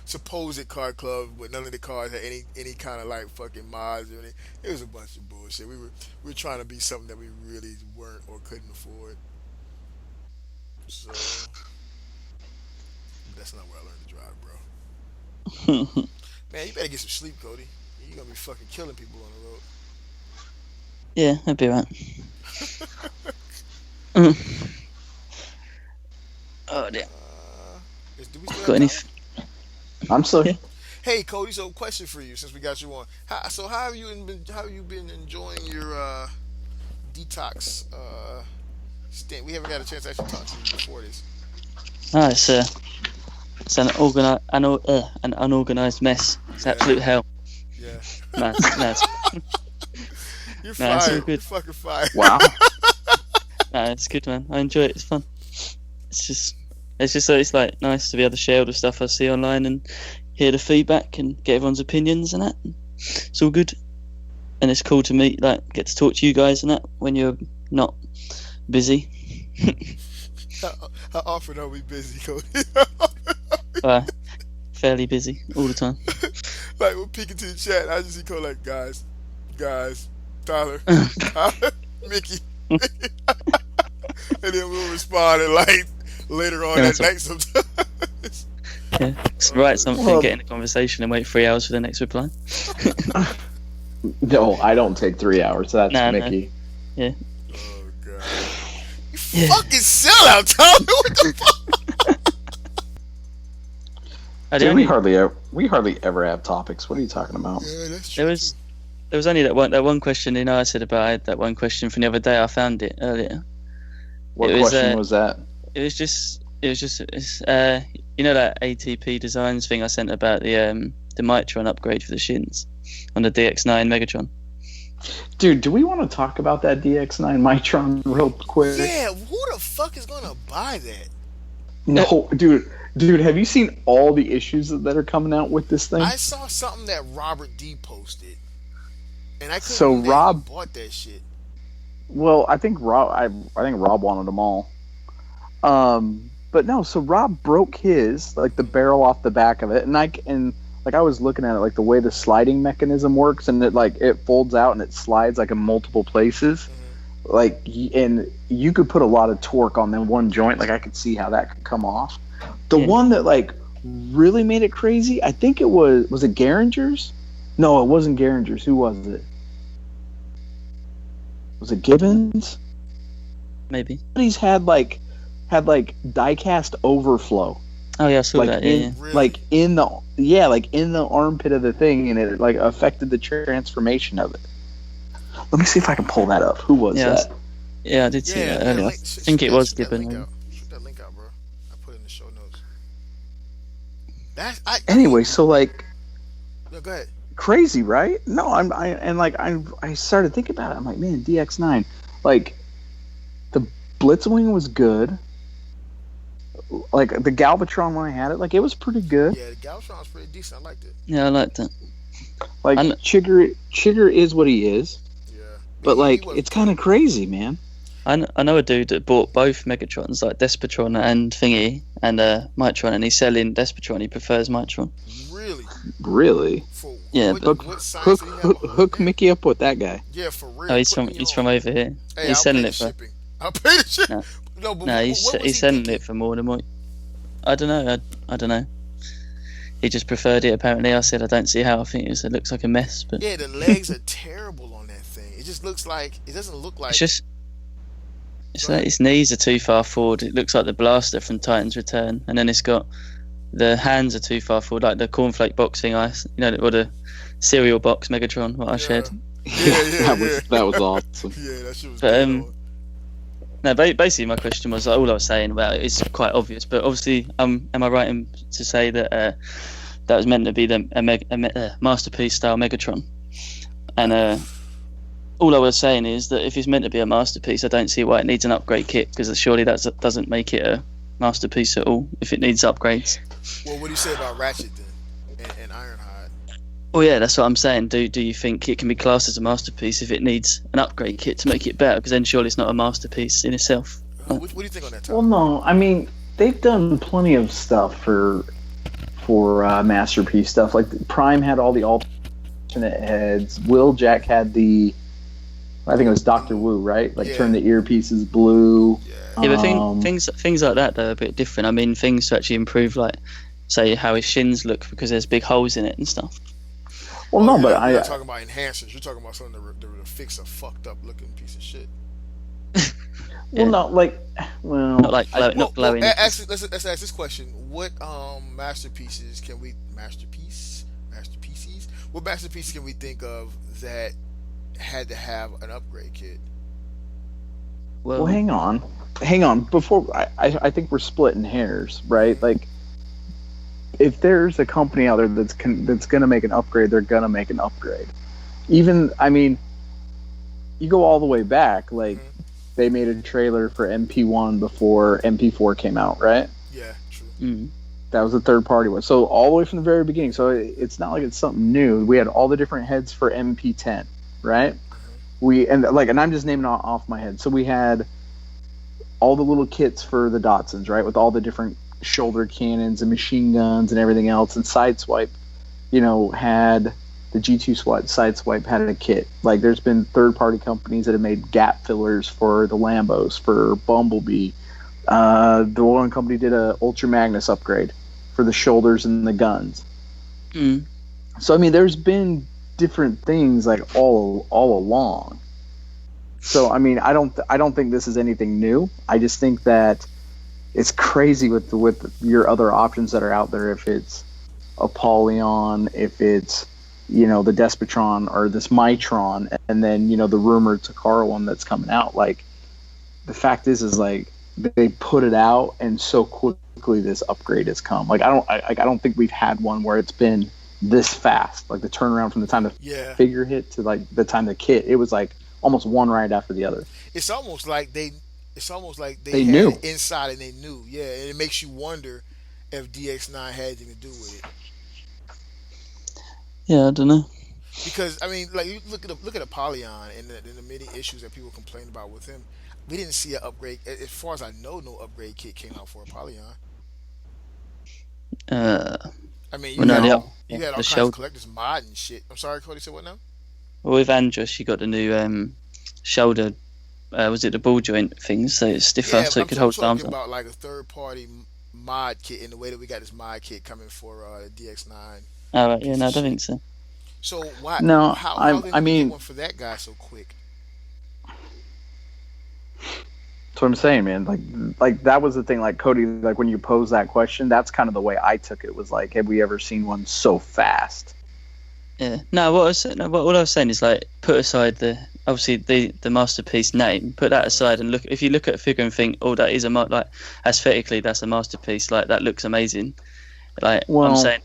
supposed car club, but none of the cars had any kind of like fucking mods or anything. It was a bunch of bullshit. We were trying to be something that we really weren't or couldn't afford. So that's not where I learned to drive, bro. Man, you better get some sleep, Kodie. You're gonna be fucking killing people on the road. Yeah, that'd be right. Oh dear. Do we still got any? I'm still here. Hey, Kodie. So, question for you, since we got you on. How have you been enjoying your detox stint? We haven't had a chance to actually talk to you before this. Oh, it's an unorganized mess. It's absolute hell. Yeah. Nice. You're fired. It's all good. You're fucking fired. Wow. It's good, man. I enjoy it. It's fun. It's just like nice to be able to share all the stuff I see online and hear the feedback and get everyone's opinions and that. It's all good, and it's cool to meet, like, get to talk to you guys and that when you're not busy. How often are we busy, Cody? Fairly busy all the time. Like, we're peeking to the chat. I just see Cody like, guys, Tyler, Mickey. And then we'll respond and, like, later on at night sometimes. Yeah, write something, get in a conversation, and wait 3 hours for the next reply. No, I don't take 3 hours. That's Mickey. No. Yeah. Oh, God. You fucking sellout, Tyler. What the fuck? Dude, we hardly ever have topics. What are you talking about? Yeah, that's true. There was only that one question. You know, I said about, I had that one question from the other day. I found it earlier. What question was that? It was just you know, that ATP Designs thing I sent about the Mitron upgrade for the shins on the DX9 Megatron. Dude, do we want to talk about that DX9 Mitron real quick? Yeah, who the fuck is gonna buy that? No, dude, have you seen all the issues that are coming out with this thing? I saw something that Robert D posted, and I couldn't So believe Rob he bought that shit. Well, I think Rob wanted them all. But no, so Rob broke his, like, the barrel off the back of it, and I was looking at it, like, the way the sliding mechanism works, and it folds out and it slides, like, in multiple places. Mm-hmm. Like, and you could put a lot of torque on that one joint. Like, I could see how that could come off. The one that, like, really made it crazy, I think it was it Gehringer's? No, it wasn't Gehringer's. Who was it? Was it Gibbons? Maybe. He's had die-cast overflow. Oh yeah, I saw that. Yeah, really? Like in the armpit of the thing, and it, like, affected the transformation of it. Let me see if I can pull that up. Who was that? Yeah, I did see that earlier. I think it was Gibbon. Shoot that link out, bro. I put it in the show notes. Anyway, so, like, no, go ahead. Crazy, right? No, I started thinking about it. I'm like, man, DX9, like, the Blitzwing was good. Like, the Galvatron, when I had it, like, it was pretty good. Yeah, the Galvatron was pretty decent. I liked it. Yeah, I liked it. Like, Chigger is what he is. Yeah. But, like, it's kind of crazy, man. I know a dude that bought both Megatrons, like Despotron and Thingy, and Mitron, and he's selling Despotron. He prefers Mitron. Really? Yeah. Hook Mickey up with that guy. Yeah, for real. Oh, he's from over here. Hey, he's selling it for. I'll pay the shit. No, he's selling it for more than what. I don't know. I don't know. He just preferred it. Apparently, I said I don't see how. I think it looks like a mess. But yeah, the legs are terrible on that thing. It just looks like it doesn't look like. It's like his knees are too far forward. It looks like the blaster from Titan's Return, and then it's got the hands are too far forward, like the cornflake box thing. Or the cereal box Megatron. What I shared. Yeah. That was awesome. Yeah, that shit was. But no, basically my question was, all I was saying about it is quite obvious. But obviously, am I right to say that that was meant to be the masterpiece style Megatron? And all I was saying is that if it's meant to be a masterpiece, I don't see why it needs an upgrade kit, because surely that doesn't make it a masterpiece at all if it needs upgrades. Well, what do you say about Ratchet then and Ironhide? Well, yeah, that's what I'm saying. Do you think it can be classed as a masterpiece if it needs an upgrade kit to make it better? Because then surely it's not a masterpiece in itself. What do you think on that topic? Well, no, I mean, they've done plenty of stuff for masterpiece stuff. Like, Prime had all the alternate heads. Jack had I think it was Dr. Wu, right? Like, turn the earpieces blue. Yeah, but things like that, though, are a bit different. I mean, things to actually improve, like, say, how his shins look because there's big holes in it and stuff. Well, no, but you're not talking about enhancers. You're talking about something to fix a fucked up looking piece of shit. Well, not glowing. Let's ask this question: what masterpieces can we think of that had to have an upgrade kit? Well, hang on. Before I think we're splitting hairs, right? Like, if there's a company out there that's gonna make an upgrade, they're gonna make an upgrade. Even, I mean, you go all the way back, like, they made a trailer for MP1 before MP4 came out, right? Yeah, true. Mm. That was the third party one. So all the way from the very beginning. So it's not like it's something new. We had all the different heads for MP10, right? And I'm just naming off my head. So we had all the little kits for the Datsuns, right, with all the different shoulder cannons and machine guns and everything else. And Sideswipe, had the G2 Sideswipe had a kit. Like, there's been third-party companies that have made gap fillers for the Lambos, for Bumblebee. The one company did a Ultra Magnus upgrade for the shoulders and the guns. So I mean, there's been different things like all along. So I mean, I don't think this is anything new. I just think that it's crazy with your other options that are out there. If it's Apollyon, if it's the Despotron or this Mitron, and then the rumored Takara one that's coming out. Like, the fact is like they put it out and so quickly this upgrade has come. Like, I don't think we've had one where it's been this fast. Like, the turnaround from the time the figure hit to like the time the kit, it was like almost one right after the other. It's almost like they they knew it inside and they knew. Yeah, and it makes you wonder if DX9 had anything to do with it. Yeah, I don't know. Because I mean, like, you look at Apollyon and the many issues that people complain about with him. We didn't see an upgrade. As far as I know, no upgrade kit came out for Apollyon. I mean, you had all kinds of collectors mod and shit. I'm sorry, Cody, said what now? Well, with Andros, you got the new shoulder. Was it the ball joint things? So it's stiffer, so it could hold the arms up. I'm talking about like a third-party mod kit in the way that we got this mod kit coming for DX9. Oh, right, yeah, no, I don't think so. So why? No, how I mean, get one for that guy so quick? That's what I'm saying, man. Like that was the thing. Like, Cody, like when you posed that question, that's kind of the way I took it. Was like, have we ever seen one so fast? Yeah. No, what I was saying is, like, put aside the masterpiece name, put that aside and look. If you look at a figure and think, oh, that is like aesthetically, that's a masterpiece. Like, that looks amazing. Like, I'm saying,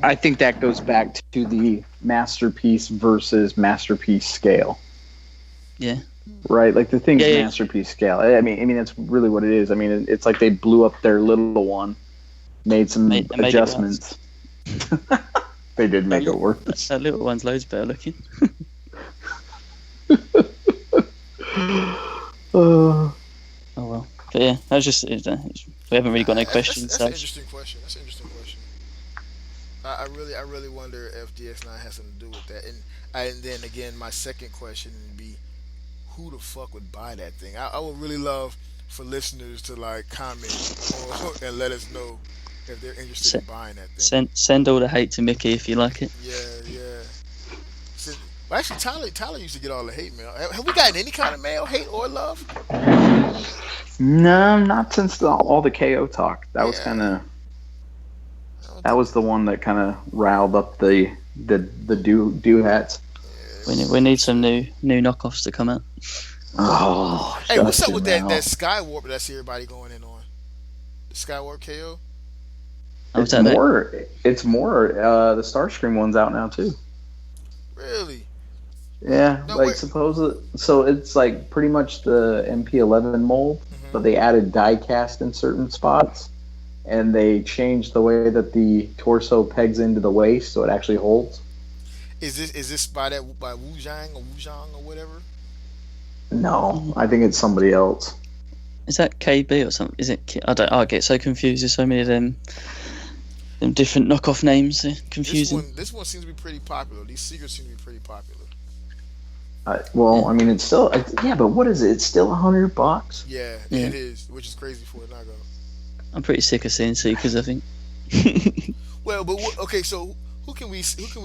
I think that goes back to the masterpiece versus masterpiece scale. Yeah. Right, like the thing's masterpiece scale. I mean that's really what it is. I mean, it's like they blew up their little one, made some adjustments. They did make it worse. That little one's loads better looking. Oh well, but yeah, that's just we haven't really got no questions. That's an interesting question. I really wonder if DX9 has something to do with that. And then again, my second question would be, who the fuck would buy that thing? I would really love for listeners to like comment and let us know if they're interested in buying that thing. Send all the hate to Mickey if you like it. Yeah. Well, actually, Tyler used to get all the hate mail. Have we gotten any kind of mail, hate or love? No, not since all the KO talk. That was kind of. That was the one that kind of riled up the do hats. We need some new knockoffs to come out. Oh, hey, what's up with that Skywarp that I see everybody going in on? The Skywarp KO? It's more. The Starscream one's out now too. Really? Yeah, no, supposedly. So it's like pretty much the MP11 mold, but they added die cast in certain spots, and they changed the way that the torso pegs into the waist, so it actually holds. Is this by Wu-Zhang or whatever? No, I think it's somebody else. Is that KB or something? Is it? I get so confused. There's so many of them different knockoff names. They're confusing. This one seems to be pretty popular. These secrets seem to be pretty popular. I mean, it's still but what is it? It's still $100. Yeah, it is, which is crazy for a knockoff. I'm pretty sick of seeing seekers, I think. Well, but okay, so who can we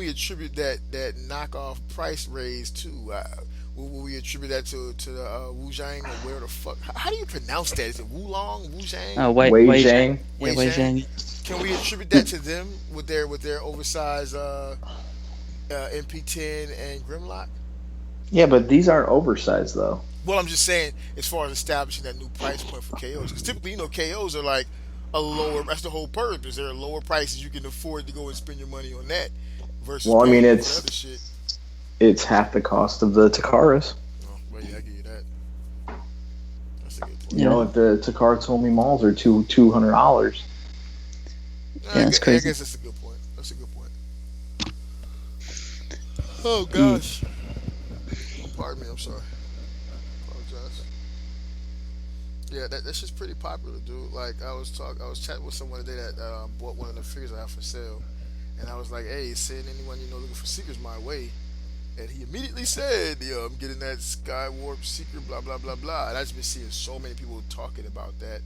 attribute that knockoff price raise to? Will we attribute that to the Wu-Zhang or where the fuck? How do you pronounce that? Is it Wulong, Wu-Zhang? Oh, Wei-Zhang. Yeah, Wei-Zhang. Can we attribute that to them with their oversized MP10 and Grimlock? Yeah, but these aren't oversized though. Well, I'm just saying, as far as establishing that new price point for KOs, because typically, KOs are like a lower. That's the whole purpose. There are lower prices you can afford to go and spend your money on that. Versus, well, I mean, other shit. It's half the cost of the Takaras. Oh, well, yeah, I give you that. That's a good point. If the Takara Tomy malls are $200. Yeah, that's crazy. I guess that's a good point. That's a good point. Oh gosh. Pardon me. I'm sorry. Apologize. Yeah, that's just pretty popular, dude. Like I was chatting with someone today that bought one of the figures I have for sale, and I was like, "Hey, send anyone you know looking for seekers my way." And he immediately said, "Yo, I'm getting that Skywarp Seeker, blah blah blah blah." And I've just been seeing so many people talking about that.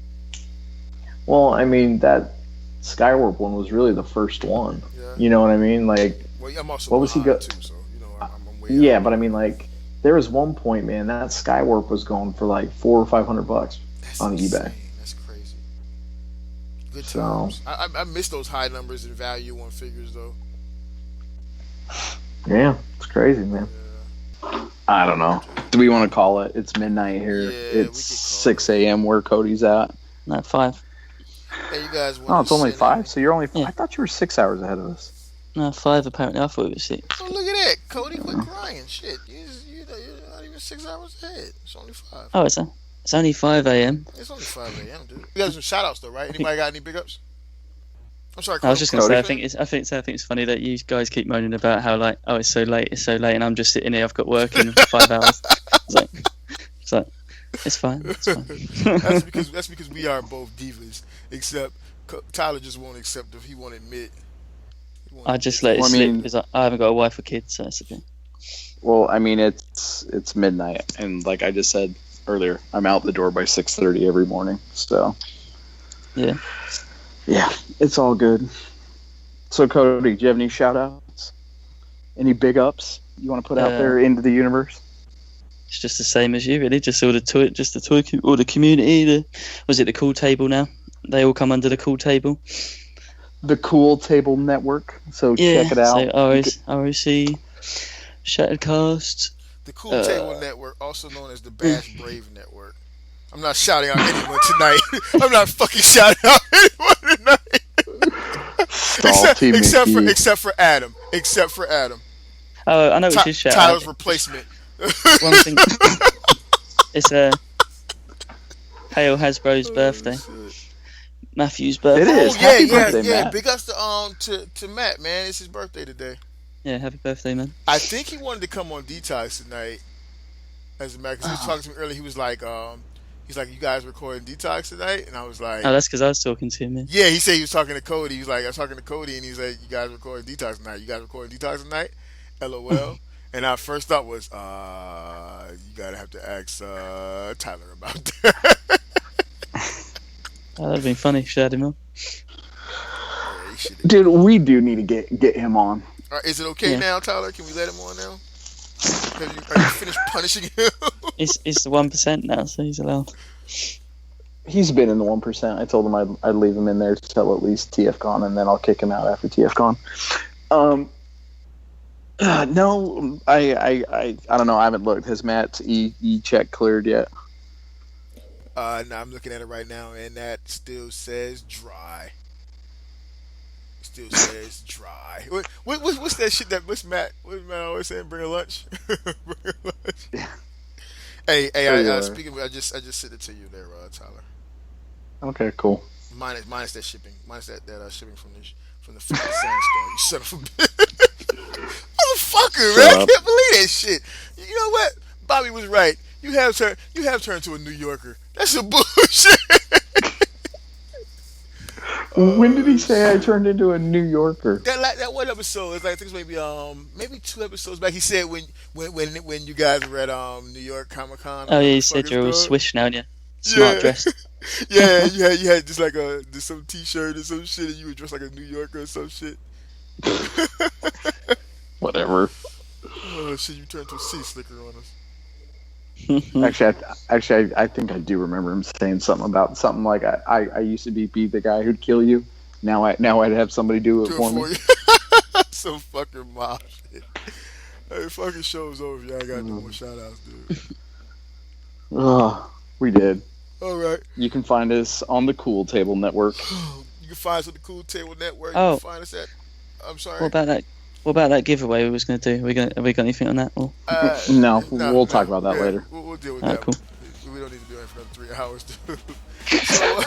Well, I mean, that Skywarp one was really the first one. Yeah. You know what I mean? Like, Well, I'm also what was he go? too, so you know I'm way Yeah, out. but I mean, like, there was one point, man, that Skywarp was going for like $400 or $500 That's on insane. eBay. That's crazy. Good So- times. I miss those high numbers in value on figures though. Yeah, it's crazy, man. Yeah. I don't know. Do we want to call it? It's midnight here. Yeah, we It's could call 6 a.m. where Cody's at. No, 5. Hey, you guys. Oh, it's only 5. So you're only. Yeah. I thought you were 6 hours ahead of us. No, 5 apparently. I thought it was 6. Oh, look at that, Cody! Quit crying. Shit, you're not even 6 hours ahead. It's only 5. Oh, it's only 5 a.m. It's only 5 a.m. dude. You got some shout outs though, right? Anybody got any big ups? I'm sorry. I was just gonna say, Cody? I think it's funny that you guys keep moaning about how like, oh, it's so late, and I'm just sitting here. I've got work in 5 hours. It's like, it's fine. It's fine. That's because we are both divas. Except Tyler just won't accept if he won't admit. I just let it Well, I slip mean- because I haven't got a wife or kids, so it's okay. Well, I mean, it's midnight, and like I just said earlier, I'm out the door by 6:30 every morning. So Yeah. yeah, it's all good. So Cody, do you have any shout outs? Any big ups you want to put out there into the universe? It's just the same as you, really. Just all the all the community. Was it the Cool Table now? They all come under the Cool Table. The Cool Table Network. So Yeah. check it out. So ROC, Shattered Cast. The Cool Table Network, also known as the Bash Brave Network. I'm not shouting out anyone tonight. I'm not fucking shouting out anyone tonight. Stall Team Mickey. Except for Adam. Oh, I know what you shout Tyler's out. replacement. One thing. It's Hale Hasbro's birthday. Matthew's birthday. It is. Oh Happy yeah, birthday, yeah. Matt. Big ups to Matt, man. It's his birthday today. Yeah, happy birthday, man. I think he wanted to come on Detox tonight. As a matter, because he was talking to me earlier. He was like, he's like, you guys recording Detox tonight? And I was like, Oh, that's because I was talking to him. Man. yeah. He said he was talking to Kodie. He was like, I was talking to Kodie, and he's like, you guys recording Detox tonight? You guys recording Detox tonight? LOL. And our first thought was, you gotta have to ask Tyler about that. Oh, that'd been funny. Should have had him on. Yeah, he should've- Dude, we do need to get him on. Is it okay Yeah. now, Tyler? Can we let him on now? Are you finished punishing him? It's the 1% now, so he's allowed. He's been in the 1%. I told him I'd leave him in there till at least TFCon, and then I'll kick him out after TFCon. No, I don't know. I haven't looked. Has Matt's e-check cleared yet? No, I'm looking at it right now, and that still says dry. Still says dry. What's that shit that what's Matt always saying? Bring a lunch. Bring a lunch. Yeah. Hey, speaking of, I just sent it to you there, Tyler. Okay, cool. Minus that shipping, that shipping from the fucking sandstorm. You son of a bitch. Motherfucker, man! I can't believe that shit. You know what? Bobby was right. You have turned to a New Yorker. That's some bullshit. When did he say I turned into a New Yorker? That one episode is like, I think it's maybe 2 episodes back. He said when you guys were at New York Comic Con. Oh, yeah, you said you're all swish now, yeah. Smart dressed. Yeah, you had just like some t-shirt or some shit, and you were dressed like a New Yorker or some shit. Whatever. Oh shit! You turned to a sea slicker on us. Actually, I think I do remember him saying something about something like I used to be the guy who'd kill you. Now I'd have somebody do it for me. You. So fucking mob shit. Hey, fucking show's over. Y'all got no more shout outs, dude. We did. All right. You can find us on the Cool Table Network. You can find us on the Cool Table Network. Oh. You can find us at. I'm sorry. What about that giveaway we was going to do? Have we got anything on that? Or? No, we'll talk about that later. We'll deal with Alright, that. cool. We don't need to do it for another 3 hours, dude. So,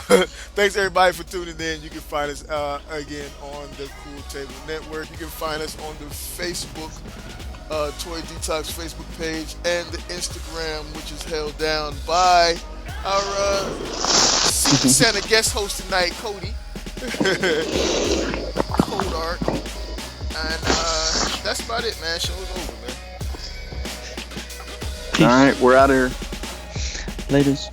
thanks everybody for tuning in. You can find us again on the Cool Table Network. You can find us on the Facebook Toy Detox Facebook page and the Instagram, which is held down by our Secret Santa guest host tonight, Kodie. Code Art. And that's about it, man. Show's over, man. All right, we're out of here. Ladies.